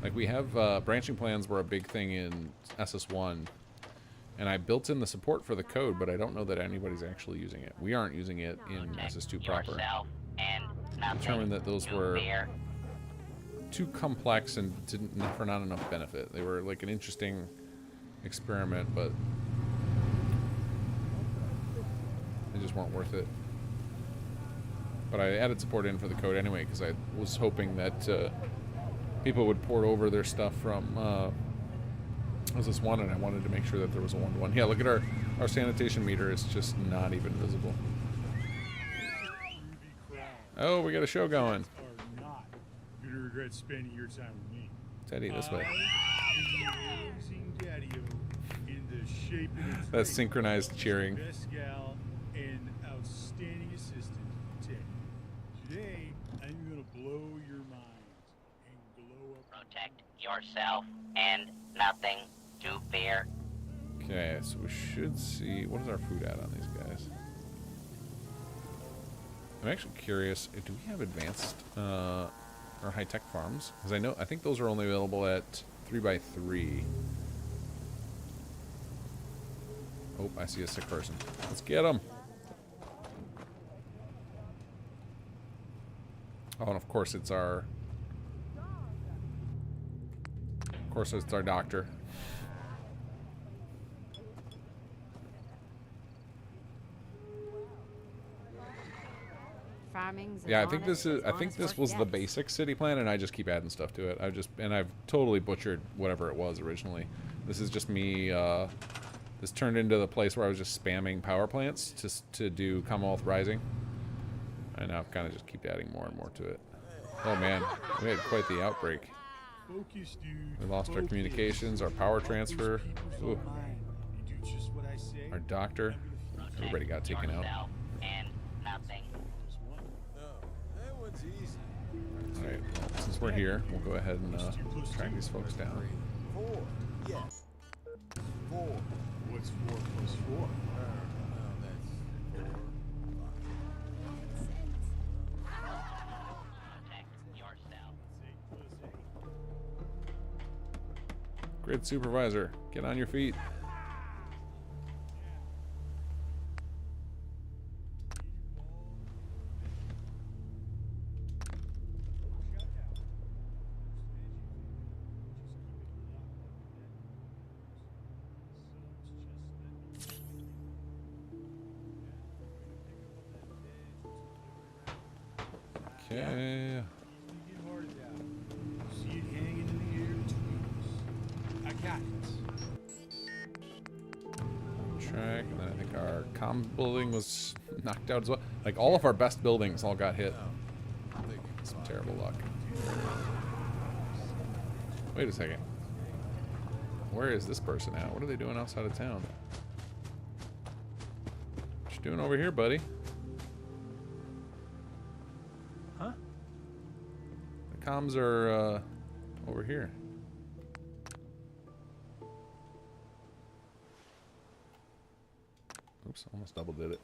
Like we have branching plans were a big thing in SS1, and I built in the support for the code, but I don't know that anybody's actually using it. We aren't using it in SS2 proper. I determined that those were too complex and for not enough benefit. They were like an interesting experiment, but they just weren't worth it. But I added support in for the code anyway because I was hoping that people would port over their stuff from SS1, and I wanted to make sure that there was a one-to-one. Yeah, look at our sanitation meter. It's just not even visible. Oh, we got a show going. Are not gonna regret spending your time with me. Teddy, this way. Amazing Daddy-O in the shape of That's synchronized cheering. Best gal and outstanding assistant, Teddy. Today, I'm gonna blow your mind and glow up. Protect yourself and nothing to fear. Okay, so we should see. What is our food at on these guys? I'm actually curious. Do we have advanced or high-tech farms? Because I think those are only available at 3x3. Oh, I see a sick person. Let's get him. Oh, and of course it's our. Of course it's our doctor. Yeah, I think this was the basic city plan, and I just keep adding stuff to it. I've totally butchered whatever it was originally. This is just me. This turned into the place where I was just spamming power plants to do Commonwealth Rising, and now I've kind of just keep adding more and more to it. Oh man, we had quite the outbreak. Focus, dude. We lost our communications, our power transfer. Ooh. Our doctor. Everybody got taken out. And nothing. Alright, well, since we're here, we'll go ahead and track these folks down. 4. Yes. 4. What's 4 plus 4? Grid supervisor, get on your feet. Okay. See it hanging in the air between us. I got it. Track, and then I think our comm building was knocked out as well. Like all of our best buildings all got hit. Some terrible luck. Wait a second. Where is this person at? What are they doing outside of town? What you doing over here, buddy? Huh? The comms are over here. Oops, almost double did it.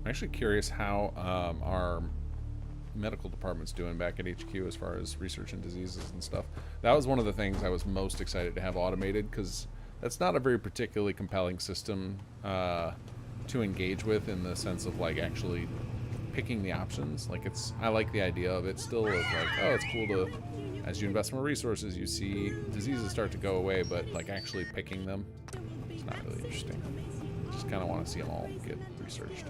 I'm actually curious how our medical department's doing back at HQ as far as research and diseases and stuff. That was one of the things I was most excited to have automated, because that's not a very particularly compelling system to engage with, in the sense of like actually picking the options. Like I like the idea of it still, of like, oh, it's cool to, as you invest more resources, you see diseases start to go away, but like actually picking them, it's not really interesting. Just kind of want to see them all get researched.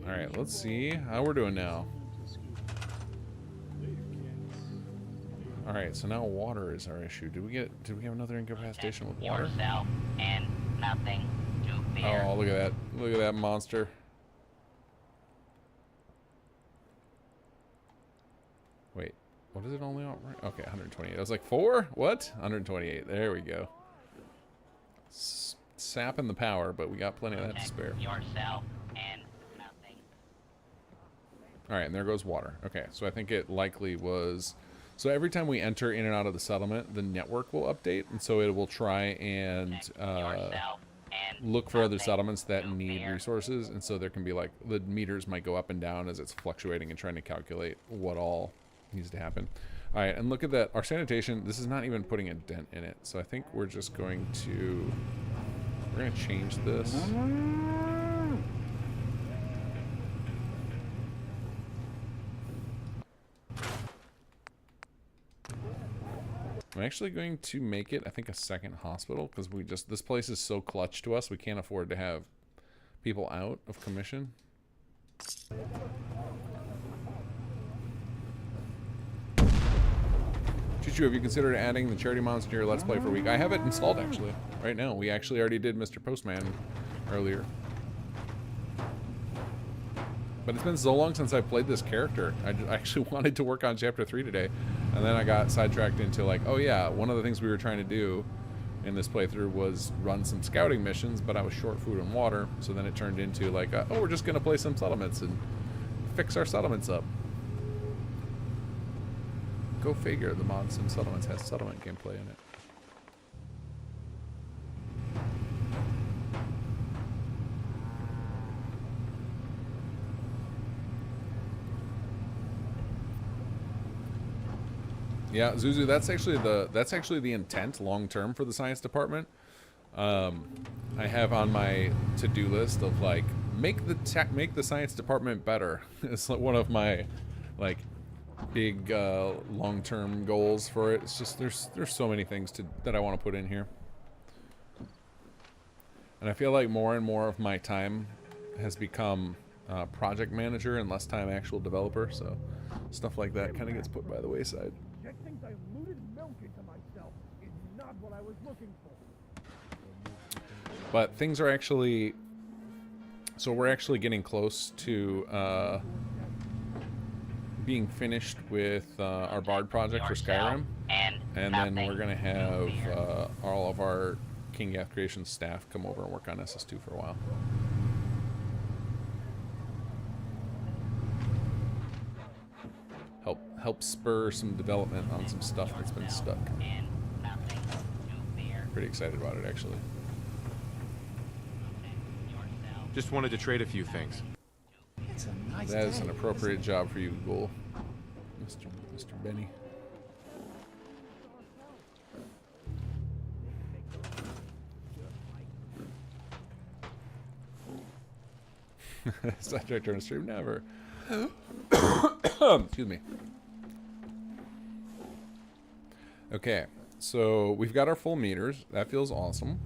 All right, let's see how we're doing now. All right, so now water is our issue. Did we have another incapacitation with water? Yourself and nothing to fear. Oh, look at that! Look at that monster. Wait, what is it only on? Okay, 128. I was like 4? What? 128. There we go. Sapping the power, but we got plenty of that to spare. Yourself and nothing. All right, and there goes water. Okay, so I think it likely was. So every time we enter in and out of the settlement, the network will update, and so it will try and look for other settlements that need resources, and so there can be like the meters might go up and down as it's fluctuating and trying to calculate what all needs to happen. All right, and look at that. Our sanitation, this is not even putting a dent in it, so I think we're just going to change this. I'm actually going to make it, I think, a second hospital, because this place is so clutch to us, we can't afford to have people out of commission. Chuchu, have you considered adding the charity mods to your Let's Play for a week? I have it installed, actually, right now. We actually already did Mr. Postman earlier. But it's been so long since I played this character. I actually wanted to work on Chapter 3 today. And then I got sidetracked into like, oh yeah, one of the things we were trying to do in this playthrough was run some scouting missions, but I was short food and water. So then it turned into like, oh, we're just going to play some settlements and fix our settlements up. Go figure, the mod Sim Settlements has settlement gameplay in it. Yeah, Zuzu, that's actually the intent long term for the science department. I have on my to-do list of like make the science department better. It's like one of my like big long-term goals for it. It's just there's so many things that I want to put in here, and I feel like more and more of my time has become project manager and less time actual developer. So stuff like that kind of gets put by the wayside. Jack thinks I looted milk into myself. It's not what I was looking for. But things are actually, so we're actually getting close to being finished with our Bard project for Skyrim, and then we're gonna have all of our King Gath Creations staff come over and work on SS2 for a while. Help spur some development on some stuff that's been stuck. Pretty excited about it, actually. Just wanted to trade a few things. It's a nice That is an appropriate job for you, Ghoul. Mr. Benny. Sidetrack turn stream, never. Excuse me. Okay, so we've got our full meters. That feels awesome.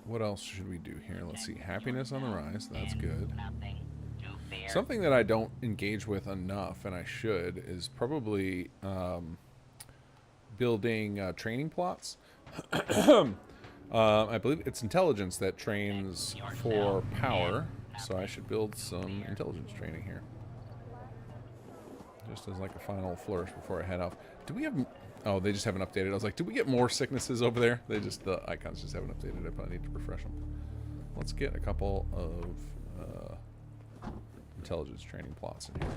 What else should we do here? Let's see. Happiness on the rise. That's good. Something that I don't engage with enough, and I should, is probably building training plots. I believe it's intelligence that trains for power, so I should build some intelligence training here. Just as like a final flourish before I head off. Do we have... Oh, they just haven't updated. I was like, did we get more sicknesses over there? They just, the icons just haven't updated. I probably need to refresh them. Let's get a couple of intelligence training plots in here.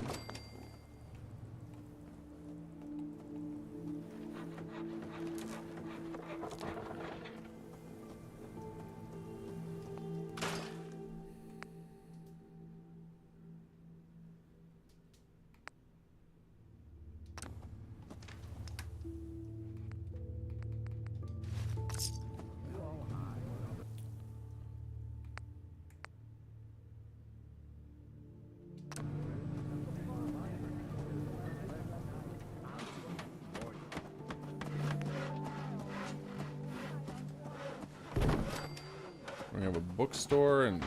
We have a bookstore and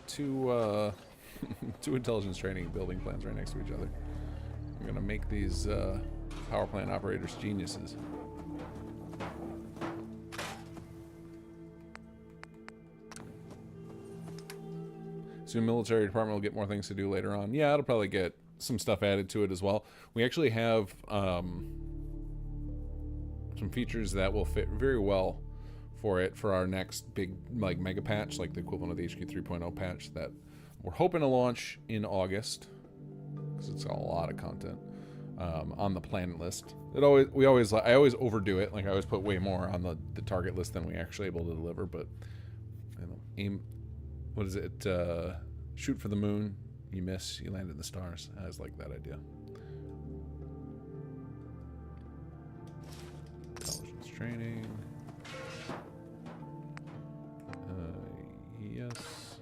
two two intelligence training building plans right next to each other. I'm gonna make these power plant operators geniuses. Soon military department will get more things to do later on. Yeah, it'll probably get some stuff added to it as well. We actually have some features that will fit very well for it for our next big like mega patch, like the equivalent of the HQ 3.0 patch that we're hoping to launch in August, because it's got a lot of content on the plan list. I always overdo it. Like I always put way more on the target list than we actually able to deliver. But you know, aim, what is it? Shoot for the moon, you miss, you land in the stars. I always like that idea. Intelligence training. Yes.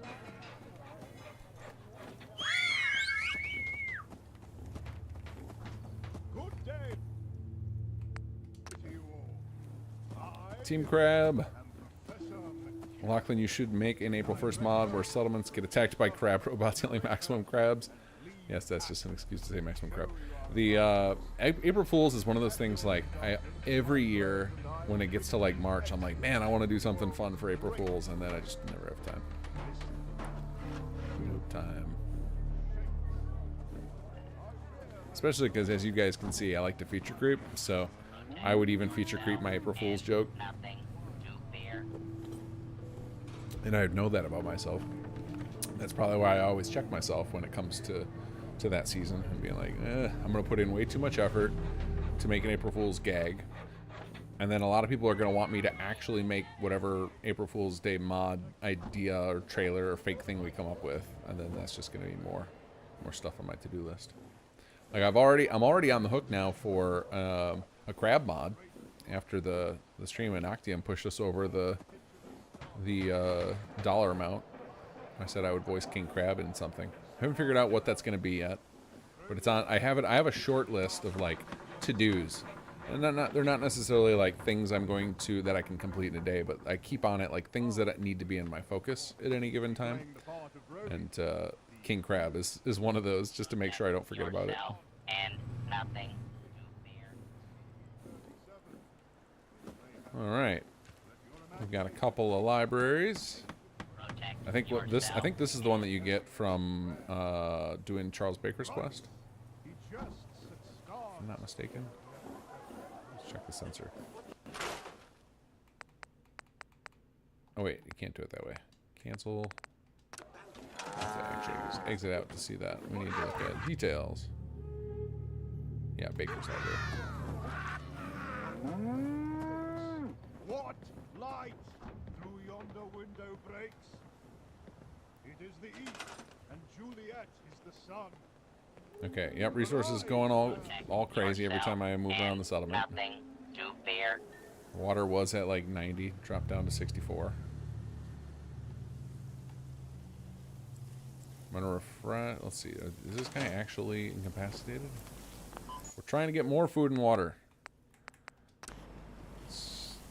Team Crab. Lachlan, you should make an April 1st mod where settlements get attacked by crab robots yelling maximum crabs. Yes, that's just an excuse to say maximum crab. The April Fools is one of those things, like, every year when it gets to like March, I'm like, man, I want to do something fun for April Fools, and then I just never have time. No time. Especially because, as you guys can see, I like to feature creep, so I would even feature creep my April Fool's joke. And I know that about myself. That's probably why I always check myself when it comes to that season and being like, I'm going to put in way too much effort to make an April Fool's gag. And then a lot of people are going to want me to actually make whatever April Fool's Day mod idea or trailer or fake thing we come up with. And then that's just going to be more stuff on my to-do list. Like I'm already on the hook now for a crab mod after the stream, and Octium pushed us over the dollar amount. I said I would voice King Crab in something. I haven't figured out what that's going to be yet, but it's on. I have a short list of like to-dos, and they're not necessarily like things that I can complete in a day, but I keep on it like things that need to be in my focus at any given time. And King Crab is one of those, just to make sure I don't forget about it. And nothing. All right, we've got a couple of libraries. I think this is the one that you get from doing Charles Baker's quest, if I'm not mistaken. Let's check the sensor. Oh wait, you can't do it that way. Cancel. Actually, just exit out to see that. We need to look at details. Yeah, Baker's library. What light through yonder window breaks? It is the east, and Juliet is the sun. Okay, yep, resources going all crazy every time I move around the settlement. Nothing to fear. Water was at like 90, dropped down to 64. I'm gonna refresh. Let's see, is this guy actually incapacitated? We're trying to get more food and water.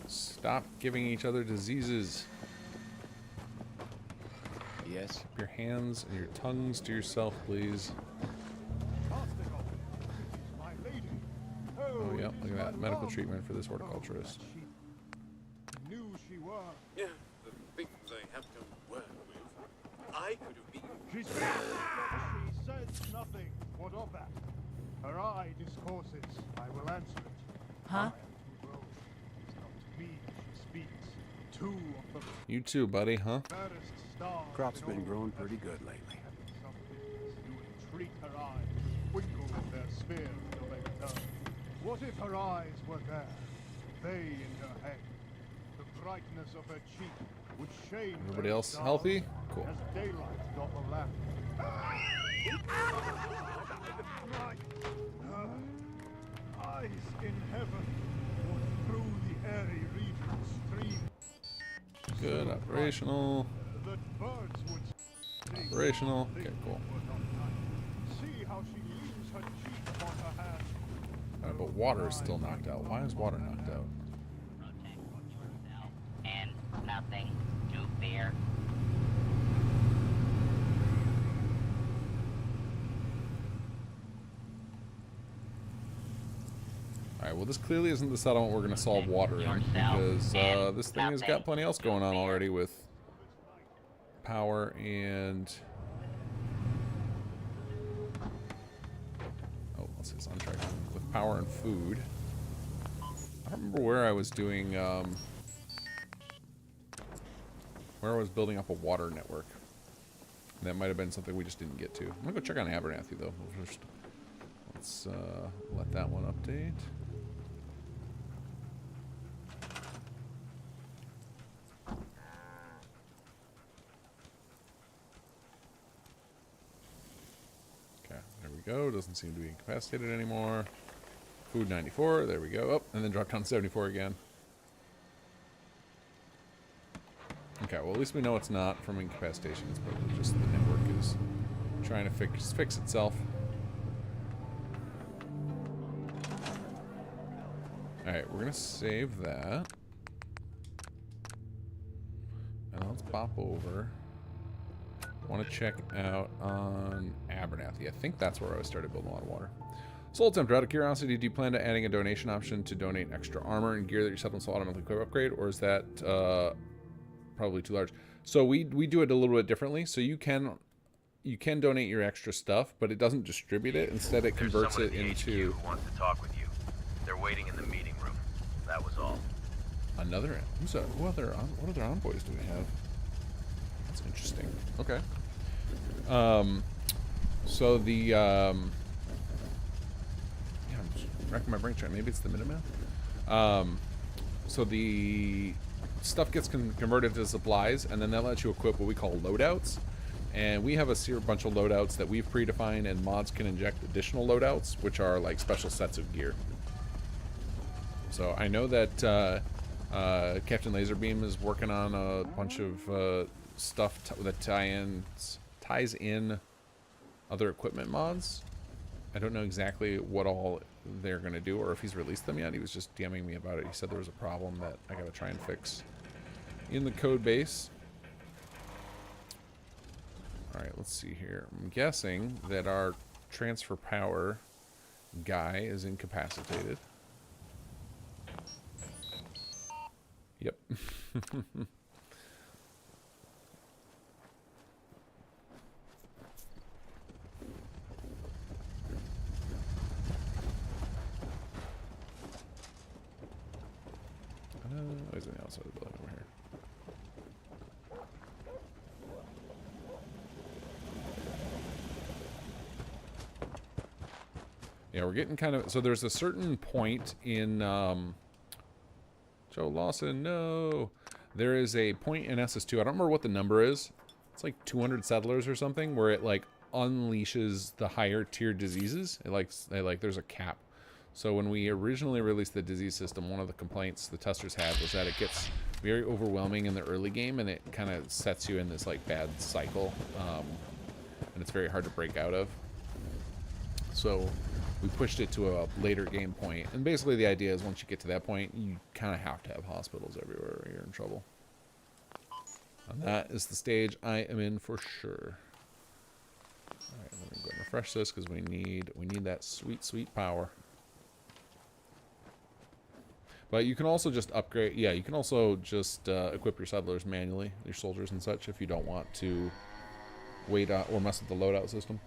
Stop giving each other diseases. Yes. Keep your hands and your tongues to yourself, please. Oh, yeah, look at that. Medical treatment for this horticulturist. Knew she were. Yeah, the things I have to work with. I could have been. She says nothing. What of that? Her eye discourses. I will answer it. Huh? It's not to me she speaks. Two of them. You too, buddy, huh? Crop's been growing pretty good lately. You entreat her eyes to twinkle in their sphere until they return. What if her eyes were there? They in her head. The brightness of her cheek would shame. Everybody else healthy? Cool. As daylight doth the lamp. Eyes in heaven, or through the airy regions stream. Good, operational. That birds would Operational. Okay, cool. see how she leans her cheek upon her hand. But water is still knocked out. Why is water knocked out? And nothing to fear. Alright, well this clearly isn't the settlement we're going to solve water in, because this thing has got plenty else going on already with power and... Oh, let's see, it's on track. With power and food. I don't remember where I was doing, where I was building up a water network. That might have been something we just didn't get to. I'm going to go check on Abernathy, though. First, let's let that one update. Okay, there we go. Doesn't seem to be incapacitated anymore. Food 94, there we go. Oh, and then drop down to 74 again. Okay, well at least we know it's not from incapacitation. It's probably just the network is trying to fix itself. Alright, we're gonna save that. And let's pop over. Want to check out on Abernathy. I think that's where I started building a lot of water. Soul Tempter, out of curiosity, do you plan to adding a donation option to donate extra armor and gear that your settlements will automatically quick upgrade, or is that probably too large? So we do it a little bit differently. So you can donate your extra stuff, but it doesn't distribute it. Instead, it converts it into. HQ who wants to talk with you. They're waiting in the meeting room. That was all. Another. What other envoys do we have? That's interesting. Okay. So the yeah, I'm just wrecking my brain train. Maybe it's the Minuteman. So the stuff gets converted to supplies, and then that lets you equip what we call loadouts. And we have a bunch of loadouts that we've predefined, and mods can inject additional loadouts, which are like special sets of gear. So I know that Captain Laserbeam is working on a bunch of stuff that ties in other equipment mods. I don't know exactly what all they're going to do, or if he's released them yet. He was just DMing me about it. He said there was a problem that I got to try and fix in the code base. Alright, let's see here. I'm guessing that our transfer power guy is incapacitated. Yep. Where's the outside of the building over here? Yeah, we're getting kind of... So there's a certain point in... Joe Lawson, no! There is a point in SS2, I don't remember what the number is. It's like 200 settlers or something, where it like unleashes the higher tier diseases. There's a cap. So when we originally released the disease system, one of the complaints the testers had was that it gets very overwhelming in the early game, and it kind of sets you in this like bad cycle, and it's very hard to break out of. So we pushed it to a later game point, and basically the idea is once you get to that point, you kind of have to have hospitals everywhere or you're in trouble. And that is the stage I am in for sure. All right, let me go and refresh this because we need that sweet power. But you can also just upgrade. Yeah, you can also just equip your settlers manually, your soldiers and such, if you don't want to wait or mess with the loadout system.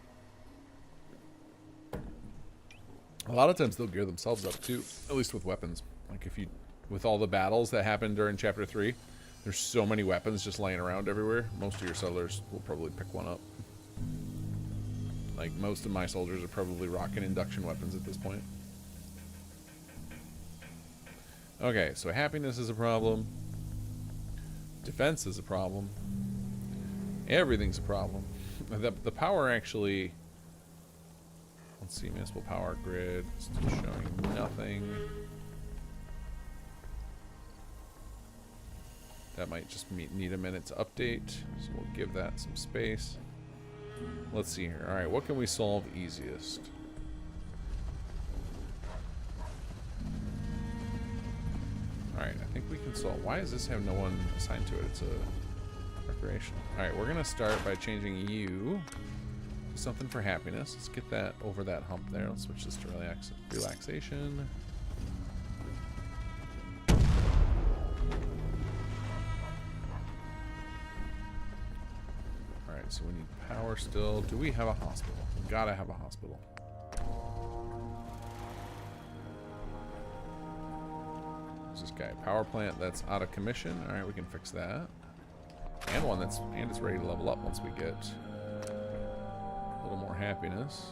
A lot of times they'll gear themselves up too, at least with weapons. Like with all the battles that happened during Chapter 3, there's so many weapons just laying around everywhere. Most of your settlers will probably pick one up. Like most of my soldiers are probably rocking induction weapons at this point. Okay, so happiness is a problem. Defense is a problem. Everything's a problem. The power actually... Let's see, municipal power grid. Still showing nothing. That might just need a minute to update, so we'll give that some space. Let's see here. Alright, what can we solve easiest? Alright, I think we can solve... Why does this have no one assigned to it? It's a recreation. Alright, we're going to start by changing you to something for happiness. Let's get that over that hump there. Let's switch this to relaxation. Alright, so we need power still. Do we have a hospital? We gotta have a hospital. This guy, power plant that's out of commission. All right, we can fix that, and one that's it's ready to level up once we get a little more happiness.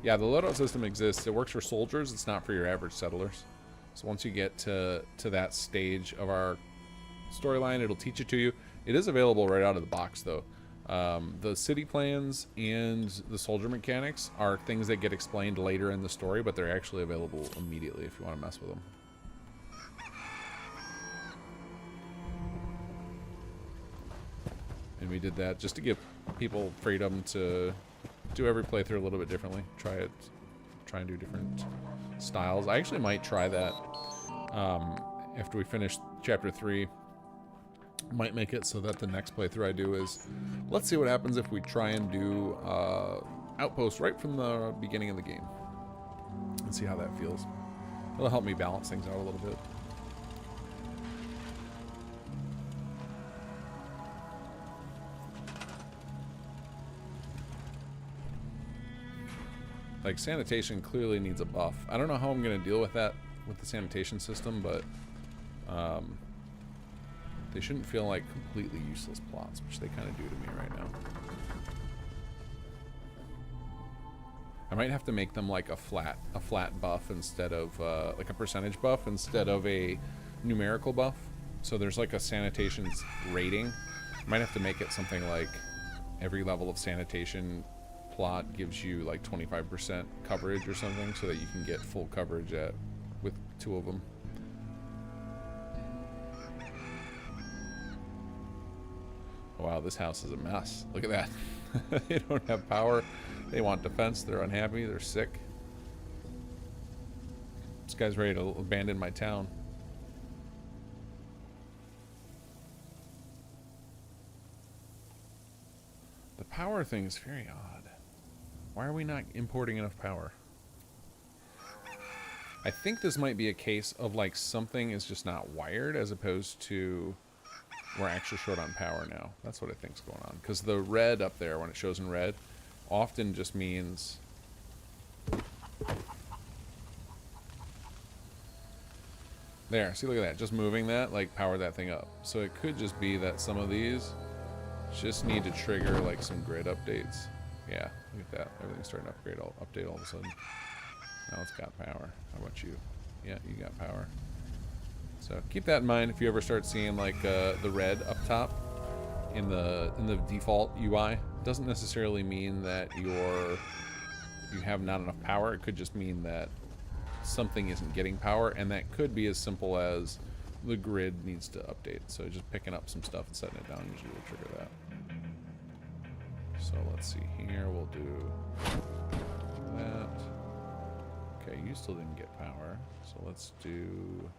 Yeah, the loadout system exists. It works for soldiers. It's not for your average settlers. So once you get to that stage of our storyline, it'll teach it to you. It is available right out of the box, though. The city plans and the soldier mechanics are things that get explained later in the story, but they're actually available immediately if you want to mess with them. And we did that just to give people freedom to do every playthrough a little bit differently. Try and do different styles. I actually might try that after we finish chapter 3. Might make it so that the next playthrough I do is, let's see what happens if we try and do Outpost right from the beginning of the game and see how that feels. It'll help me balance things out a little bit. Like, sanitation clearly needs a buff. I don't know how I'm going to deal with that with the sanitation system, but they shouldn't feel like completely useless plots, which they kind of do to me right now. I might have to make them like a flat buff instead of like a percentage buff instead of a numerical buff. So there's like a sanitation rating. I might have to make it something like every level of sanitation plot gives you like 25% coverage or something, so that you can get full coverage with 2 of them. Wow, this house is a mess. Look at that. They don't have power. They want defense. They're unhappy. They're sick. This guy's ready to abandon my town. The power thing is very odd. Why are we not importing enough power? I think this might be a case of like something is just not wired, as opposed to we're actually short on power now. That's what I think's going on. Because the red up there, when it shows in red, often just means there. See, look at that. Just moving that, like, powered that thing up. So it could just be that some of these just need to trigger like some grid updates. Yeah, look at that. Everything's starting to update all of a sudden. Now it's got power. How about you? Yeah, you got power. So keep that in mind if you ever start seeing like the red up top in the default UI. It doesn't necessarily mean that you have not enough power. It could just mean that something isn't getting power, and that could be as simple as the grid needs to update. So just picking up some stuff and setting it down usually will trigger that. So let's see here. We'll do that. Okay, you still didn't get power. So let's do...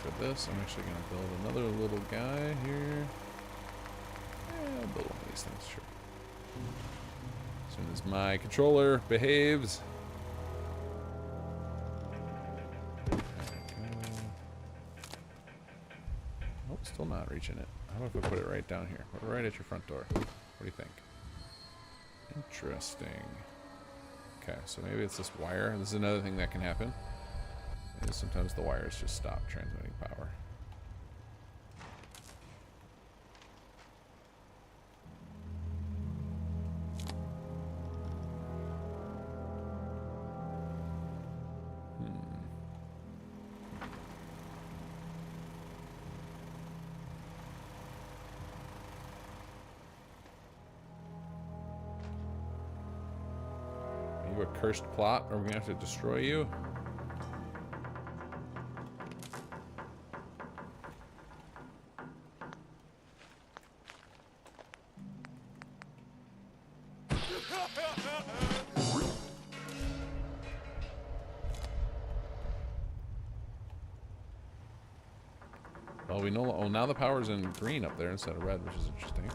for this, I'm actually going to build another little guy here. Yeah, I'll build one of these things, sure. As soon as my controller behaves. Oh, still not reaching it. How about if I put it right down here? Put it right at your front door. What do you think? Interesting. Okay, so maybe it's this wire. This is another thing that can happen. Is sometimes the wires just stop transmitting power. Are you a cursed plot? Are we gonna have to destroy you? Well, we know. Oh, now the power's in green up there instead of red, which is interesting.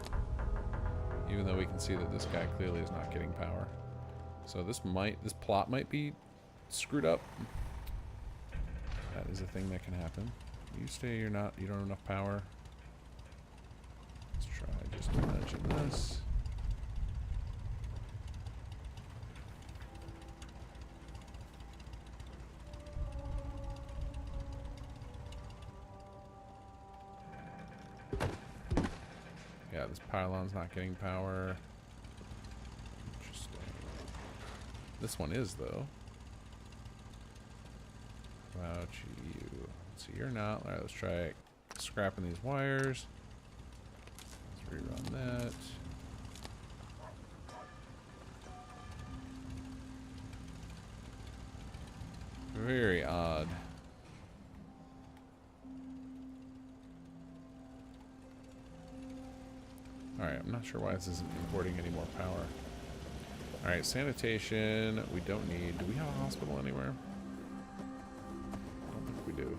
Even though we can see that this guy clearly is not getting power. So this plot might be screwed up. That is a thing that can happen. You stay. You don't have enough power. Let's try just imagine this. Yeah, this pylon's not getting power. Interesting. This one is, though. How about you? So you're not. Alright, let's try scrapping these wires. Let's rerun that. Very odd. Alright, I'm not sure why this isn't importing any more power. Alright, sanitation, we don't need. Do we have a hospital anywhere? I don't think we do.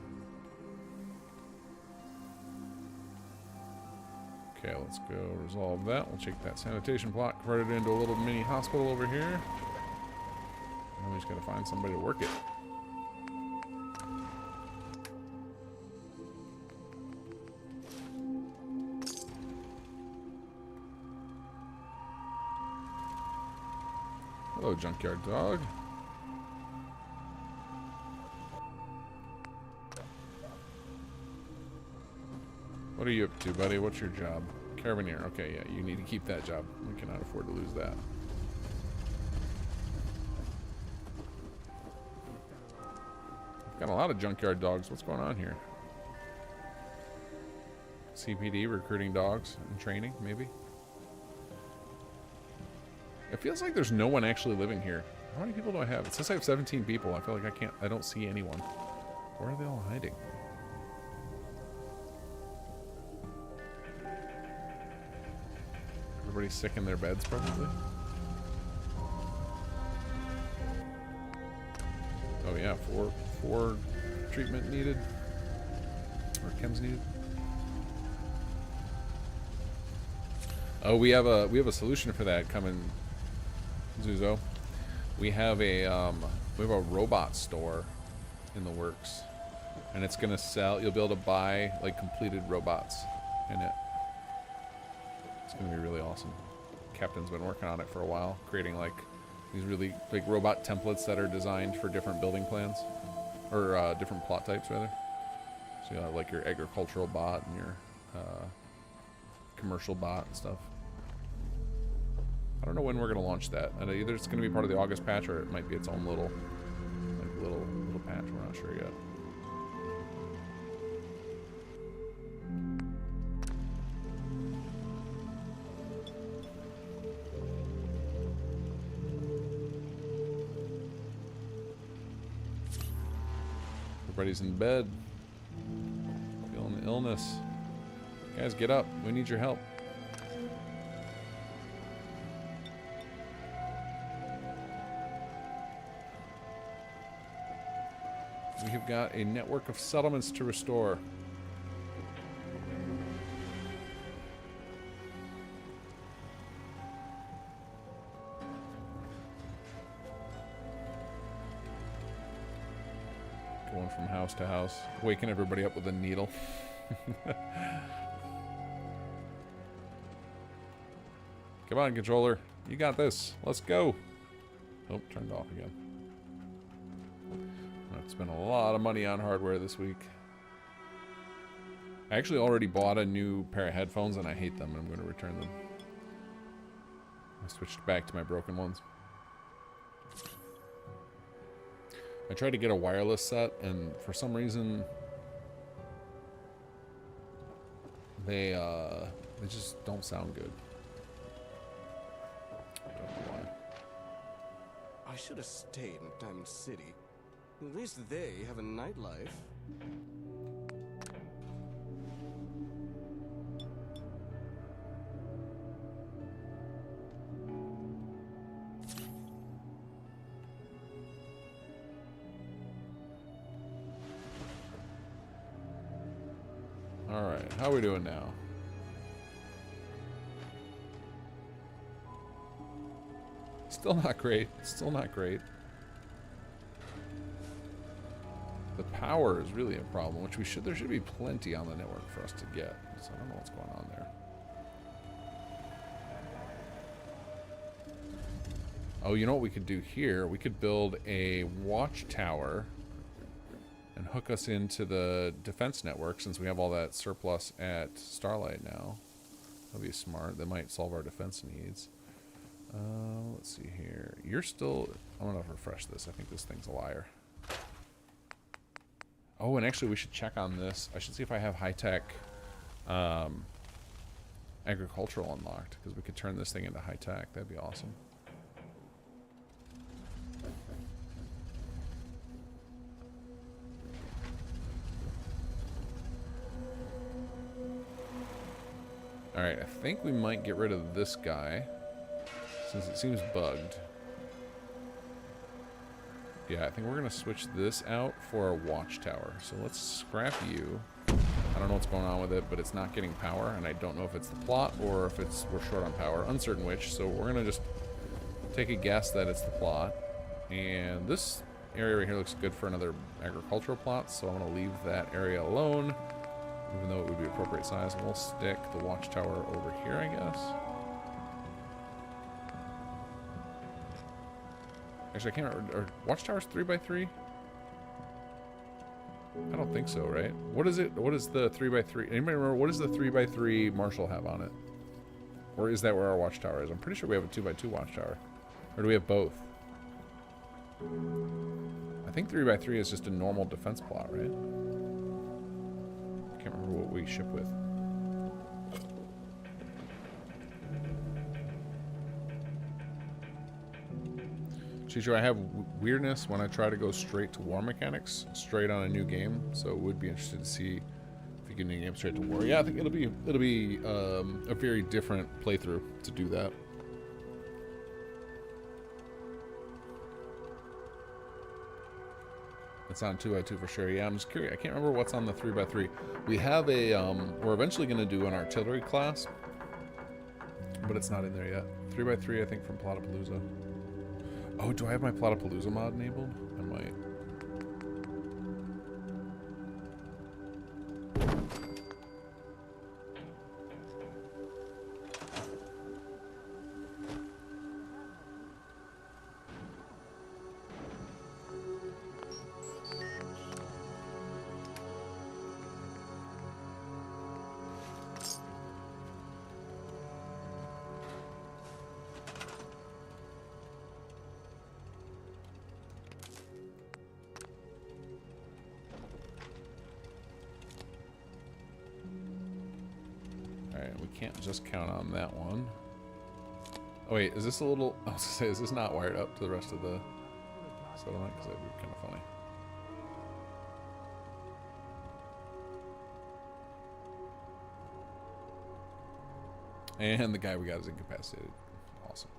Okay, let's go resolve that. We'll take that sanitation plot, convert it into a little mini hospital over here. And we just gotta find somebody to work it. Hello, junkyard dog. What are you up to, buddy? What's your job? Carabiner. Okay, yeah, you need to keep that job. We cannot afford to lose that. I've got a lot of junkyard dogs. What's going on here? CPD recruiting dogs and training, maybe? It feels like there's no one actually living here. How many people do I have? It says I have 17 people. I feel like I don't see anyone. Where are they all hiding? Everybody's sick in their beds, probably. Oh yeah, four treatment needed, or chems needed. Oh, we have a solution for that coming, Zuzo. We have a robot store in the works, and it's gonna sell. You'll be able to buy like completed robots in it. It's gonna be really awesome. Captain's been working on it for a while, creating like these really like robot templates that are designed for different building plans, or different plot types rather. So you'll have like your agricultural bot and your commercial bot and stuff. I don't know when we're gonna launch that. And either it's gonna be part of the August patch or it might be its own little patch. We're not sure yet. Everybody's in bed, feeling the illness. Guys, get up. We need your help. We have got a network of settlements to restore. Going from house to house, waking everybody up with a needle. Come on, controller. You got this. Let's go. Oh, turned off again. I've spent a lot of money on hardware this week. I actually already bought a new pair of headphones and I hate them. I'm going to return them. I switched back to my broken ones. I tried to get a wireless set, and for some reason they just don't sound good. I don't know why. I should have stayed in Diamond City. At least they have a nightlife. Alright, how are we doing now? Still not great. Still not great. The power is really a problem, which there should be plenty on the network for us to get. So I don't know what's going on there. Oh, you know what we could do here? We could build a watchtower and hook us into the defense network, since we have all that surplus at Starlight now. That'd be smart. That might solve our defense needs. Let's see here. You're still... I'm gonna refresh this. I think this thing's a liar. Oh, and actually we should check on this. I should see if I have high-tech agricultural unlocked, because we could turn this thing into high-tech. That'd be awesome. Alright, I think we might get rid of this guy, since it seems bugged. Yeah, I think we're going to switch this out for a watchtower. So let's scrap you. I don't know what's going on with it, but it's not getting power, and I don't know if it's the plot or if it's we're short on power. Uncertain which, so we're going to just take a guess that it's the plot. And this area right here looks good for another agricultural plot, so I'm going to leave that area alone, even though it would be appropriate size. And we'll stick the watchtower over here, I guess. Actually, I can't remember. Are watchtowers 3x3? I don't think so, right? What is it? What is the 3x3? Anybody remember what does the 3x3 Marshall have on it? Or is that where our watchtower is? I'm pretty sure we have a 2x2 watchtower. Or do we have both? I think 3x3 is just a normal defense plot, right? I can't remember what we ship with. Sure, I have weirdness when I try to go straight to war mechanics, straight on a new game. So would be interested to see if you get a new game straight to war. Yeah, I think it'll be a very different playthrough to do that. It's on 2x2 for sure. Yeah, I'm just curious. I can't remember what's on the 3x3. We have a we're eventually going to do an artillery class, but it's not in there yet. 3x3, I think, from Plotapalooza. Oh, do I have my Plotapalooza mod enabled? I might. Can't just count on that one. Oh wait, is this a little... I was gonna say, is this not wired up to the rest of the settlement? Because that would be kind of funny. And the guy we got is incapacitated. Awesome.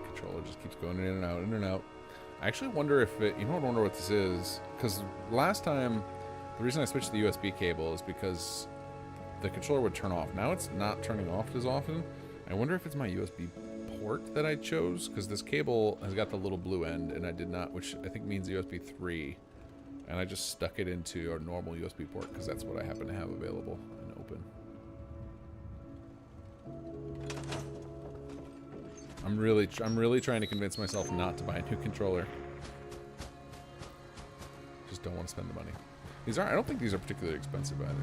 Controller just keeps going in and out, in and out. I actually wonder if it... You know, I wonder what this is. Because last time... The reason I switched to the USB cable is because the controller would turn off. Now it's not turning off as often. I wonder if it's my USB port that I chose, because this cable has got the little blue end, and I did not, which I think means USB 3. And I just stuck it into a normal USB port, because that's what I happen to have available and open. I'm really trying to convince myself not to buy a new controller. Just don't want to spend the money. These aren't. I don't think these are particularly expensive either.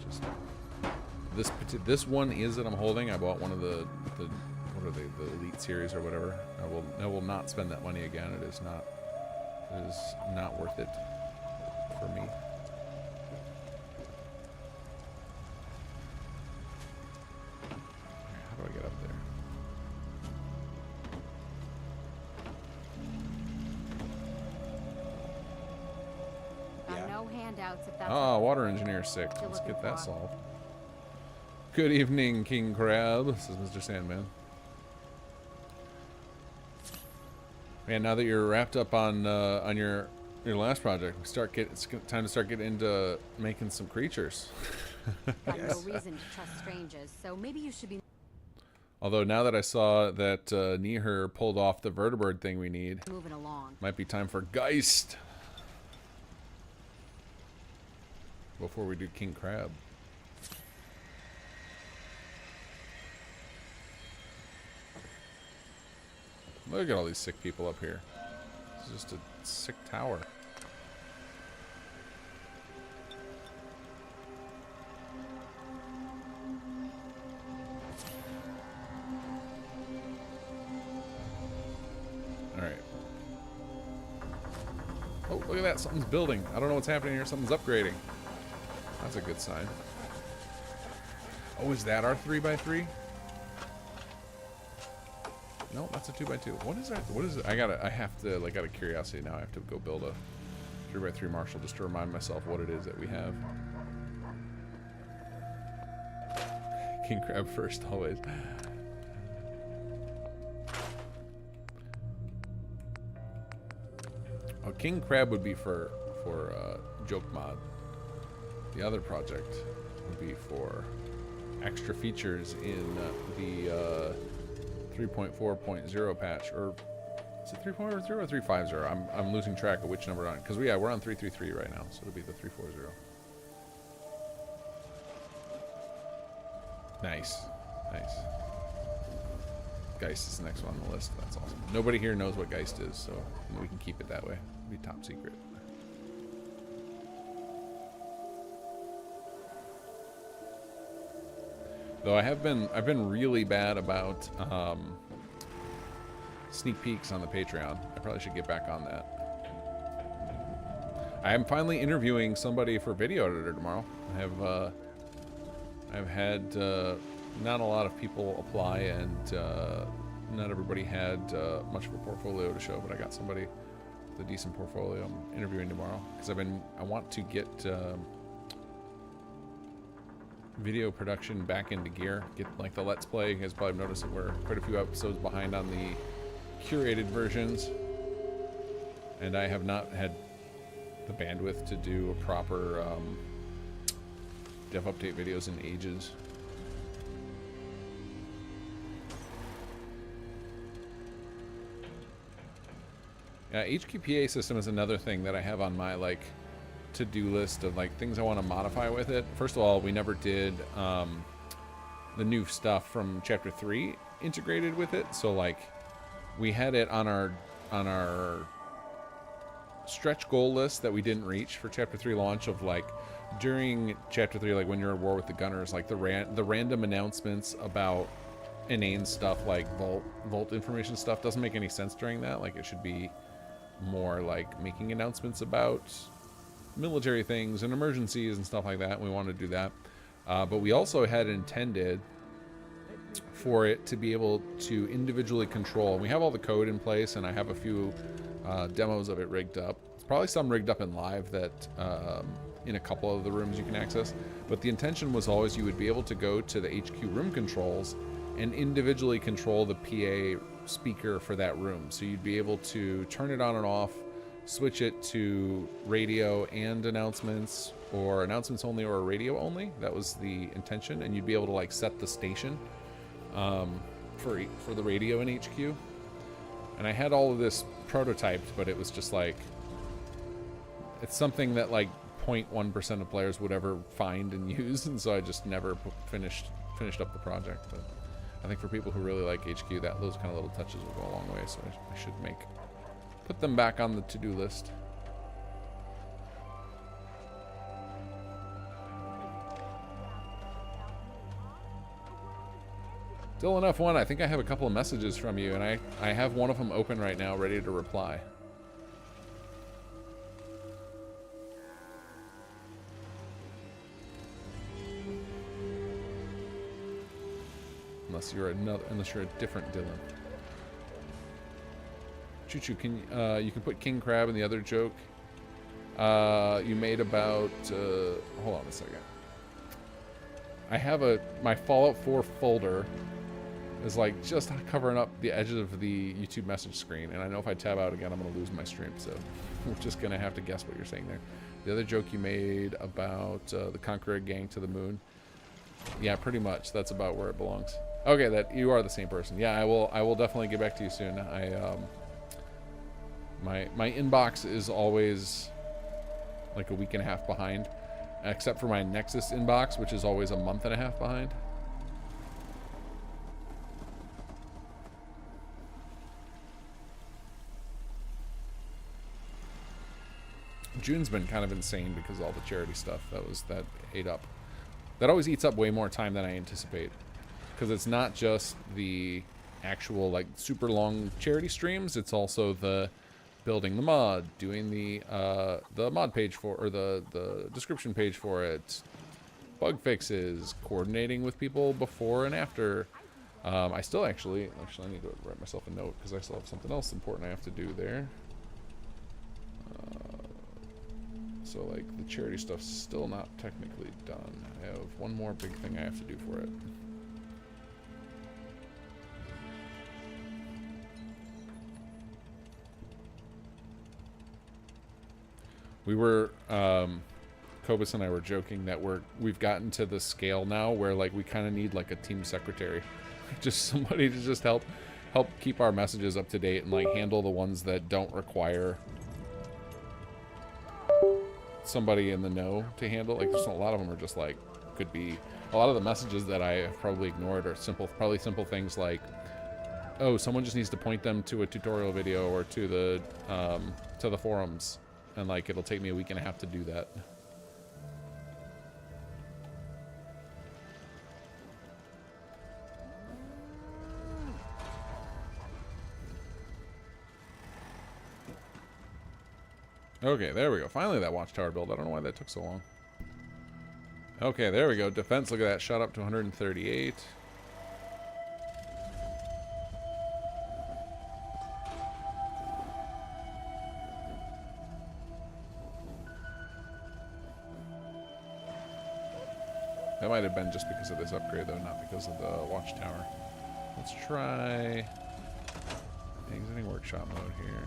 Just this one is that I'm holding. I bought one of the what are they? The Elite series or whatever. I will not spend that money again. It is not worth it for me. How do I get up there? No handouts if that's Water engineer sick. Let's get that solved. Good evening, King Crab. This is Mr. Sandman. Man, now that you're wrapped up on your last project, it's time to start getting into making some creatures. Got no reason to trust strangers, so maybe you should be. Although now that I saw that Nihir pulled off the vertebrate thing we need, moving along. Might be time for Geist. Before we do King Crab. Look at all these sick people up here. It's just a sick tower. Alright. Oh, look at that. Something's building. I don't know what's happening here. Something's upgrading. That's a good sign. Oh, is that our 3x3? No, that's a 2x2. What is that? What is it? I have to, like, out of curiosity now, I have to go build a 3x3 Marshall just to remind myself what it is that we have. King Crab first, always. Oh, King Crab would be for joke mod. The other project would be for extra features in the 3.4.0 patch, or is it 3.0 or 3.50? I'm losing track of which number we're on, because we're on 3.3.3 right now, so it'll be the 3.4.0. Nice. Geist is the next one on the list. That's awesome. Nobody here knows what Geist is, so we can keep it that way. It'll be top secret. Though I've been really bad about sneak peeks on the Patreon. I probably should get back on that. I am finally interviewing somebody for video editor tomorrow. I've had not a lot of people apply, and not everybody had much of a portfolio to show, but I got somebody with a decent portfolio I'm interviewing tomorrow, because I want to get video production back into gear, get like the Let's Play. You guys probably noticed that we're quite a few episodes behind on the curated versions, and I have not had the bandwidth to do a proper dev update videos in ages. HQPA system is another thing that I have on my like to-do list of like things I want to modify with it. First of all, we never did the new stuff from chapter 3 integrated with it, so like we had it on our stretch goal list that we didn't reach for chapter 3 launch, of like during chapter 3, like when you're at war with the gunners, like the random announcements about inane stuff like vault information stuff doesn't make any sense during that. Like it should be more like making announcements about military things and emergencies and stuff like that. We want to do that, but we also had intended for it to be able to individually control, and we have all the code in place, and I have a few demos of it rigged up. It's probably some rigged up in live that in a couple of the rooms you can access, but the intention was always you would be able to go to the HQ room controls and individually control the PA speaker for that room. So you'd be able to turn it on and off, switch it to radio and announcements, or announcements only or radio only. That was the intention, and you'd be able to like set the station for the radio in HQ. And I had all of this prototyped, but it was just like, it's something that like 0.1% of players would ever find and use, and so I just never finished up the project. But I think for people who really like HQ, those kind of little touches will go a long way, so I should put them back on the to-do list. Still enough one. I think I have a couple of messages from you, and I have one of them open right now, ready to reply. Unless you're a different Dylan. Choo-choo, you can put King Crab in the other joke you made about hold on a second. I have my Fallout 4 folder is like just covering up the edges of the YouTube message screen, and I know if I tab out again I'm gonna lose my stream, so we're just gonna have to guess what you're saying there. The other joke you made about the Conqueror gang to the moon, yeah, pretty much that's about where it belongs. Okay, that you are the same person. Yeah, I will definitely get back to you soon. My inbox is always like a week and a half behind, except for my Nexus inbox, which is always a month and a half behind. June's been kind of insane because of all the charity stuff that ate up. That always eats up way more time than I anticipate, because it's not just the actual like super long charity streams, it's also the building the mod, doing the mod page for, or the description page for it, bug fixes, coordinating with people before and after. I still actually I need to write myself a note because I still have something else important I have to do there. So like the charity stuff's still not technically done. I have one more big thing I have to do for it. We were, Kobus and I were joking that we've gotten to the scale now where like we kind of need like a team secretary, just somebody to just help keep our messages up to date and like handle the ones that don't require somebody in the know to handle. Like there's a lot of them are just like, could be a lot of the messages that I have probably ignored are probably simple things like, oh, someone just needs to point them to a tutorial video or to the forums, and like it'll take me a week and a half to do that. Okay, there we go. Finally that watchtower build. I don't know why that took so long. Okay, there we go. Defense, look at that. Shot up to 138. That might have been just because of this upgrade, though, not because of the watchtower. Let's try exiting workshop mode here.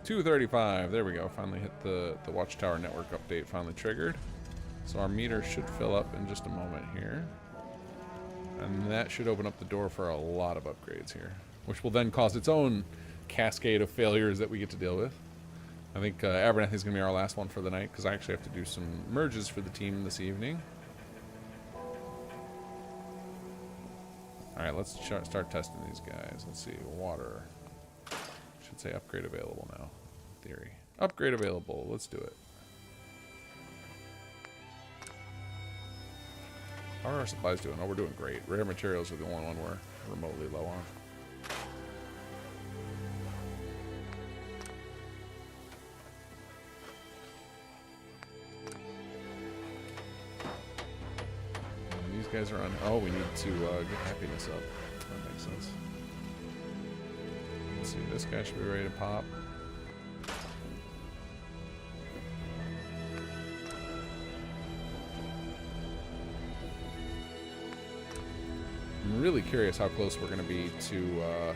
$235. There we go. Finally hit the watchtower network update. Finally triggered. So our meter should fill up in just a moment here. And that should open up the door for a lot of upgrades here, which will then cause its own cascade of failures that we get to deal with. I think Abernathy's going to be our last one for the night because I actually have to do some merges for the team this evening. Alright, let's start testing these guys. Let's see. Water. Should say upgrade available now. In theory. Upgrade available. Let's do it. How are our supplies doing? Oh, we're doing great. Rare materials are the only one we're remotely low on. And these guys are on. Oh, we need to get happiness up. That makes sense. Let's see. This guy should be ready to pop. I'm really curious how close we're going to be to,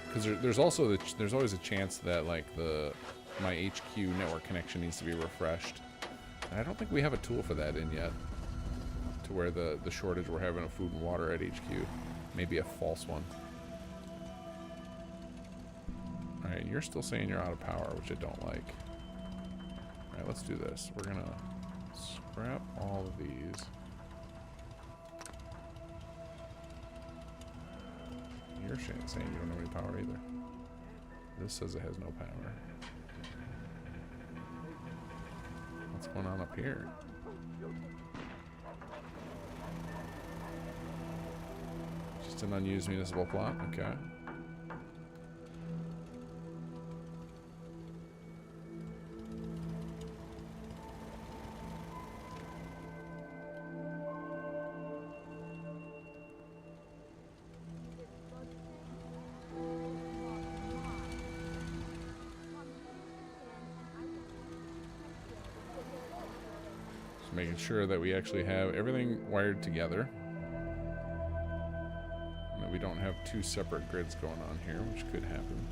because there's always a chance that like my HQ network connection needs to be refreshed, and I don't think we have a tool for that in yet. To where the shortage we're having of food and water at HQ may be a false one. All right, you're still saying you're out of power, which I don't like. All right, let's do this. We're gonna scrap all of these. You're saying you don't have any power either. This says it has no power. What's going on up here? Just an unused municipal plot? Okay. Making sure that we actually have everything wired together. And that we don't have two separate grids going on here, which could happen.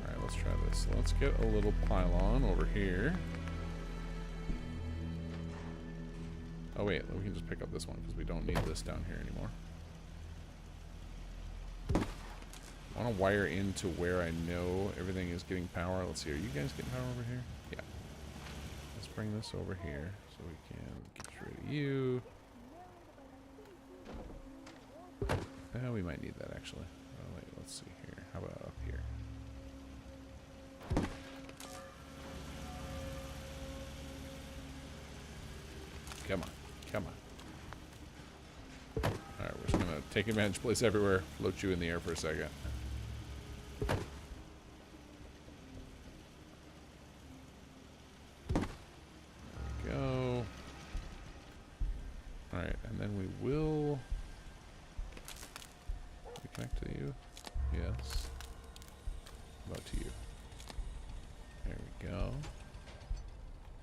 Alright, let's try this. Let's get a little pylon over here. Oh wait, we can just pick up this one because we don't need this down here anymore. I want to wire into where I know everything is getting power. Let's see, are you guys getting power over here? Yeah. Let's bring this over here so we can get rid of you. We might need that actually. Oh, wait, let's see here. How about up here? Come on. Come on. Alright, we're just going to take advantage, place everywhere, float you in the air for a second.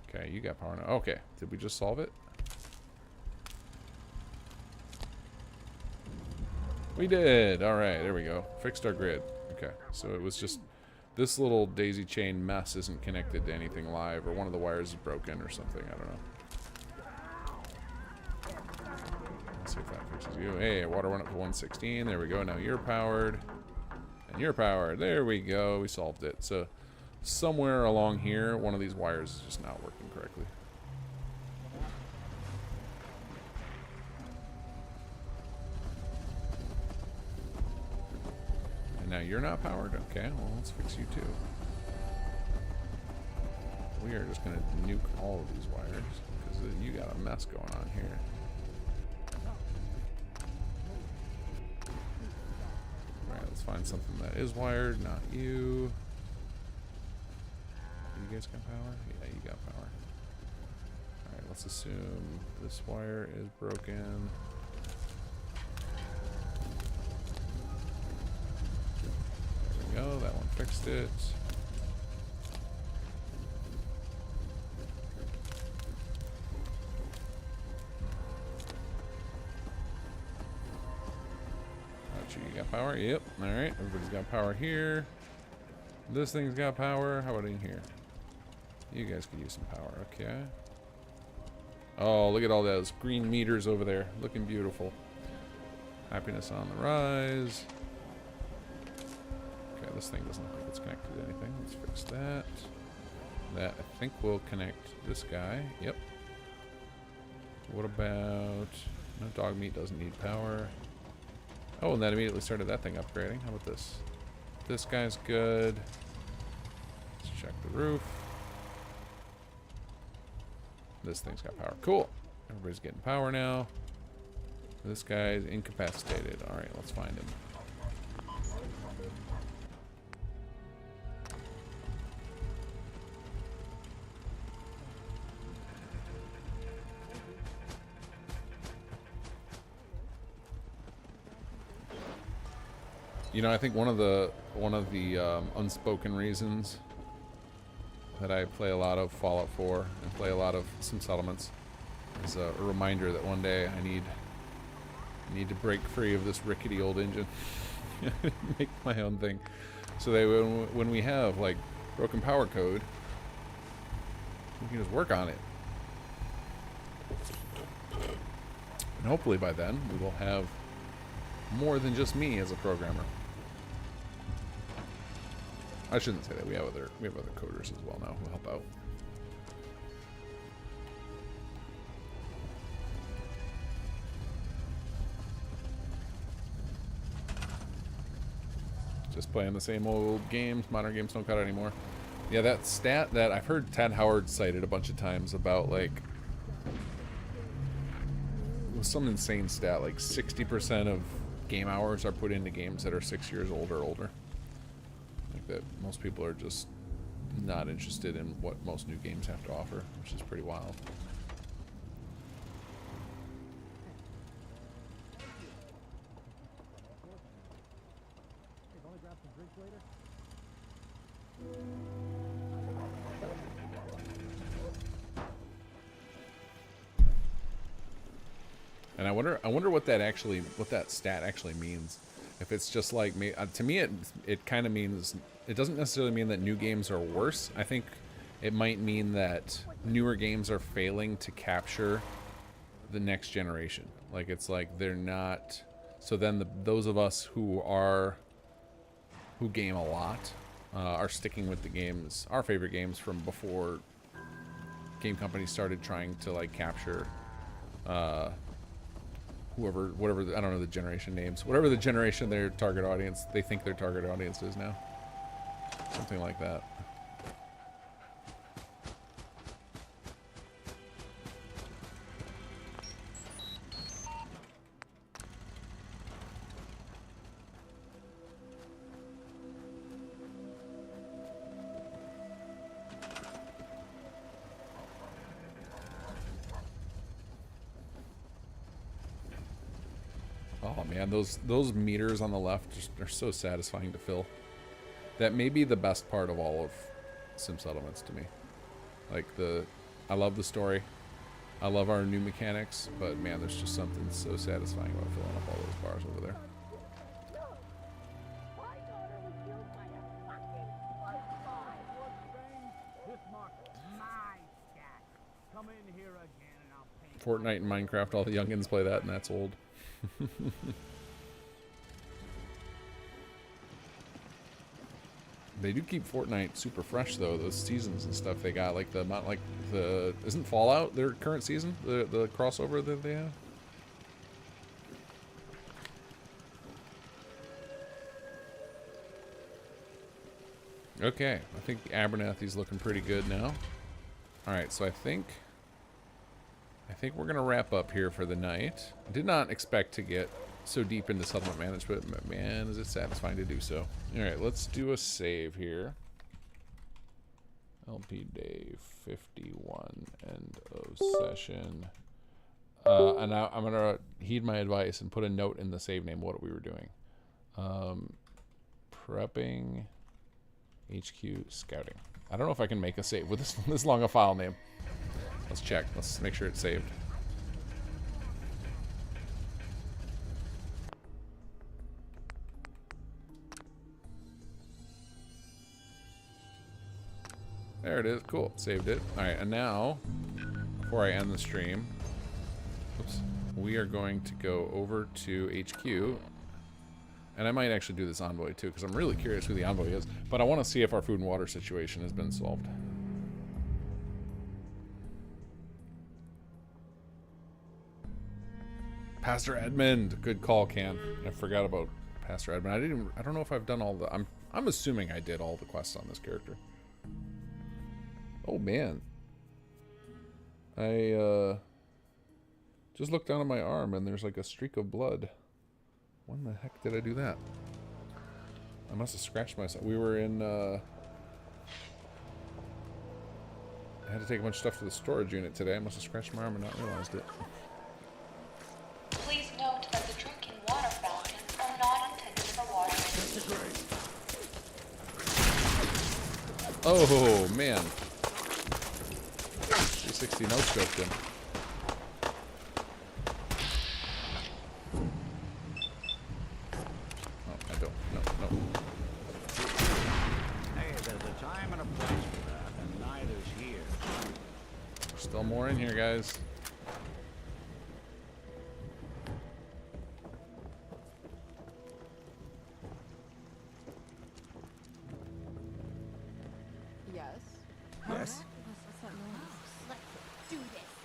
Okay, you got power now. Okay, did we just solve it? We did. All right, there we go. Fixed our grid. Okay, so it was just this little daisy chain mess isn't connected to anything live, or one of the wires is broken or something. I don't know. Let's see if that fixes you. Hey, water went up to 116. There we go. Now you're powered. And you're powered. There we go. We solved it. So somewhere along here, one of these wires is just not working correctly. And now you're not powered? Okay, well, let's fix you too. We are just going to nuke all of these wires because you got a mess going on here. Alright, let's find something that is wired, not you. You guys got power? Yeah, you got power. Alright, let's assume this wire is broken. There we go, that one fixed it. You got power? Yep. Alright, everybody's got power here. This thing's got power. How about in here? You guys could use some power. Okay. Oh, look at all those green meters over there. Looking beautiful. Happiness on the rise. Okay, this thing doesn't look like it's connected to anything. Let's fix that. That, I think, will connect this guy. Yep. What about... No, dog meat doesn't need power. Oh, and that immediately started that thing upgrading. How about this? This guy's good. Let's check the roof. This thing's got power. Cool. Everybody's getting power now. This guy's incapacitated. Alright, let's find him. You know, I think one of the unspoken reasons that I play a lot of Fallout 4 and play a lot of Sim Settlements is a reminder that one day I need to break free of this rickety old engine, make my own thing, so that when we have like broken power code, we can just work on it, and hopefully by then we will have more than just me as a programmer. I shouldn't say that. We have other coders as well now who help out. Just playing the same old games. Modern games don't cut anymore. Yeah, that stat that I've heard Ted Howard cited a bunch of times about, like, it was some insane stat, like 60% of game hours are put into games that are 6 years old or older. Like that most people are just not interested in what most new games have to offer, which is pretty wild. And I wonder what that stat actually means. If it's just like me, to me, it kind of means, it doesn't necessarily mean that new games are worse. I think it might mean that newer games are failing to capture the next generation. Like, it's like they're not. So then those of us who game a lot are sticking with the games, our favorite games from before game companies started trying to like capture whatever, I don't know the generation names, whatever the generation their target audience, they think their target audience is now. Something like that. Oh man, those meters on the left just are so satisfying to fill. That may be the best part of all of Sim Settlements to me. Like I love the story. I love our new mechanics, but man, there's just something so satisfying about filling up all those bars over there. Fortnite and Minecraft, all the youngins play that, and that's old. They do keep Fortnite super fresh though. Those seasons and stuff they got, like the isn't Fallout their current season, the crossover that they have. Okay, I think the Abernathy's looking pretty good now. All right, so I think we're gonna wrap up here for the night. I did not expect to get so deep into settlement management, but man, is it satisfying to do so. All right, let's do a save here. LP day 51, end of session. And now I'm gonna heed my advice and put a note in the save name what we were doing. Prepping HQ scouting. I don't know if I can make a save with this long a file name. Let's check. Let's make sure it's saved. There it is. Cool. Saved it. All right, and now, before I end the stream, oops, we are going to go over to HQ. And I might actually do this envoy too, because I'm really curious who the envoy is. But I want to see if our food and water situation has been solved. Pastor Edmund, good call, Can. I forgot about Pastor Edmund. I don't know if I've done all the. I'm assuming I did all the quests on this character. Oh man, I just looked down at my arm and there's like a streak of blood. When the heck did I do that? I must have scratched myself. We were in. I had to take a bunch of stuff to the storage unit today. I must have scratched my arm and not realized it. Please note that the drinking water fountains are not intended for water. Oh man. 360 no scoped him. Oh, I don't. No. Hey, there's a time and a place for that, and neither's here. Still more in here, guys. Yes. Yes.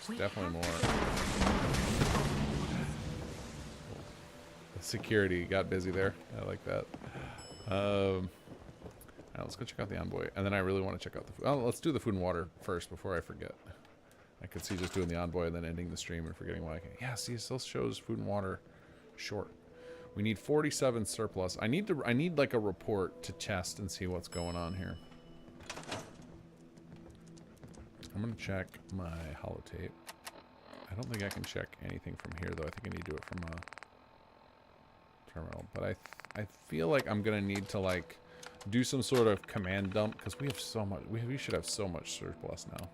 There's definitely more. The security got busy there. I like that. Alright, let's go check out the envoy. And then I really want to check out the food. Oh, let's do the food and water first before I forget. I could see just doing the envoy and then ending the stream and forgetting why I can. Yeah, see, it still shows food and water short. We need 47 surplus. I need like a report to test and see what's going on here. I'm gonna check my holotape. I don't think I can check anything from here though. I think I need to do it from a terminal. But I feel like I'm gonna need to like do some sort of command dump because we have so much. We should have so much surplus now.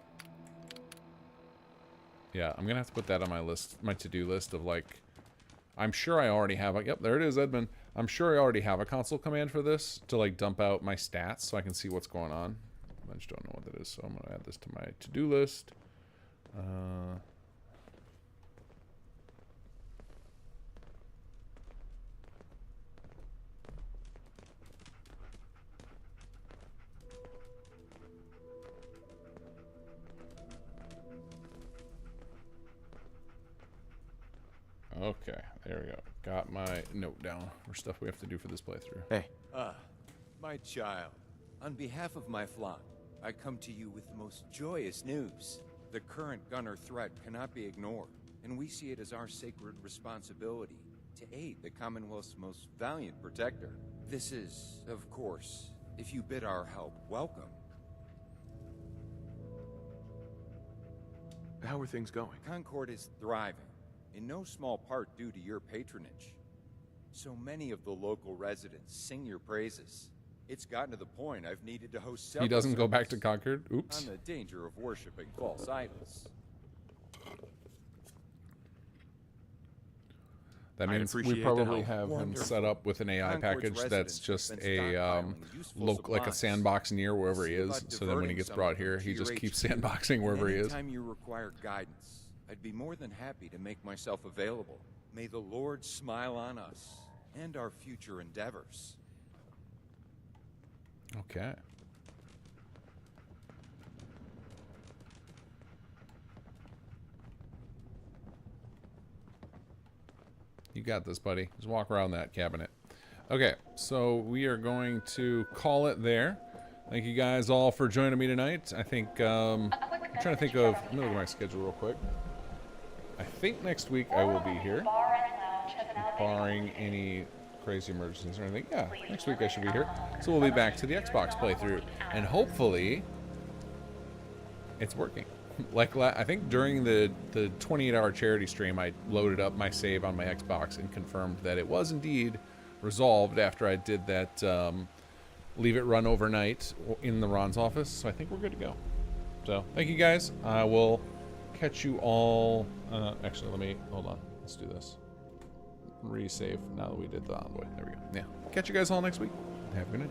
Yeah, I'm gonna have to put that on my list, my to-do list of like. I'm sure I already have. Yep, there it is, Edmund. I'm sure I already have a console command for this to like dump out my stats so I can see what's going on. I just don't know what that is, so I'm gonna add this to my to-do list. Okay, there we go. Got my note down for stuff we have to do for this playthrough. Hey. My child. On behalf of my flock, I come to you with the most joyous news. The current gunner threat cannot be ignored, and we see it as our sacred responsibility to aid the Commonwealth's most valiant protector. This is, of course, if you bid our help, welcome. How are things going? Concord is thriving, in no small part due to your patronage. So many of the local residents sing your praises. It's gotten to the point I've needed to host He several doesn't go back to services Concord. Oops. on the danger of worshipping false idols. That I'd means we appreciate the probably help. have him Wonderful. set up with an AI Concord's package that's residents just have been a stockpiling useful like a supplies. sandbox near wherever he See is. about So then when he diverting gets some brought of them here, to he your just keeps HQ. sandboxing wherever he is. Anytime you require guidance, I'd be more than happy to make myself available. May the Lord smile on us and our future endeavors. Okay. You got this, buddy. Just walk around that cabinet. Okay, so we are going to call it there. Thank you guys all for joining me tonight. I think, I'm trying to think of, let me look at my schedule real quick. I think next week I will be here, barring any crazy emergencies or anything. Yeah, next week I should be here. So we'll be back to the Xbox playthrough, and hopefully it's working. Like, I think during the 28-hour charity stream, I loaded up my save on my Xbox and confirmed that it was indeed resolved after I did that leave it run overnight in the Ron's office. So I think we're good to go. So thank you guys. I will catch you all. Actually, let me hold on. Let's do this. Resave now that we did the envoy. There we go. Yeah. Catch you guys all next week. Have a good night.